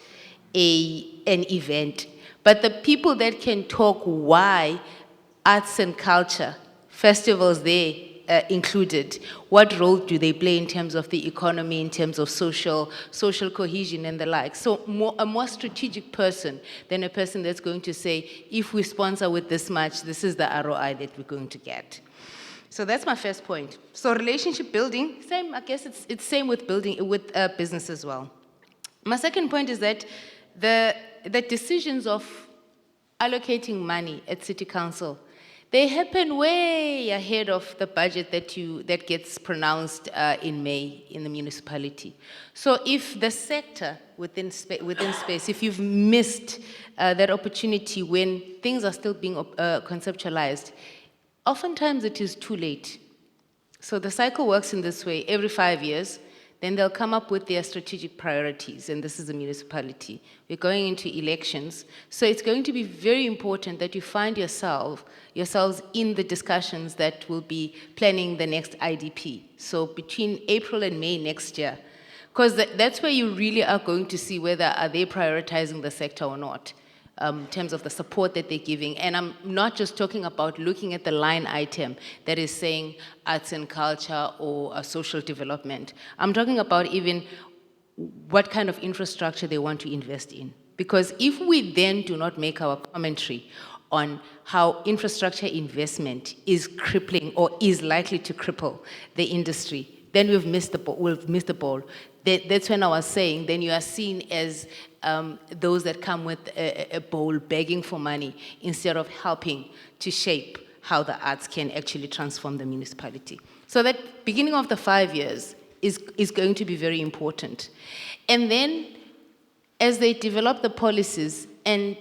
an event, but the people that can talk why arts and culture, festivals there included? What role do they play in terms of the economy, in terms of social cohesion and the like? So a more strategic person than a person that's going to say, if we sponsor with this much, this is the ROI that we're going to get. So that's my first point. So relationship building, same, I guess it's same with building, with business as well. My second point is that the decisions of allocating money at City Council, they happen way ahead of the budget that gets pronounced in May in the municipality. So if the sector within space, if you've missed that opportunity when things are still being conceptualized, oftentimes it is too late. So the cycle works in this way: every 5 years, then they'll come up with their strategic priorities, and this is a municipality. We're going into elections, so it's going to be very important that you find yourselves in the discussions that will be planning the next IDP. So between April and May next year, because that's where you really are going to see whether are they prioritizing the sector or not. In terms of the support that they're giving. And I'm not just talking about looking at the line item that is saying arts and culture or social development. I'm talking about even what kind of infrastructure they want to invest in. Because if we then do not make our commentary on how infrastructure investment is crippling or is likely to cripple the industry, then we've missed the ball. That's when I was saying, then you are seen as those that come with a bowl begging for money instead of helping to shape how the arts can actually transform the municipality. So that beginning of the 5 years is going to be very important. And then as they develop the policies, and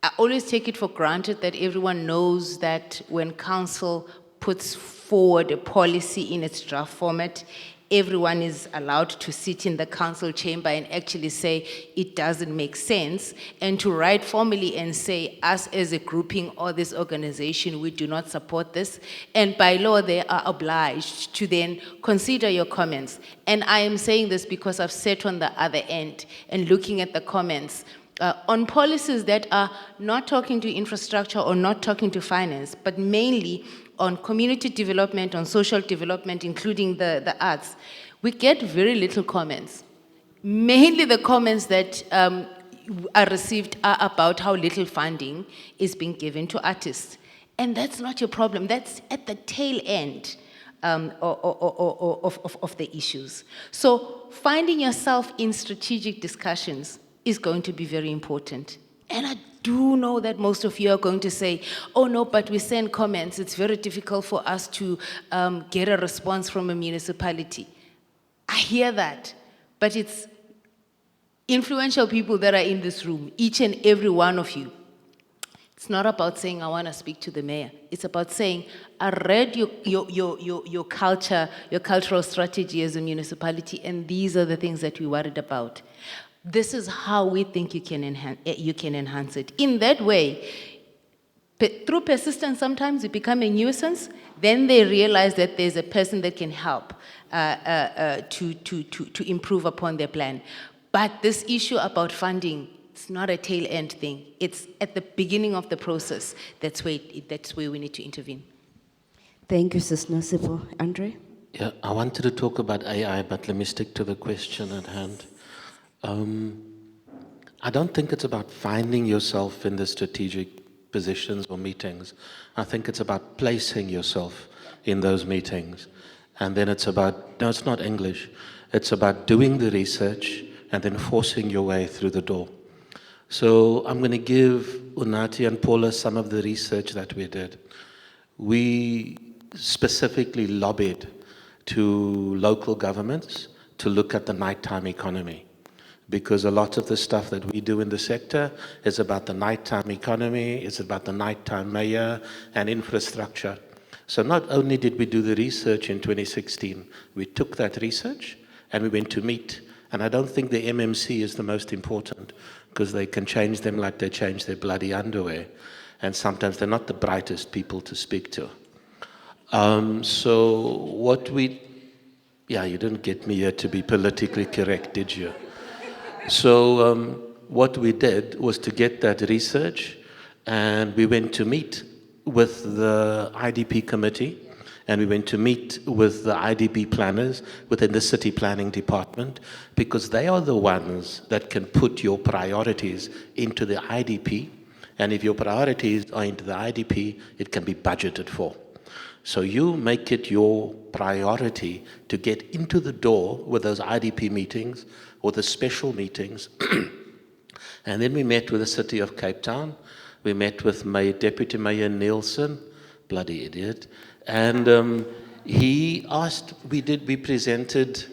I always take it for granted that everyone knows that when council puts forward a policy in its draft format, everyone is allowed to sit in the council chamber and actually say it doesn't make sense, and to write formally and say, us as a grouping or this organization, we do not support this. And by law, they are obliged to then consider your comments. And I am saying this because I've sat on the other end and looking at the comments on policies that are not talking to infrastructure or not talking to finance, but mainly on community development, on social development, including the arts. We get very little comments. Mainly the comments that are received are about how little funding is being given to artists. And that's not your problem. That's at the tail end of the issues. So finding yourself in strategic discussions is going to be very important. And I do know that most of you are going to say, oh no, but we send comments. It's very difficult for us to get a response from a municipality. I hear that, but it's influential people that are in this room, each and every one of you. It's not about saying, I want to speak to the mayor. It's about saying, I read your culture, your cultural strategy as a municipality, and these are the things that we're worried about. This is how we think you can enhance it. In that way, through persistence, sometimes you become a nuisance. Then they realize that there's a person that can help to improve upon their plan. But this issue about funding, it's not a tail end thing. It's at the beginning of the process. That's where we need to intervene. Thank you, Sis Nosipo. Andre? Yeah, I wanted to talk about AI, but let me stick to the question at hand. I don't think it's about finding yourself in the strategic positions or meetings. I think it's about placing yourself in those meetings. And then it's about, no, it's not English. It's about doing the research and then forcing your way through the door. So I'm going to give Unati and Paula some of the research that we did. We specifically lobbied to local governments to look at the nighttime economy, because a lot of the stuff that we do in the sector is about the nighttime economy, it's about the nighttime mayor and infrastructure. So not only did we do the research in 2016, we took that research and we went to meet. And I don't think the MMC is the most important, because they can change them like they change their bloody underwear. And sometimes they're not the brightest people to speak to. So what we, yeah, you didn't get me here to be politically correct, did you? So what we did was to get that research, and we went to meet with the IDP committee And we went to meet with the IDP planners within the city planning department, because they are the ones that can put your priorities into the IDP. And if your priorities are into the IDP, it can be budgeted for. So you make it your priority to get into the door with those IDP meetings or the special meetings. And then we met with the City of Cape Town. We met with Deputy Mayor Nielsen, bloody idiot. And he asked, we presented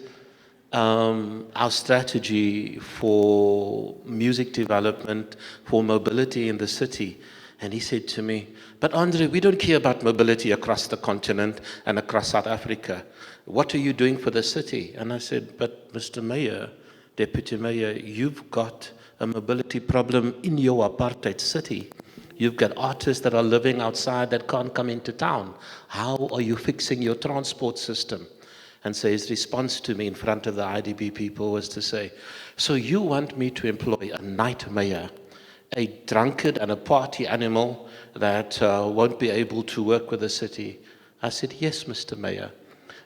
our strategy for music development, for mobility in the city. And he said to me, but Andre, we don't care about mobility across the continent and across South Africa. What are you doing for the city? And I said, but Mr. Mayor, Deputy Mayor, you've got a mobility problem in your apartheid city. You've got artists that are living outside that can't come into town. How are you fixing your transport system? And so his response to me in front of the IDP people was to say, so you want me to employ a night mayor, a drunkard and a party animal that won't be able to work with the city? I said, yes, Mr. Mayor.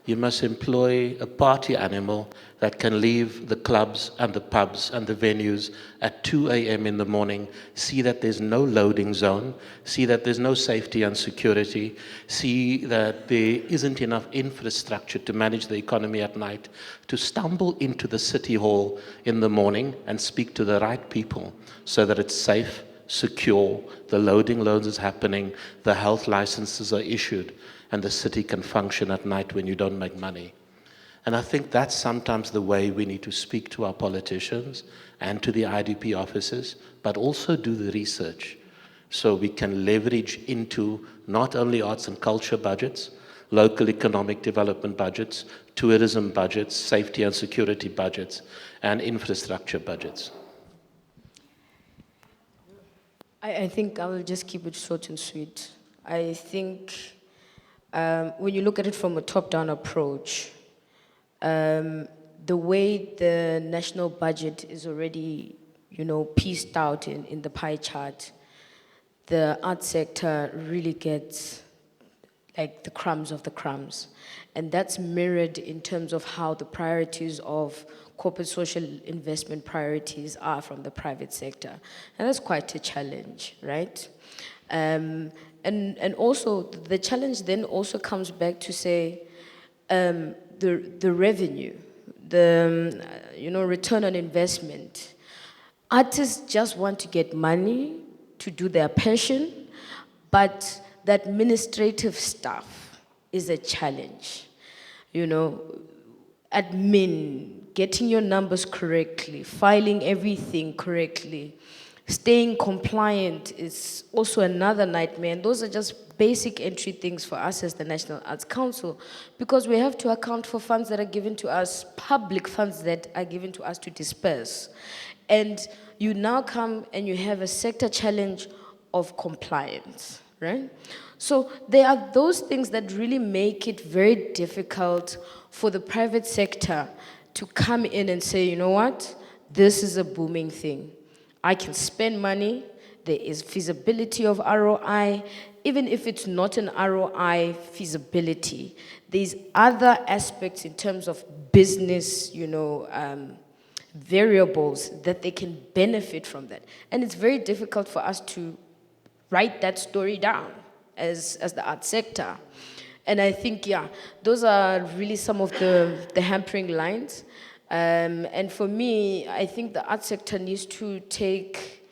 You must employ a party animal that can leave the clubs and the pubs and the venues at 2 a.m. in the morning, see that there's no loading zone, see that there's no safety and security, see that there isn't enough infrastructure to manage the economy at night, to stumble into the city hall in the morning and speak to the right people so that it's safe, secure, the loading loads is happening, the health licenses are issued, and the city can function at night when you don't make money. And I think that's sometimes the way we need to speak to our politicians and to the IDP officers, but also do the research so we can leverage into not only arts and culture budgets, local economic development budgets, tourism budgets, safety and security budgets, and infrastructure budgets. I think I will just keep it short and sweet. I think when you look at it from a top-down approach, the way the national budget is already, pieced out in the pie chart, the art sector really gets like the crumbs of the crumbs. And that's mirrored in terms of how the priorities of corporate social investment priorities are from the private sector. And that's quite a challenge, right? And also, the challenge then also comes back to say, the revenue, the return on investment. Artists just want to get money to do their passion, but the administrative stuff is a challenge. Admin, getting your numbers correctly, filing everything correctly, staying compliant is also another nightmare. And those are just basic entry things for us as the National Arts Council, because we have to account for funds that are given to us, public funds that are given to us to disperse. And you now come and you have a sector challenge of compliance, right? So there are those things that really make it very difficult for the private sector to come in and say, you know what, this is a booming thing. I can spend money, there is feasibility of ROI, even if it's not an ROI feasibility, there's other aspects in terms of business, variables that they can benefit from that. And it's very difficult for us to write that story down as the art sector. And I think, those are really some of the hampering lines. And for me, I think the art sector needs to take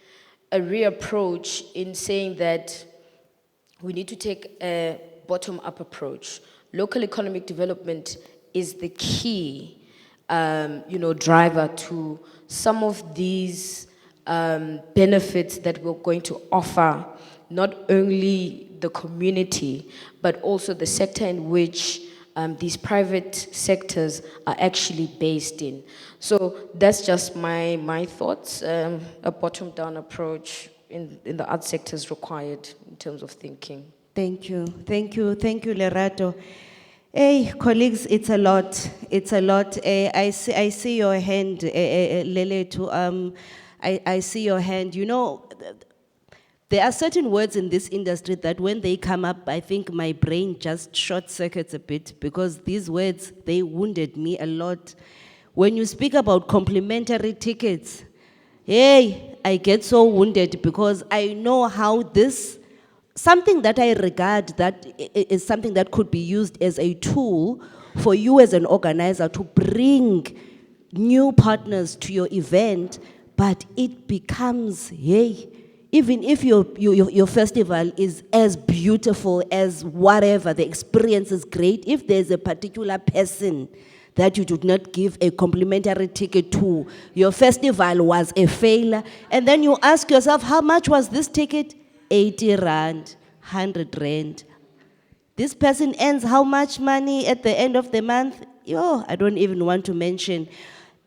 a reapproach in saying that we need to take a bottom-up approach. Local economic development is the key, driver to some of these benefits that we're going to offer, not only the community, but also the sector in which these private sectors are actually based in. So that's just my thoughts. A bottom-down approach in the art sector is required in terms of thinking. Thank you, Lerato. Hey, colleagues, it's a lot. I see your hand, Lele. I see your hand. There are certain words in this industry that when they come up, I think my brain just short circuits a bit because these words, they wounded me a lot. When you speak about complimentary tickets, hey, I get so wounded because I know how this, something that I regard that is something that could be used as a tool for you as an organizer to bring new partners to your event, but it becomes, hey, even if your festival is as beautiful as whatever, the experience is great, if there's a particular person that you did not give a complimentary ticket to, your festival was a failure, and then you ask yourself, how much was this ticket? 80 rand, 100 rand. This person earns how much money at the end of the month? Yo, I don't even want to mention.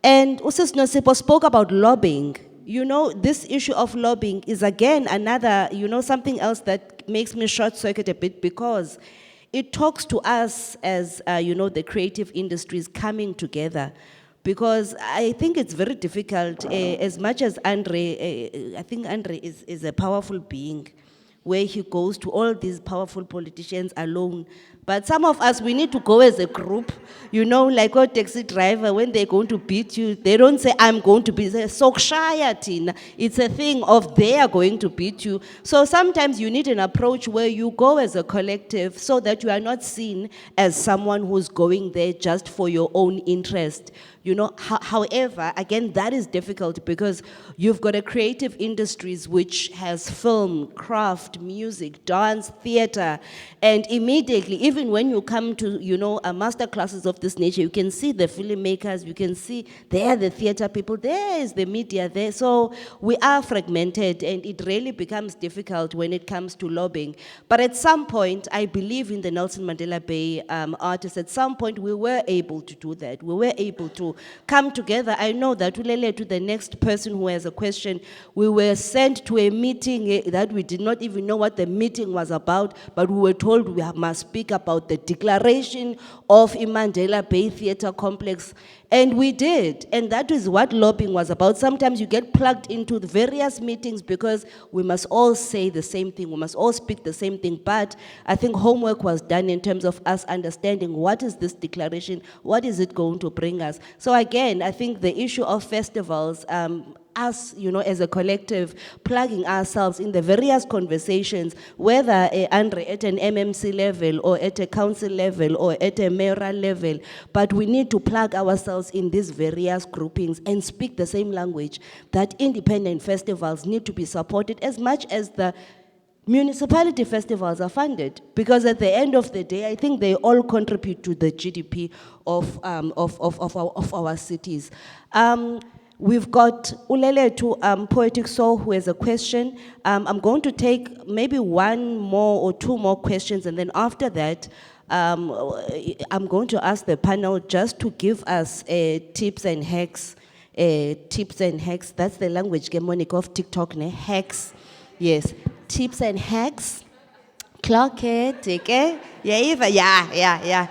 And Usis Nosipo spoke about lobbying. You know, this issue of lobbying is again another, something else that makes me short circuit a bit because it talks to us as, the creative industries coming together. Because I think it's very difficult, as much as Andre, I think Andre is a powerful being, where he goes to all these powerful politicians alone. But some of us, we need to go as a group, like a taxi driver, when they're going to beat you, they don't say, I'm going to beat you, they say, "Sokshaya Tina." It's a thing of they are going to beat you. So sometimes you need an approach where you go as a collective so that you are not seen as someone who's going there just for your own interest. However, again, that is difficult because you've got a creative industries which has film, craft, music, dance, theater, and immediately, even when you come to, a master classes of this nature, you can see the filmmakers, you can see there the theater people, there is the media there. So we are fragmented and it really becomes difficult when it comes to lobbying. But at some point, I believe in the Nelson Mandela Bay artists, at some point we were able to do that. We were able to come together. I know that Ulele, to the next person who has a question, we were sent to a meeting that we did not even know what the meeting was about, but we were told we must speak about the declaration of Mandela Bay Theatre Complex. And we did, and that is what lobbying was about. Sometimes you get plugged into the various meetings because we must all say the same thing, we must all speak the same thing, but I think homework was done in terms of us understanding what is this declaration, what is it going to bring us. So again, I think the issue of festivals, us, as a collective, plugging ourselves in the various conversations, whether Andre at an MMC level or at a council level or at a mayoral level, but we need to plug ourselves in these various groupings and speak the same language, that independent festivals need to be supported as much as the municipality festivals are funded, because at the end of the day, I think they all contribute to the GDP of our cities. We've got Ulele to Poetic Soul, who has a question. I'm going to take maybe one more or two more questions, and then after that, I'm going to ask the panel just to give us tips and hacks. Tips and hacks, that's the language, Monica, of TikTok, ne? Hacks, yes. Tips and hacks. Clock it, okay? Yeah.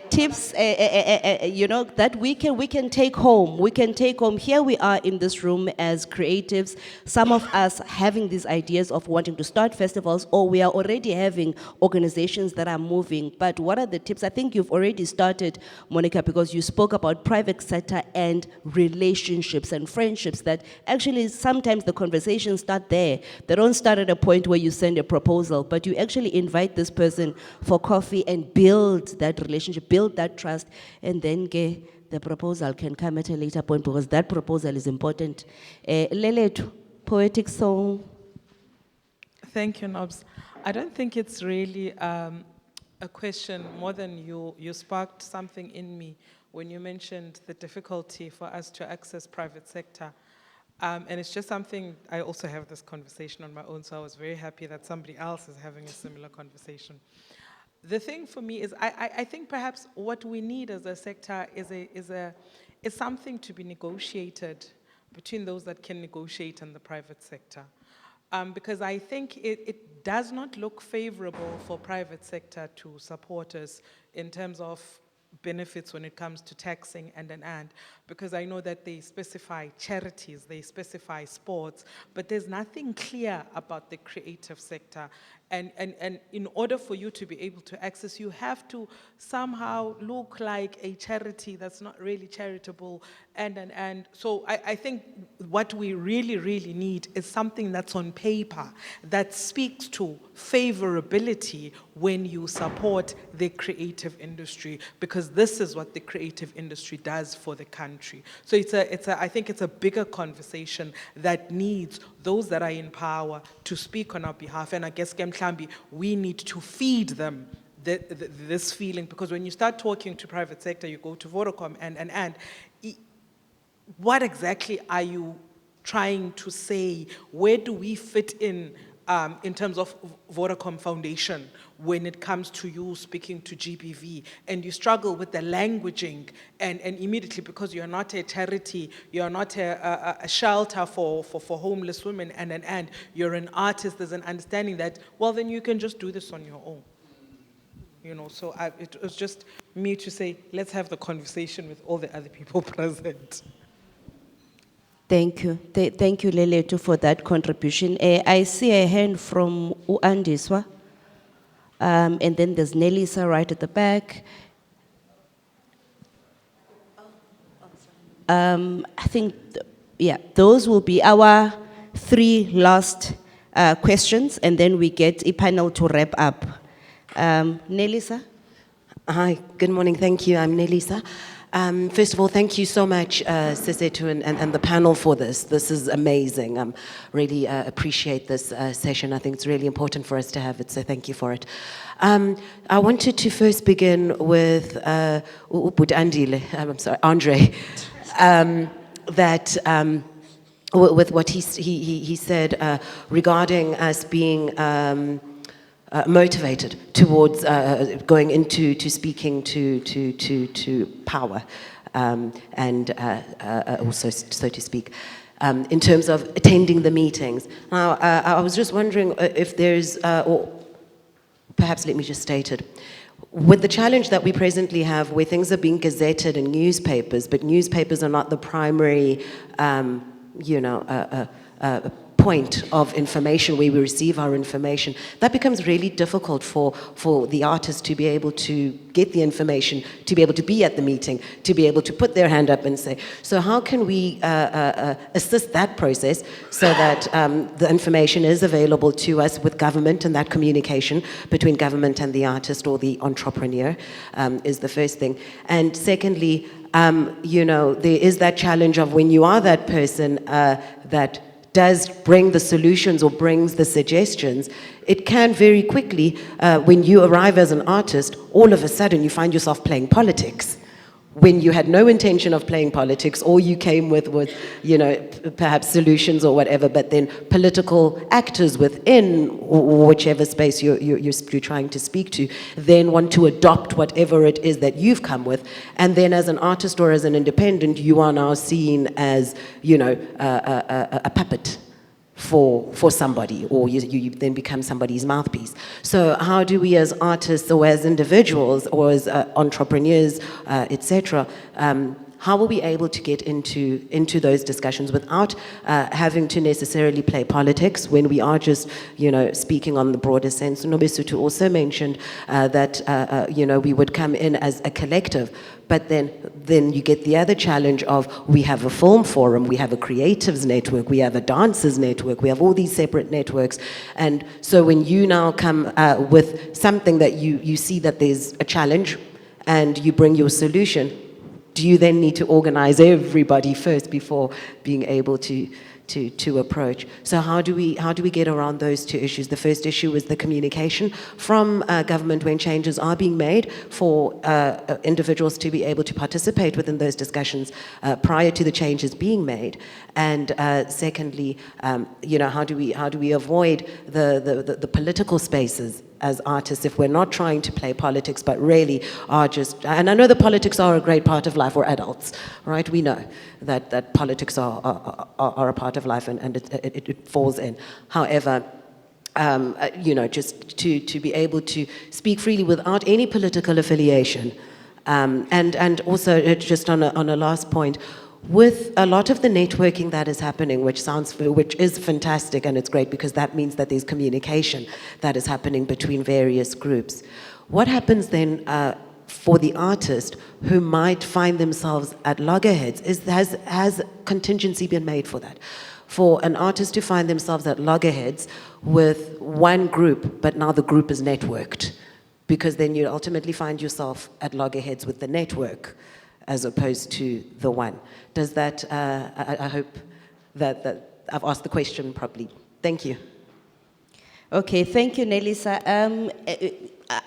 Tips, that we can take home. We can take home. Here we are in this room as creatives. Some of us having these ideas of wanting to start festivals, or we are already having organizations that are moving. But what are the tips? I think you've already started, Monica, because you spoke about private sector and relationships and friendships, that actually sometimes the conversations start there. They don't start at a point where you send a proposal, but you actually invite this person for coffee and build that relationship, build that trust, and then the proposal can come at a later point, because that proposal is important. Leletu, Poetic Soul. Thank you, Nobs. I don't think it's really a question more than you sparked something in me when you mentioned the difficulty for us to access private sector. And it's just something, I also have this conversation on my own, so I was very happy that somebody else is having a similar conversation. The thing for me is, I think perhaps what we need as a sector is something to be negotiated between those that can negotiate in the private sector. Because I think it does not look favorable for private sector to support us in terms of benefits when it comes to taxing and, because I know that they specify charities, they specify sports, but there's nothing clear about the creative sector. And in order for you to be able to access, you have to somehow look like a charity that's not really charitable. And so I think what we really need is something that's on paper that speaks to favorability when you support the creative industry, because this is what the creative industry does for the country. So I think it's a bigger conversation that needs those that are in power to speak on our behalf. And I guess Kemhlambi, we need to feed them this feeling, because when you start talking to private sector, you go to Vodacom and what exactly are you trying to say? Where do we fit in terms of Vodacom Foundation when it comes to you speaking to GBV, and you struggle with the languaging, and immediately, because you're not a charity, you're not a shelter for homeless women, and you're an artist, there's an understanding that, well, then you can just do this on your own. You know, so it was just me to say, let's have the conversation with all the other people present. Thank you. Thank you, Leletu, for that contribution. I see a hand from Uandiswa. And then there's Nelisa right at the back. I think, those will be our 3 last questions, and then we get a panel to wrap up. Nelisa? Hi, good morning, thank you. I'm Nelisa. First of all, thank you so much, Sisetu and the panel for this. This is amazing. Really appreciate this session. I think it's really important for us to have it, so thank you for it. I wanted to first begin with Andre, with what he said regarding us being motivated towards going into speaking to power, and also, so to speak, in terms of attending the meetings. Now, I was just wondering if there's, or perhaps let me just state it, with the challenge that we presently have where things are being gazetted in newspapers, but newspapers are not the primary, point of information where we receive our information, that becomes really difficult for the artists to be able to get the information, to be able to be at the meeting, to be able to put their hand up and say. So how can we assist that process so that the information is available to us with government, and that communication between government and the artist or the entrepreneur is the first thing. And secondly, there is that challenge of when you are that person that does bring the solutions or brings the suggestions, it can very quickly, when you arrive as an artist, all of a sudden you find yourself playing politics when you had no intention of playing politics. All you came with was, perhaps solutions or whatever, but then political actors within whichever space you're trying to speak to then want to adopt whatever it is that you've come with. And then as an artist or as an independent, you are now seen as, a puppet for somebody, or you then become somebody's mouthpiece. So how do we as artists or as individuals or as entrepreneurs, etc., how are we able to get into those discussions without having to necessarily play politics when we are just, speaking on the broader sense? Nobesutu also mentioned that, we would come in as a collective, but then you get the other challenge of we have a film forum, we have a creatives network, we have a dancers network, we have all these separate networks. And so when you now come with something that you see that there's a challenge and you bring your solution, do you then need to organize everybody first before being able to approach? So how do we get around those 2 issues? The first issue is the communication from government when changes are being made for individuals to be able to participate within those discussions prior to the changes being made. And secondly, how do we avoid the political spaces as artists if we're not trying to play politics but really are just, and I know the politics are a great part of life for adults, right? We know that politics are a part of life and it falls in. However, just to be able to speak freely without any political affiliation And also, just on a last point, with a lot of the networking that is happening, which is fantastic and it's great because that means that there's communication that is happening between various groups. What happens then for the artist who might find themselves at loggerheads? Has contingency been made for that? For an artist to find themselves at loggerheads with one group, but now the group is networked, because then you ultimately find yourself at loggerheads with the network as opposed to the one. Does that, I hope that I've asked the question properly. Thank you. Okay, thank you, Nelisa.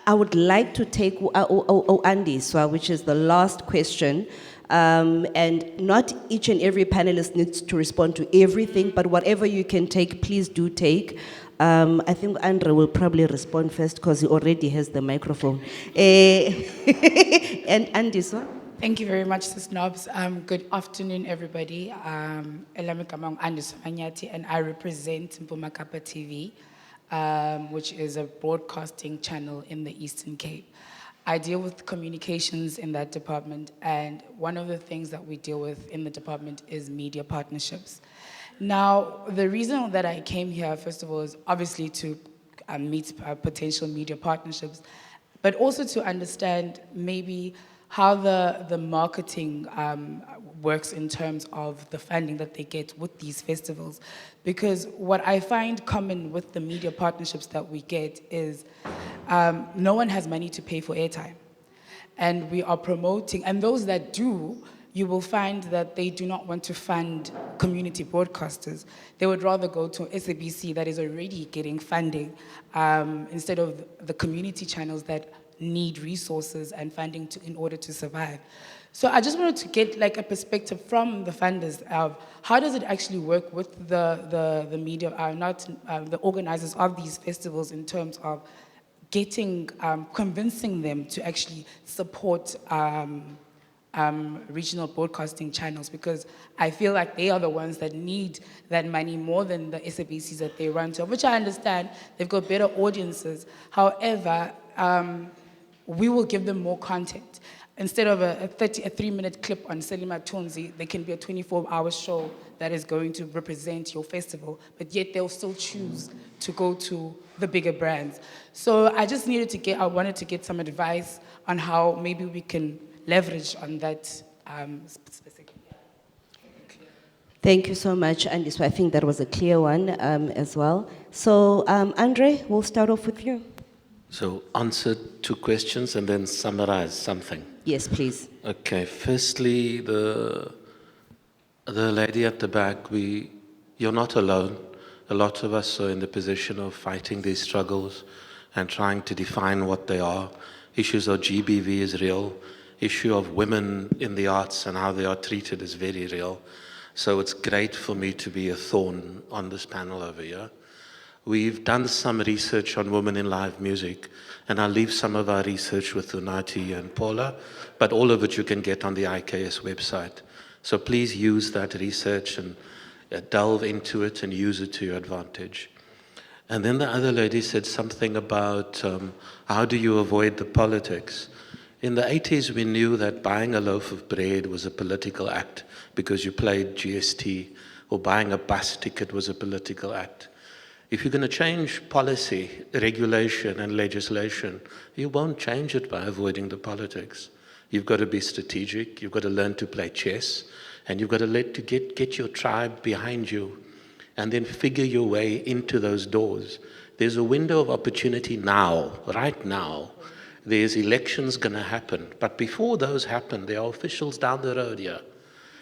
I would like to take Andiswa, which is the last question. And not each and every panelist needs to respond to everything, but whatever you can take, please do take. I think Andre will probably respond first because he already has the microphone. And Andiswa? Thank you very much, Sis Nobs. Good afternoon, everybody. Elami Kamang Andiswa Manyati, and I represent Mpumakapa TV, which is a broadcasting channel in the Eastern Cape. I deal with communications in that department, and one of the things that we deal with in the department is media partnerships. Now, the reason that I came here, first of all, is obviously to meet potential media partnerships, but also to understand maybe how the marketing works in terms of the funding that they get with these festivals. Because what I find common with the media partnerships that we get is no one has money to pay for airtime. And we are promoting, and those that do, you will find that they do not want to fund community broadcasters. They would rather go to SABC that is already getting funding instead of the community channels that need resources and funding in order to survive. So I just wanted to get like a perspective from the funders of how does it actually work with the media, the organizers of these festivals in terms of getting, convincing them to actually support regional broadcasting channels, because I feel like they are the ones that need that money more than the SABCs that they run to, which I understand, they've got better audiences. However, we will give them more content. Instead of a 3-minute clip on Selima Tunzi, there can be a 24-hour show that is going to represent your festival, but yet they'll still choose to go to the bigger brands. So I just wanted to get some advice on how maybe we can leverage on that specifically. Thank you so much, Andy. So I think that was a clear one as well. So Andre, we'll start off with you. So answer 2 questions and then summarize something. Yes, please. Okay, firstly, the lady at the back, you're not alone. A lot of us are in the position of fighting these struggles and trying to define what they are. Issues of GBV is real. Issue of women in the arts and how they are treated is very real. So it's great for me to be a thorn on this panel over here. We've done some research on women in live music, and I'll leave some of our research with Unati and Paula, but all of it you can get on the IKS website. So please use that research and delve into it and use it to your advantage. And then the other lady said something about how do you avoid the politics. In the 80s, we knew that buying a loaf of bread was a political act because you played GST, or buying a bus ticket was a political act. If you're going to change policy, regulation, and legislation, you won't change it by avoiding the politics. You've got to be strategic, you've got to learn to play chess, and you've got to get your tribe behind you, and then figure your way into those doors. There's a window of opportunity now, right now. There's elections going to happen, but before those happen, there are officials down the road here.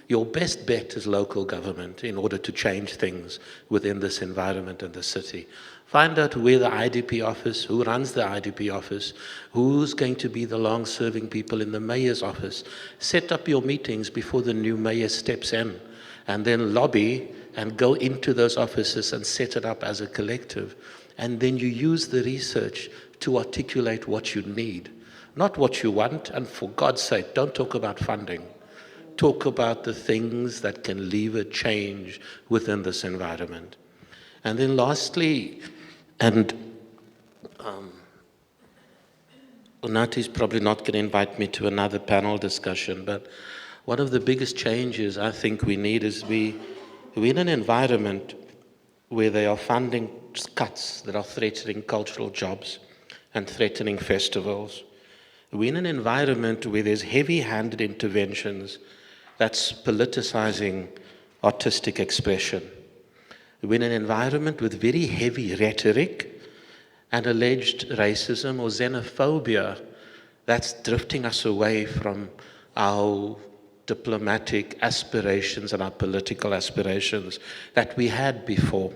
Your best bet is local government in order to change things within this environment and the city. Find out where the IDP office, who runs the IDP office, who's going to be the long-serving people in the mayor's office. Set up your meetings before the new mayor steps in, and then lobby and go into those offices and set it up as a collective. And then you use the research to articulate what you need, not what you want. And for God's sake, don't talk about funding. Talk about the things that can lever change within this environment. And then lastly, and Unati's probably not going to invite me to another panel discussion, but one of the biggest changes I think we need is we're in an environment where they are funding cuts that are threatening cultural jobs and threatening festivals. We're in an environment where there's heavy-handed interventions that's politicizing artistic expression. We're in an environment with very heavy rhetoric and alleged racism or xenophobia that's drifting us away from our diplomatic aspirations and our political aspirations that we had before.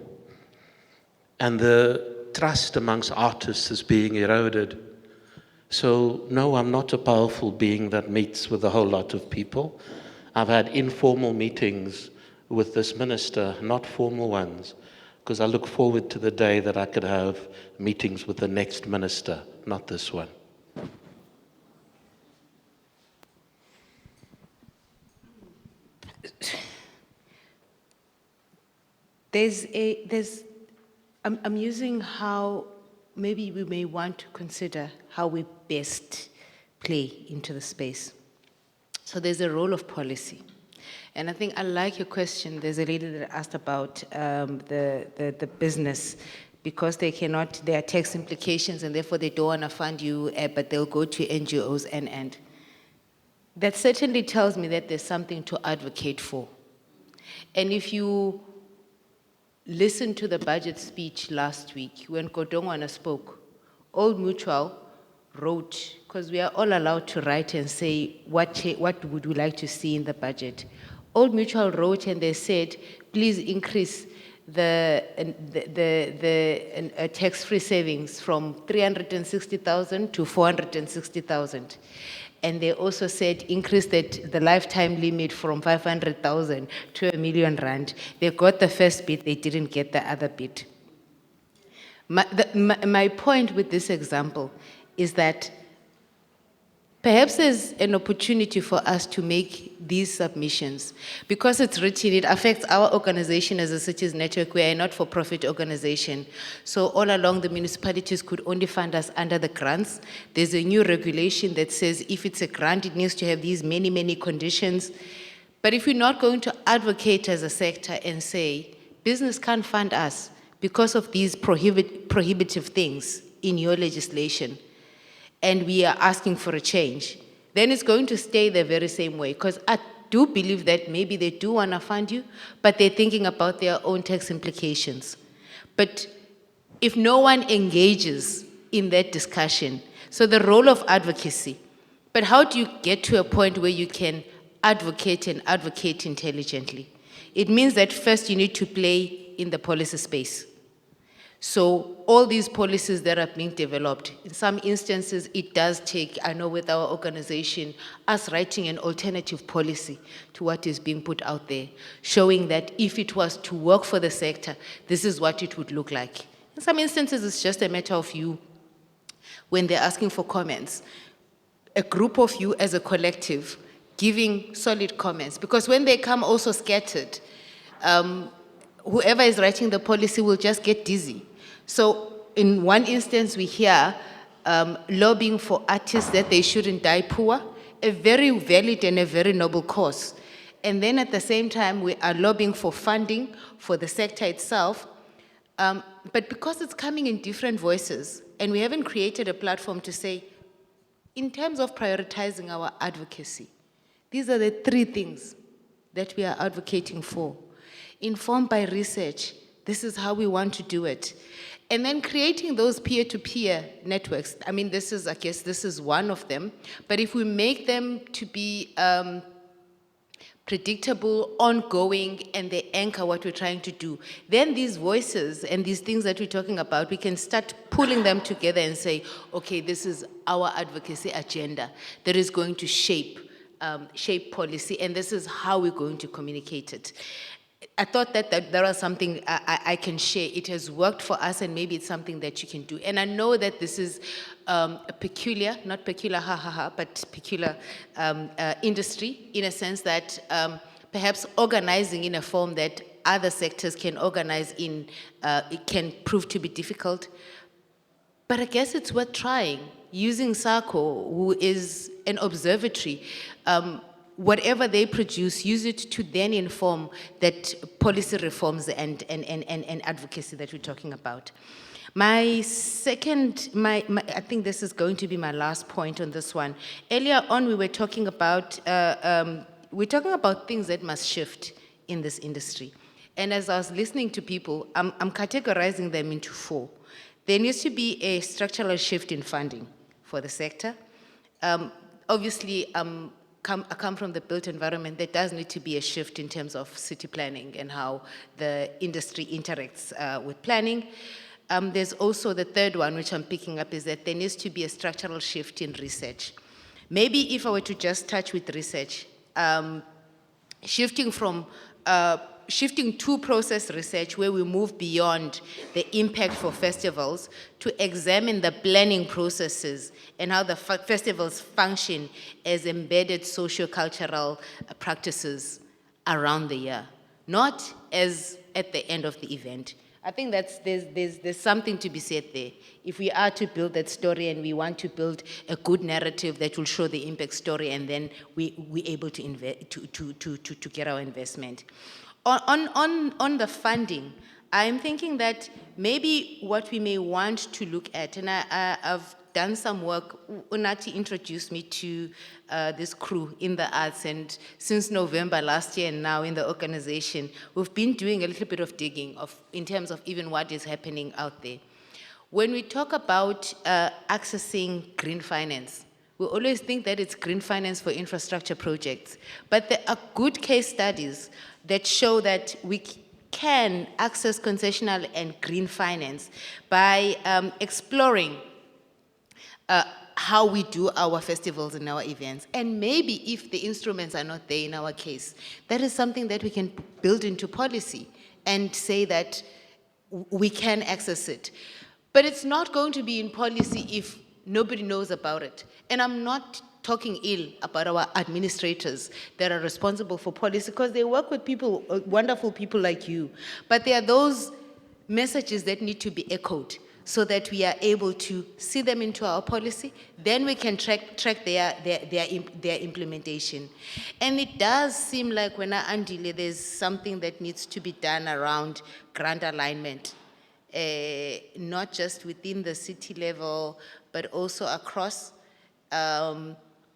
And the trust amongst artists is being eroded. So, no, I'm not a powerful being that meets with a whole lot of people. I've had informal meetings with this minister, not formal ones, because I look forward to the day that I could have meetings with the next minister, not this one. I'm using how maybe we may want to consider how we best play into the space. So there's a role of policy. And I think I like your question. There's a lady that asked about the business, because there are tax implications and therefore they don't want to fund you, but they'll go to NGOs and. That certainly tells me that there's something to advocate for. And if you listen to the budget speech last week, when Kodongwana spoke, Old Mutual wrote, because we are all allowed to write and say, what would we like to see in the budget? Old Mutual wrote and they said, please increase the tax-free savings from 360,000 to 460,000. And they also said increase the lifetime limit from 500,000 to R1 million. They got the first bit, they didn't get the other bit. My point with this example is that perhaps there's an opportunity for us to make these submissions. Because it's written, it affects our organization as a Cities Network. We are a not-for-profit organization. So all along, the municipalities could only fund us under the grants. There's a new regulation that says if it's a grant, it needs to have these many, many conditions. But if we're not going to advocate as a sector and say, business can't fund us because of these prohibitive things in your legislation, and we are asking for a change, then it's going to stay the very same way. Because I do believe that maybe they do want to fund you, but they're thinking about their own tax implications. But if no one engages in that discussion, so the role of advocacy, but how do you get to a point where you can advocate and advocate intelligently? It means that first you need to play in the policy space. So all these policies that are being developed, in some instances it does take, I know with our organization, us writing an alternative policy to what is being put out there, showing that if it was to work for the sector, this is what it would look like. In some instances it's just a matter of you, when they're asking for comments, a group of you as a collective giving solid comments, because when they come also scattered, whoever is writing the policy will just get dizzy. So in one instance, we hear lobbying for artists that they shouldn't die poor, a very valid and a very noble cause. And then at the same time, we are lobbying for funding for the sector itself. But because it's coming in different voices, and we haven't created a platform to say, in terms of prioritizing our advocacy, these are the three things that we are advocating for. Informed by research, this is how we want to do it. And then creating those peer-to-peer networks. I mean, I guess this is one of them. But if we make them to be predictable, ongoing, and they anchor what we're trying to do, then these voices and these things that we're talking about, we can start pulling them together and say, okay, this is our advocacy agenda that is going to shape policy, and this is how we're going to communicate it. I thought that there was something I can share. It has worked for us, and maybe it's something that you can do. And I know that this is a peculiar, not peculiar, but peculiar industry, in a sense that perhaps organizing in a form that other sectors can organize in, it can prove to be difficult. But I guess it's worth trying. using SACO, who is an observatory, whatever they produce, use it to then inform that policy reforms and advocacy that we're talking about. My second, I think this is going to be my last point on this one. Earlier on, we were talking about, things that must shift in this industry. And as I was listening to people, I'm categorizing them into 4. There needs to be a structural shift in funding for the sector. Obviously, I come from the built environment. There does need to be a shift in terms of city planning and how the industry interacts with planning. There's also the third one, which I'm picking up, is that there needs to be a structural shift in research. Maybe if I were to just touch with research, shifting to process research, where we move beyond the impact for festivals to examine the planning processes and how the festivals function as embedded socio-cultural practices around the year, not as at the end of the event. I think there's something to be said there. If we are to build that story and we want to build a good narrative that will show the impact story, and then we're able to get our investment. On the funding, I'm thinking that maybe what we may want to look at, and I've done some work. Unati introduced me to this crew in the arts, and since November last year and now in the organization, we've been doing a little bit of digging in terms of even what is happening out there. When we talk about accessing green finance, we always think that it's green finance for infrastructure projects, but there are good case studies that show that we can access concessional and green finance by exploring how we do our festivals and our events. And maybe if the instruments are not there in our case, that is something that we can build into policy and say that we can access it. But it's not going to be in policy if nobody knows about it. And I'm not talking ill about our administrators that are responsible for policy, because they work with people, wonderful people like you. But there are those messages that need to be echoed so that we are able to see them into our policy. Then we can track their implementation. And it does seem like when I Andile, there's something that needs to be done around grant alignment, not just within the city level, but also across.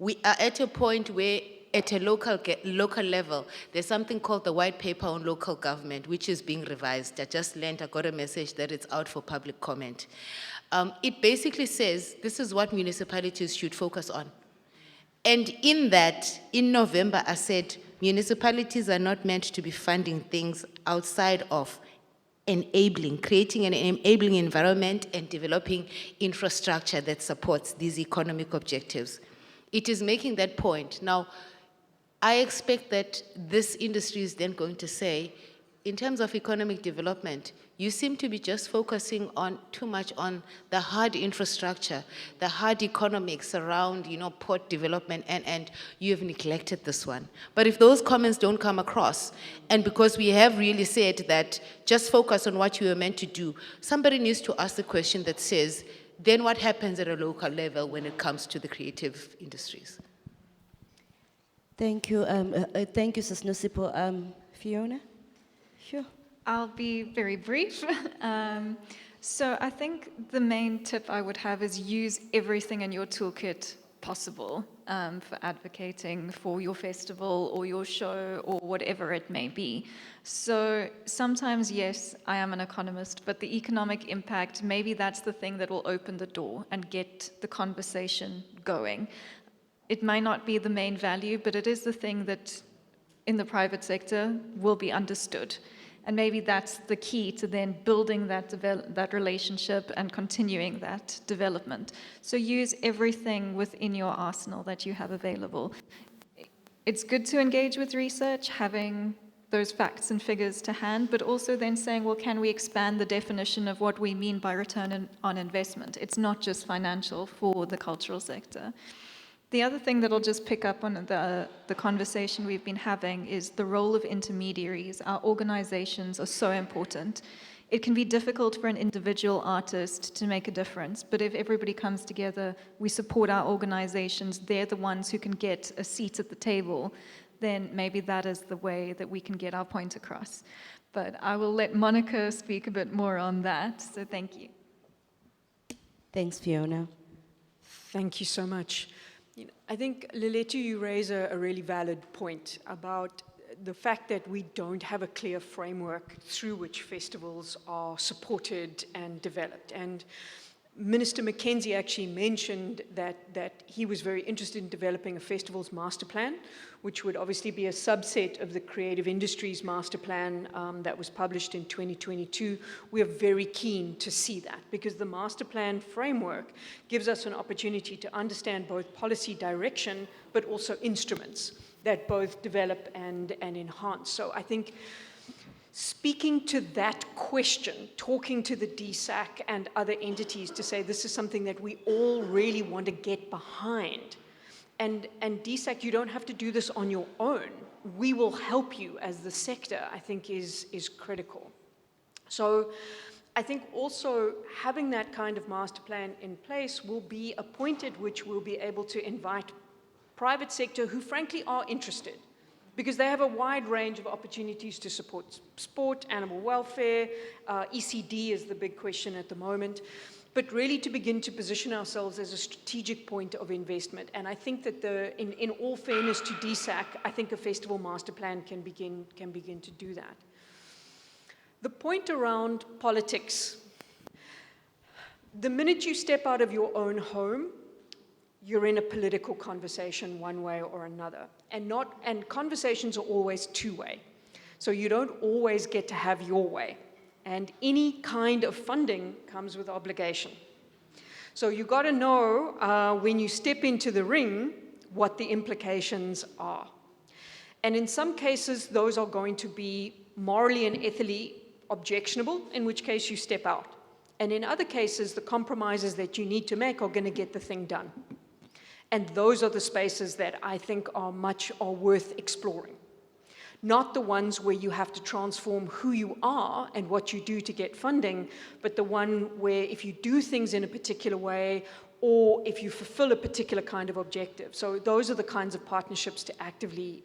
We are at a point where at a local level, there's something called the White Paper on Local Government, which is being revised. I got a message that it's out for public comment. It basically says this is what municipalities should focus on. And in that, in November, I said municipalities are not meant to be funding things outside of creating an enabling environment and developing infrastructure that supports these economic objectives. It is making that point. Now, I expect that this industry is then going to say, in terms of economic development, you seem to be just focusing too much on the hard infrastructure, the hard economics around, port development, and you have neglected this one. But if those comments don't come across, and because we have really said that just focus on what you were meant to do, somebody needs to ask the question that says, then what happens at a local level when it comes to the creative industries? Thank you. Thank you, Sis Nosipo. Fiona? Sure. I'll be very brief. So I think the main tip I would have is use everything in your toolkit possible for advocating for your festival or your show or whatever it may be. So sometimes, yes, I am an economist, but the economic impact, maybe that's the thing that will open the door and get the conversation going. It might not be the main value, but it is the thing that in the private sector will be understood. And maybe that's the key to then building that relationship and continuing that development. So use everything within your arsenal that you have available. It's good to engage with research, having those facts and figures to hand, but also then saying, well, can we expand the definition of what we mean by return on investment? It's not just financial for the cultural sector. The other thing that I'll just pick up on the conversation we've been having is the role of intermediaries. Our organizations are so important. it can be difficult for an individual artist to make a difference. But if everybody comes together, we support our organizations, they're the ones who can get a seat at the table, then maybe that is the way that we can get our point across. But I will let Monica speak a bit more on that, so thank you. Thanks, Fiona. Thank you so much. I think, Leletu, you raise a really valid point about the fact that we don't have a clear framework through which festivals are supported and developed. And Minister Mackenzie actually mentioned that he was very interested in developing a festival's master plan, which would obviously be a subset of the creative industries master plan that was published in 2022. We are very keen to see that, because the master plan framework gives us an opportunity to understand both policy direction, but also instruments that both develop and enhance. So I think speaking to that question, talking to the DSAC and other entities to say this is something that we all really want to get behind. And DSAC, you don't have to do this on your own. We will help you as the sector, I think is critical. So I think also having that kind of master plan in place will be a point at which we'll be able to invite private sector who frankly are interested, because they have a wide range of opportunities to support sport, animal welfare, ECD is the big question at the moment, but really to begin to position ourselves as a strategic point of investment. And I think that in all fairness to DSAC, I think a festival master plan can begin to do that. The point around politics, the minute you step out of your own home, you're in a political conversation one way or another. And conversations are always two-way. So you don't always get to have your way. And any kind of funding comes with obligation. So you got to know when you step into the ring what the implications are. And in some cases, those are going to be morally and ethically objectionable, in which case you step out. And in other cases, the compromises that you need to make are going to get the thing done. And those are the spaces that I think are worth exploring. Not the ones where you have to transform who you are and what you do to get funding, but the one where if you do things in a particular way or if you fulfill a particular kind of objective. So those are the kinds of partnerships to actively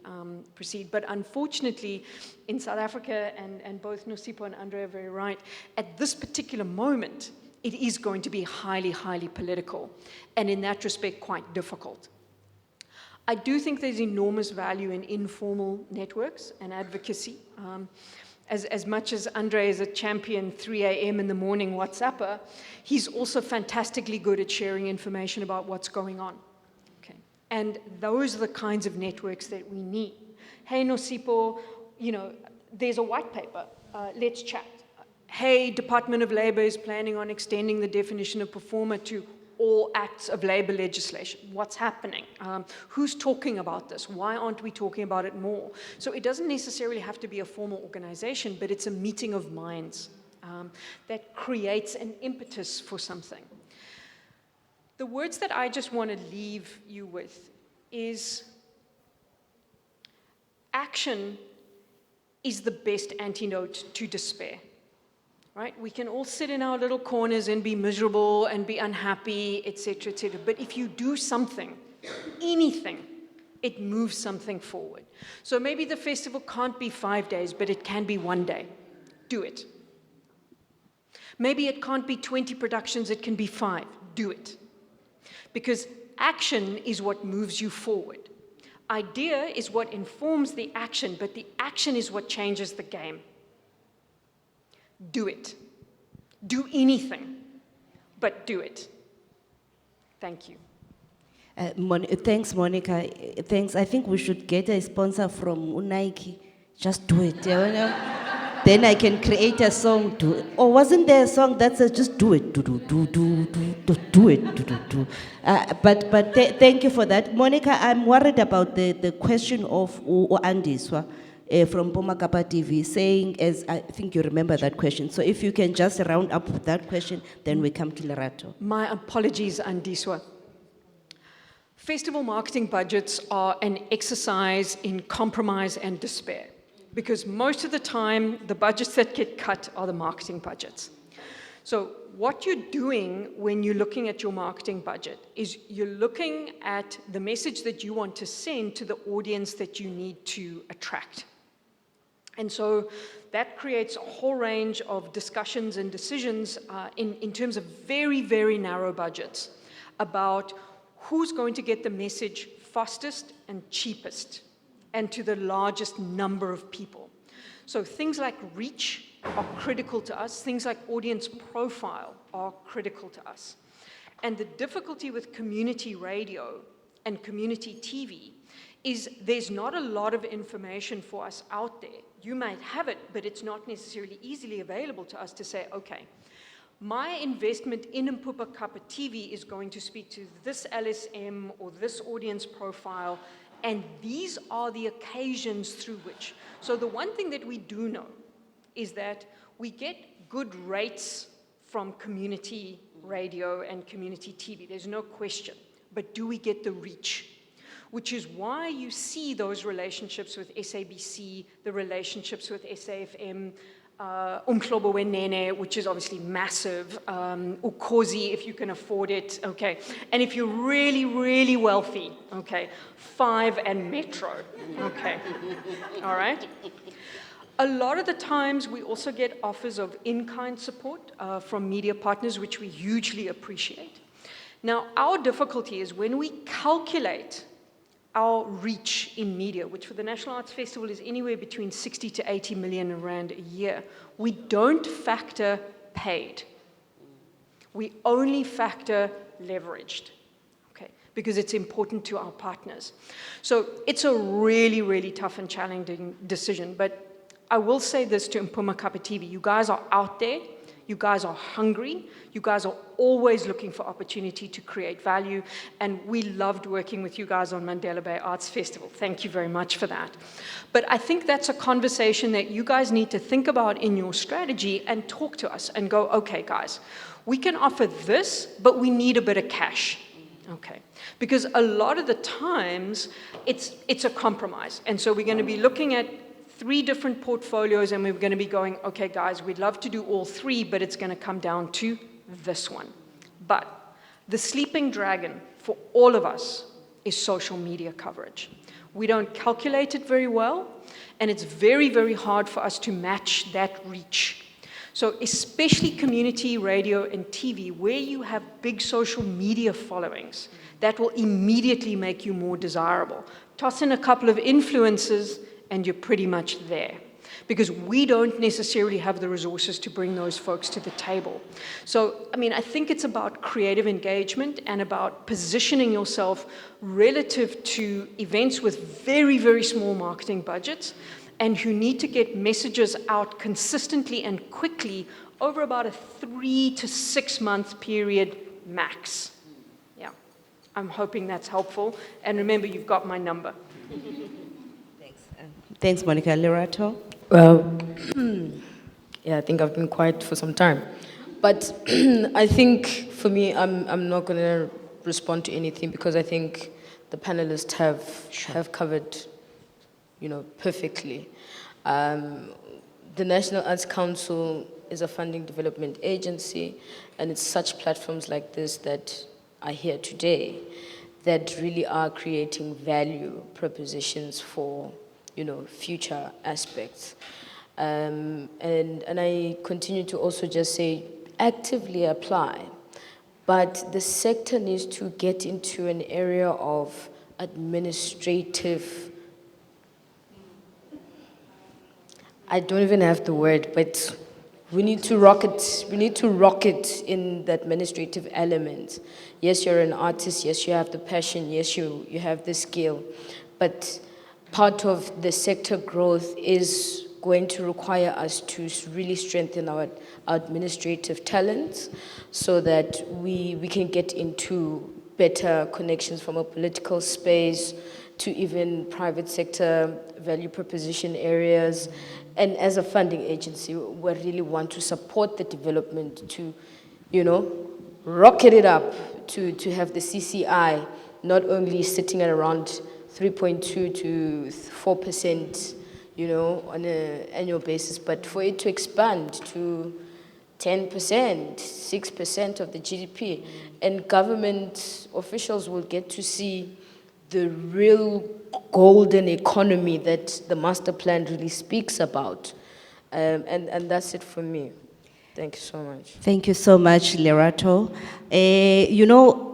proceed. But unfortunately, in South Africa, and both Nosipo and Andre are very right, at this particular moment, it is going to be highly, highly political, and in that respect, quite difficult. I do think there's enormous value in informal networks and advocacy. As much as Andre is a champion 3 a.m. in the morning WhatsApper, he's also fantastically good at sharing information about what's going on. Okay. And those are the kinds of networks that we need. Hey, Nosipo, there's a white paper, let's chat. Hey, Department of Labor is planning on extending the definition of performer to all acts of labor legislation. What's happening? Who's talking about this? Why aren't we talking about it more? So it doesn't necessarily have to be a formal organization, but it's a meeting of minds that creates an impetus for something. The words that I just want to leave you with is action is the best antidote to despair. Right? We can all sit in our little corners and be miserable and be unhappy, etc., etc. But if you do something, anything, it moves something forward. So maybe the festival can't be 5 days, but it can be 1 day. Do it. Maybe it can't be 20 productions, it can be 5. Do it. Because action is what moves you forward. Idea is what informs the action, but the action is what changes the game. Do it. Do anything, but do it. Thank you. Thanks, Monica. Thanks. I think we should get a sponsor from Nike. Just do it. Then I can create a song. Or wasn't there a song that says just do it? Do it. But thank you for that. Monica, I'm worried about the question of Andiswa. From Pomakapa TV saying, as I think you remember that question. So if you can just round up with that question, then we come to Lerato. My apologies, Andiswa. Festival marketing budgets are an exercise in compromise and despair. because most of the time, the budgets that get cut are the marketing budgets. So what you're doing when you're looking at your marketing budget is you're looking at the message that you want to send to the audience that you need to attract. And so that creates a whole range of discussions and decisions in terms of very, very narrow budgets about who's going to get the message fastest and cheapest and to the largest number of people. So things like reach are critical to us. Things like audience profile are critical to us. And the difficulty with community radio and community TV is there's not a lot of information for us out there. You might have it, but it's not necessarily easily available to us to say, okay, my investment in Mpupa Kapa TV is going to speak to this LSM or this audience profile, and these are the occasions through which. So the one thing that we do know is that we get good rates from community radio and community TV. There's no question. But do we get the reach? Which is why you see those relationships with SABC, the relationships with SAFM, Umhlobo Wenene, which is obviously massive, Ukhozi, if you can afford it, okay. And if you're really, really wealthy, okay, 5 and Metro, okay, all right. A lot of the times we also get offers of in-kind support from media partners, which we hugely appreciate. Now, our difficulty is when we calculate our reach in media, which for the National Arts Festival is anywhere between 60 to 80 million rand a year, we don't factor paid. We only factor leveraged, okay, because it's important to our partners. So it's a really, really tough and challenging decision, but I will say this to Mpuma Kapa TV, you guys are out there, you guys are hungry, you guys are always looking for opportunity to create value, and we loved working with you guys on Mandela Bay Arts Festival. Thank you very much for that. But I think that's a conversation that you guys need to think about in your strategy and talk to us and go, okay, guys, we can offer this, but we need a bit of cash. Okay, because a lot of the times it's a compromise. And so we're going to be looking at 3 different portfolios, and we're going to be going, okay, guys, we'd love to do all 3, but it's going to come down to this one. But the sleeping dragon for all of us is social media coverage. We don't calculate it very well, and it's very, very hard for us to match that reach. So especially community radio and TV, where you have big social media followings, that will immediately make you more desirable. Toss in a couple of influencers, and you're pretty much there. Because we don't necessarily have the resources to bring those folks to the table. So, I mean, I think it's about creative engagement and about positioning yourself relative to events with very, very small marketing budgets, and who need to get messages out consistently and quickly over about a 3 to 6 month period max. Yeah, I'm hoping that's helpful. And remember, you've got my number. Thanks, Monica. Lerato? Well, yeah, I think I've been quiet for some time. But I think for me, I'm not going to respond to anything because I think the panelists have covered, perfectly. The National Arts Council is a funding development agency, and it's such platforms like this that are here today that really are creating value propositions for future aspects. And I continue to also just say, actively apply. But the sector needs to get into an area of administrative, I don't even have the word, but we need to rock it in the administrative element. Yes, you're an artist, yes, you have the passion, yes, you have the skill, but part of the sector growth is going to require us to really strengthen our administrative talents so that we can get into better connections from a political space to even private sector value proposition areas. And as a funding agency, we really want to support the development to, rocket it up to have the CCI not only sitting at around 3.2 to 4%, you know, on an annual basis, but for it to expand to 10%, 6% of the GDP, and government officials will get to see the real golden economy that the master plan really speaks about. And that's it for me. Thank you so much. Thank you so much, Lerato. You know,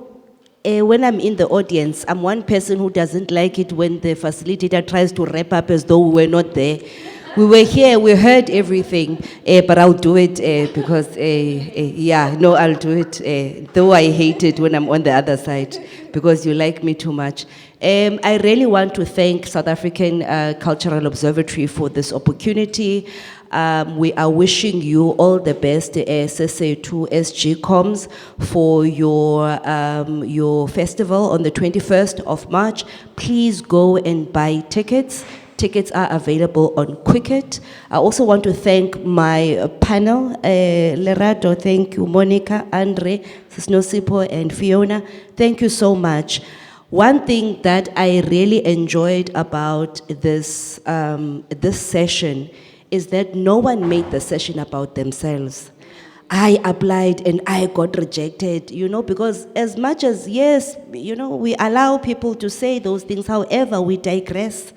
when I'm in the audience, I'm one person who doesn't like it when the facilitator tries to wrap up as though we were not there. We were here, we heard everything, but I'll do it because, I'll do it, though I hate it when I'm on the other side because you like me too much. I really want to thank South African Cultural Observatory for this opportunity. We are wishing you all the best, SSA2 SG Comms, for your festival on the 21st of March. Please go and buy tickets. Tickets are available on Quicket. I also want to thank my panel, Lerato, thank you, Monica, Andre, Sisnosipo, and Fiona. Thank you so much. One thing that I really enjoyed about this session is that no one made the session about themselves. I applied and I got rejected, you know, because as much as, yes, you know, we allow people to say those things, however, we digress.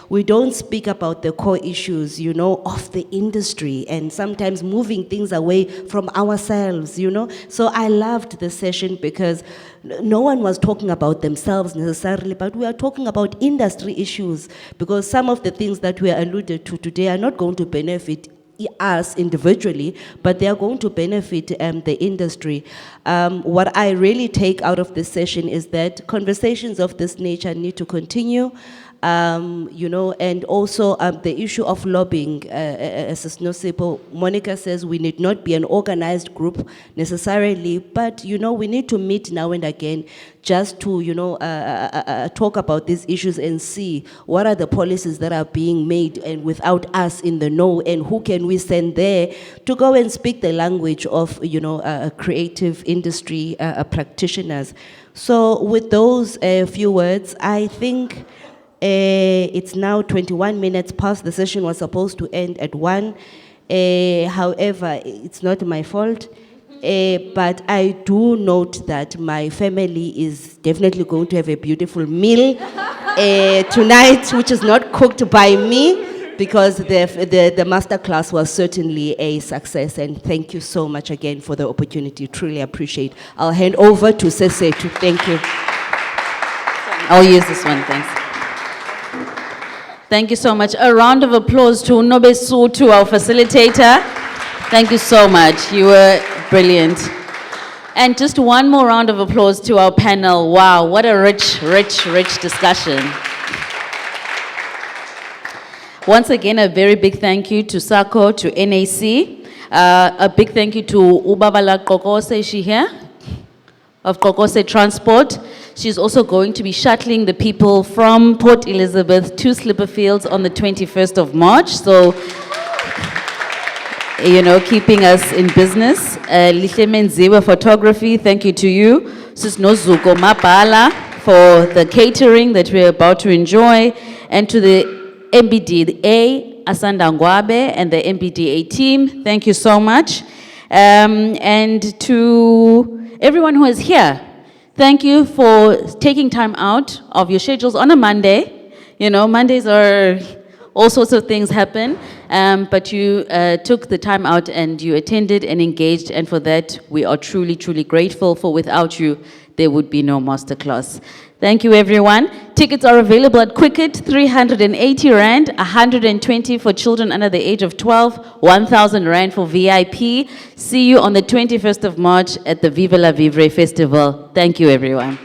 We don't speak about the core issues, you know, of the industry and sometimes moving things away from ourselves, you know. So I loved the session because no one was talking about themselves necessarily, but we are talking about industry issues because some of the things that we are alluded to today are not going to benefit us individually, but they are going to benefit the industry. What I really take out of this session is that conversations of this nature need to continue. You know, and also the issue of lobbying, as Monica says, we need not be an organized group necessarily, but, you know, we need to meet now and again just to, you know, talk about these issues and see what are the policies that are being made and without us in the know, and who can we send there to go and speak the language of, you know, creative industry practitioners. So with those few words, I think it's now 21 minutes past. The session was supposed to end at 1. However, it's not my fault. But I do note that my family is definitely going to have a beautiful meal tonight, which is not cooked by me, because the masterclass was certainly a success. And thank you so much again for the opportunity. Truly appreciate. I'll hand over to Sese to thank you. I'll use this one, thanks. Thank you so much. A round of applause to Nobesu, to our facilitator. Thank you so much. You were brilliant. And just one more round of applause to our panel. Wow, what a rich, rich, rich discussion. Once again, a very big thank you to SACO, to NAC. A big thank you to Ubabala Kokose, is she here? Of Kokose Transport. She's also going to be shuttling the people from Port Elizabeth to Slipperfields on the 21st of March. So, you know, keeping us in business. Lihle Menziwe Photography, thank you to you. Sis Nozuko Mapala for the catering that we're about to enjoy. And to the MBDA, Asanda Ngwabe, and the MBDA team, thank you so much. And to everyone who is here, thank you for taking time out of your schedules on a Monday. You know, Mondays are, all sorts of things happen, but you took the time out and you attended and engaged, and for that, we are truly, truly grateful, for without you, there would be no masterclass. Thank you, everyone. Tickets are available at Quicket, 380 Rand, 120 for children under the age of 12, 1,000 Rand for VIP. See you on the 21st of March at the Viva la Vivre Festival. Thank you, everyone.